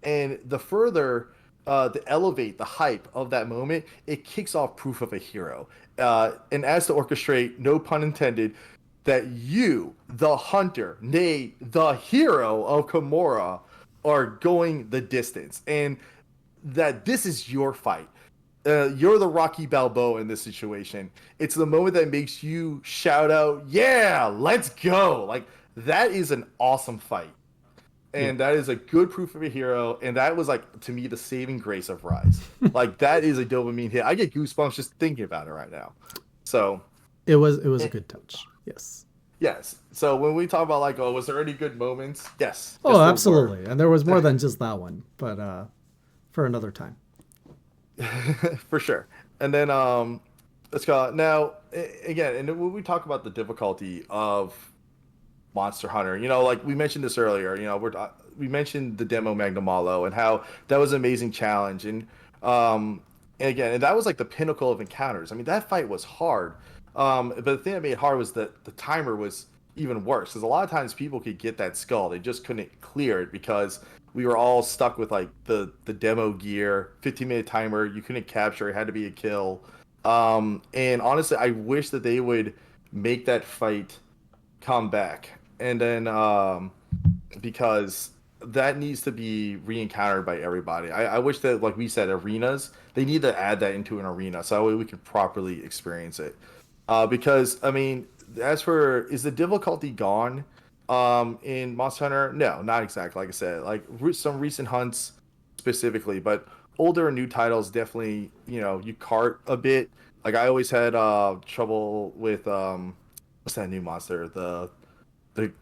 and the further to elevate the hype of that moment, it kicks off proof of a hero. And as to orchestrate, no pun intended, that you, the hunter, nay, the hero of Kimura, are going the distance, and that this is your fight. You're the Rocky Balboa in this situation. It's the moment that makes you shout out, "Yeah, let's go!" Like that is an awesome fight, Yep. and that is a good proof of a hero. And that was like to me the saving grace of Rise. Like that is a dopamine hit. I get goosebumps just thinking about it right now. So It was a eh, good touch. Yes. yes. So when we talk about like, oh, was there any good moments? Yes, Oh, yes, there were. absolutely. And there was more than just that one, but for another time. For sure. And then let's go now again. And when we talk about the difficulty of Monster Hunter, you know, like we mentioned this earlier. You know, we mentioned the demo Magnum Malo and how that was an amazing challenge. And again, and that was like the pinnacle of encounters. I mean, that fight was hard. But the thing that made it hard was that the timer was even worse because a lot of times people could get that skull, they just couldn't clear it because we were all stuck with like the demo gear, 15-minute timer. You couldn't capture; it had to be a kill. And honestly, I wish that they would make that fight come back. And then because that needs to be re-encountered by everybody. I wish that, like we said, arenas, they need to add that into an arena so that way we can properly experience it. Because I mean, as for is the difficulty gone in Monster Hunter? No, not exactly. Like I said, like some recent hunts specifically, but older and new titles definitely, you cart a bit. Like I always had trouble with what's that new monster? The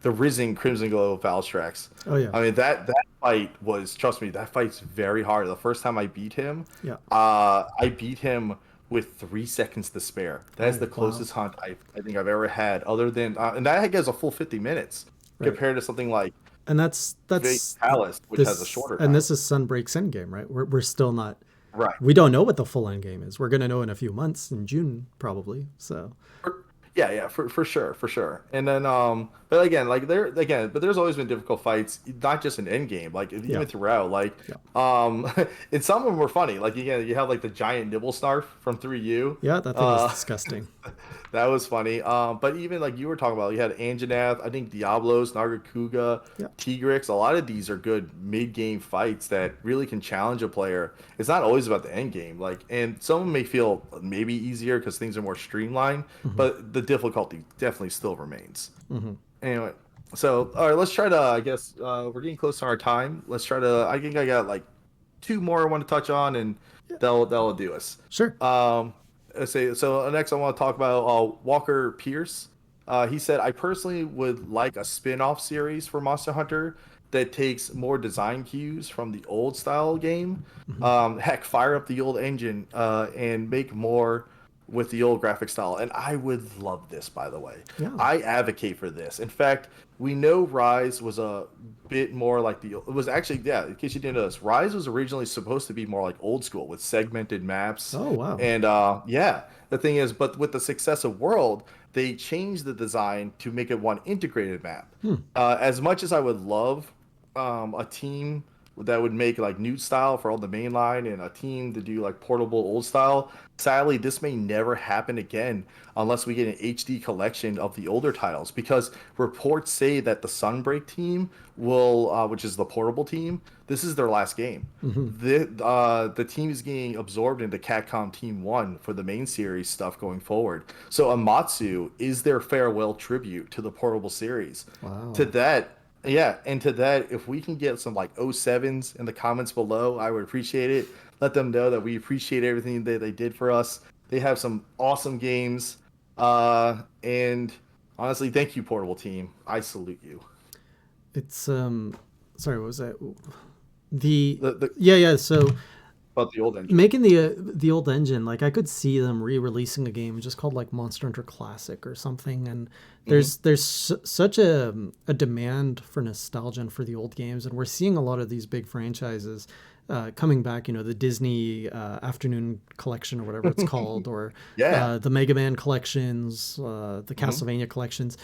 Risen Crimson Glow Valstrax. Oh yeah, I mean that fight was, trust me, that fight's very hard. The first time I beat him, yeah. I beat him with 3 seconds to spare. That is Oh the wow. closest hunt I think I've ever had, other than and that gets a full 50 minutes Right. compared to something like And Fate that's Palace, which has a this, shorter and time. this is Sunbreak's endgame, right? We're still not. Right. We don't know what the full endgame is. We're gonna know in a few months, in June probably. So Yeah, yeah, for sure, for sure. And then but again, like but there's always been difficult fights, not just in Endgame, like yeah, even throughout. Like yeah, um and some of them were funny. Like you have like the giant nibble snarf from 3U. yeah. That thing was disgusting. That was funny. But even like you were talking about, you had Anjanath, I think Diablos, Nargacuga, Yeah. Tigrix. A lot of these are good mid-game fights that really can challenge a player. It's not always about the end game. Like, and some of them may feel maybe easier because things are more streamlined, Hmm. but the difficulty definitely still remains. Hmm. Anyway, so all right, let's try to. I guess we're getting close to our time. Let's try to. I think I got like two more I want to touch on, and Yeah. that'll do us. Sure. Um, let's say so. Next, I want to talk about Walker Pierce. He said, "I personally would like a spin-off series for Monster Hunter that takes more design cues from the old style game. Hmm. Heck, fire up the old engine and make more with the old graphic style." And I would love this, by the way. Yeah. I advocate for this. In fact, we know Rise was a bit more like it was actually, yeah, in case you didn't know this, Rise was originally supposed to be more like old school with segmented maps. Oh wow. And yeah, the thing is, but with the success of World, they changed the design to make it one integrated map. Hmm. As much as I would love a team that would make like new style for all the main line and a team to do like portable old style. Sadly, this may never happen again unless we get an HD collection of the older titles because reports say that the Sunbreak team will, which is the portable team, this is their last game. Hmm. The team is getting absorbed into Catcom Team One for the main series stuff going forward. So Amatsu is their farewell tribute to the portable series. To Wow. that, yeah, and to that, if we can get some like O7s in the comments below, I would appreciate it. Let them know that we appreciate everything that they did for us. They have some awesome games. And honestly, thank you, Portable Team. I salute you. It's sorry, what was that? The The Yeah, yeah. So about the old engine. making the old engine, like I could see them re-releasing a game just called like Monster Hunter Classic or something. And Hmm. such a demand for nostalgia and for the old games, and we're seeing a lot of these big franchises coming back. You know, the Disney Afternoon Collection or whatever it's called, or Yeah. the Mega Man collections, the Hmm. Castlevania collections.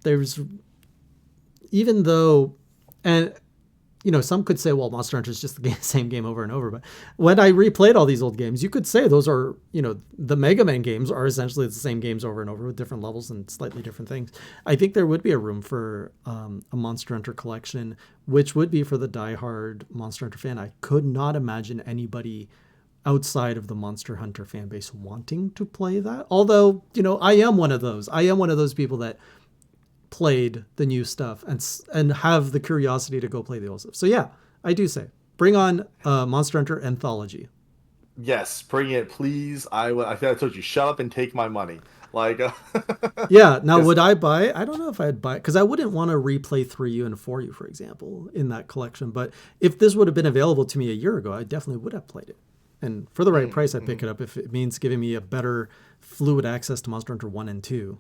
There's even though, and you know, some could say, well, Monster Hunter is just the same game over and over. But when I replayed all these old games, you could say those are, you know, the Mega Man games are essentially the same games over and over with different levels and slightly different things. I think there would be a room for a Monster Hunter collection, which would be for the diehard Monster Hunter fan. I could not imagine anybody outside of the Monster Hunter fan base wanting to play that. Although, you know, I am one of those. I am one of those people that played the new stuff and have the curiosity to go play the old stuff. So yeah, I do say bring on Monster Hunter Anthology. Yes, bring it, please. I think I told you, shut up and take my money. Like, Yeah. Now, because would I buy? I don't know if I'd buy because I wouldn't want to replay 3U and 4U, for example, in that collection. But if this would have been available to me a year ago, I definitely would have played it. And for the right price, I'd pick it up if it means giving me a better fluid access to Monster Hunter 1 and 2.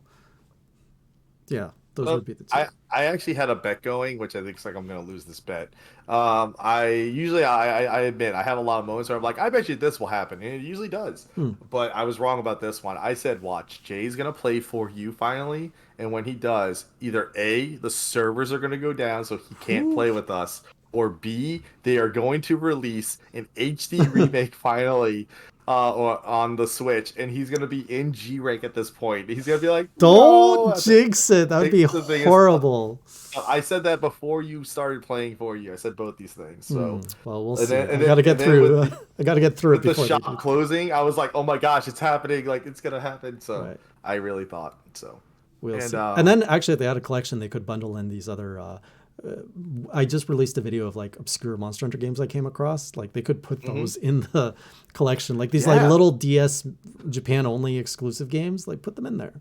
Yeah, those well, would be the two. I actually had a bet going, which I think is like I'm gonna lose this bet. I usually I admit I have a lot of moments where I'm like, I bet you this will happen, and it usually does. Hmm. But I was wrong about this one. I said, watch, Jay's gonna play for you finally, and when he does, either A, the servers are gonna go down so he can't Whew. play with us, or B, they are going to release an HD remake finally on the Switch, and he's gonna be in G rank at this point. He's gonna be like, Don't no. jinx it. That would be The thing is, horrible. I said that before you started playing for you. I said both these things. So, Well, we'll and see. then I got to get through. with I got to get through it the before they shop do. closing, I was like, oh my gosh, it's happening! Like it's gonna happen. So Right. I really thought so. We'll And see. And then actually, if they had a collection, they could bundle in these other. I just released a video of like obscure Monster Hunter games I came across. Like they could put those in the collection, like these like Yeah. little DS Japan only exclusive games. Like put them in there.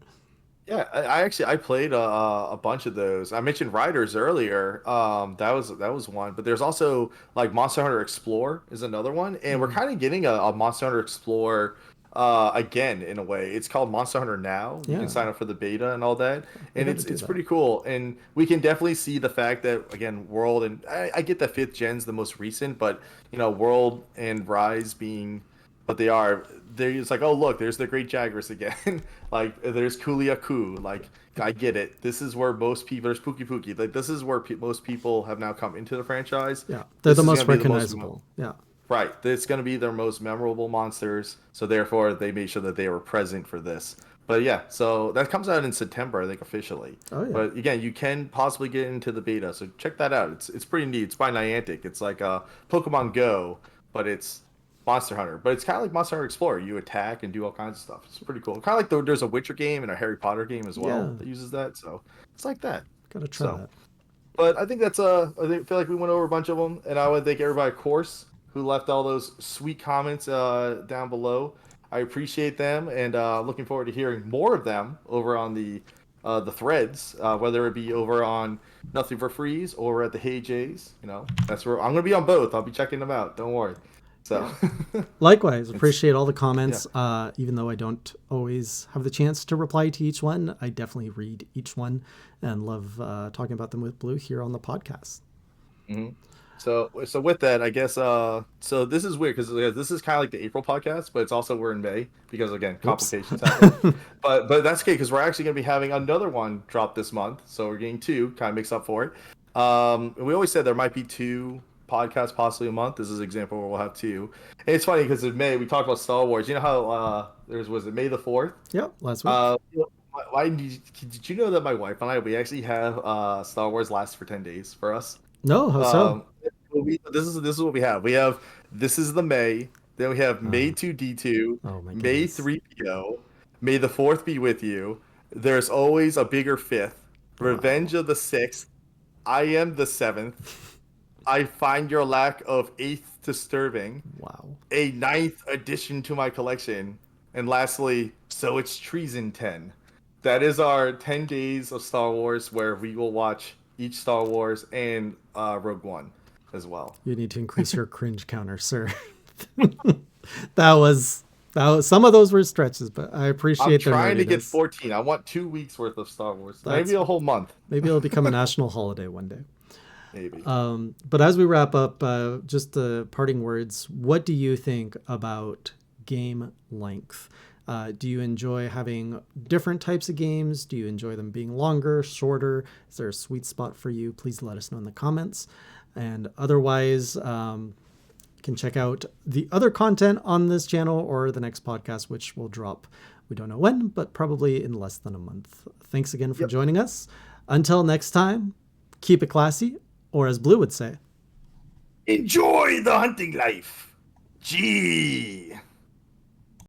Yeah, I played a bunch of those. I mentioned Riders earlier. That was one, but there's also like Monster Hunter Explore is another one, and we're kind of getting a Monster Hunter Explore again in a way. It's called Monster Hunter Now. You Yeah, can sign up for the beta and all that, we and got to it's do it's that. pretty cool. And we can definitely see the fact that again, World and I get that fifth gen's the most recent, but World and Rise being what they are, it's like, oh look, there's the Great Jaggers again. Like there's Kuliaku. Like I get it. This is where most people. There's Pookie Pookie. Like this is where most people have now come into the franchise. Yeah, they're This the is most gonna be the most recognizable. Yeah, right. It's gonna be their most memorable monsters. So therefore, they made sure that they were present for this. But yeah, so that comes out in September, I think officially. oh yeah, But again, you can possibly get into the beta, so check that out. It's pretty neat. It's by Niantic. It's like Pokemon Go, but it's Monster Hunter. But it's kind of like Monster Hunter Explorer. You attack and do all kinds of stuff. It's pretty cool. Kind of like there's a Witcher game and a Harry Potter game as well yeah. that uses that. So it's like that. Gotta try So, that. but I think feel like we went over a bunch of them, and I would thank everybody, of course, who left all those sweet comments down below. I appreciate them, and looking forward to hearing more of them over on the threads, whether it be over on Nothing for Freeze or at the Hey Jays. That's where I'm gonna be on both. I'll be checking them out. Don't worry. So, Yeah. Likewise, it's appreciate all the yeah. comments. Even though I don't always have the chance to reply to each one, I definitely read each one and love talking about them with Blue here on the podcast. hmm So with that, I guess so this is weird because this is kind of like the April podcast, but it's also we're in May because again Whoops. complications happen. But that's okay because we're actually going to be having another one drop this month, so we're getting two, kind of makes up for it. And we always said there might be two podcasts possibly a month. This is an example where we'll have two. And it's funny because in May we talked about Star Wars. You know how was it May the 4th? Yep, last week. Why did you know that my wife and I we actually have Star Wars lasts for 10 days for us? No, how so? This is what we have. We have this is the May. Then we have May Uh, 2D2, oh my May goodness. 3PO, May the 4th be with you. There's always a bigger fifth. Wow. Revenge of the 6th. I am the 7th. I find your lack of eighth disturbing. Wow. A ninth addition to my collection. And lastly, so it's treason 10. That is our 10 days of Star Wars where we will watch each Star Wars and Rogue One as well. You need to increase your cringe counter, sir. that was some of those were stretches, but I I'm appreciate their trying to get nerdiness. 14. I want 2 weeks worth of Star Wars. That's Maybe a whole month. maybe it'll become a national holiday one day. Maybe. But as we wrap up, just the parting words. What do you think about game length? Do you enjoy having different types of games? Do you enjoy them being longer, shorter? Is there a sweet spot for you? Please let us know in the comments. And otherwise, you can check out the other content on this channel or the next podcast, which will drop. We don't know when, but probably in less than a month. Thanks again for Yep. joining us. Until next time, keep it classy, or as Blue would say, Enjoy the hunting life. Gee.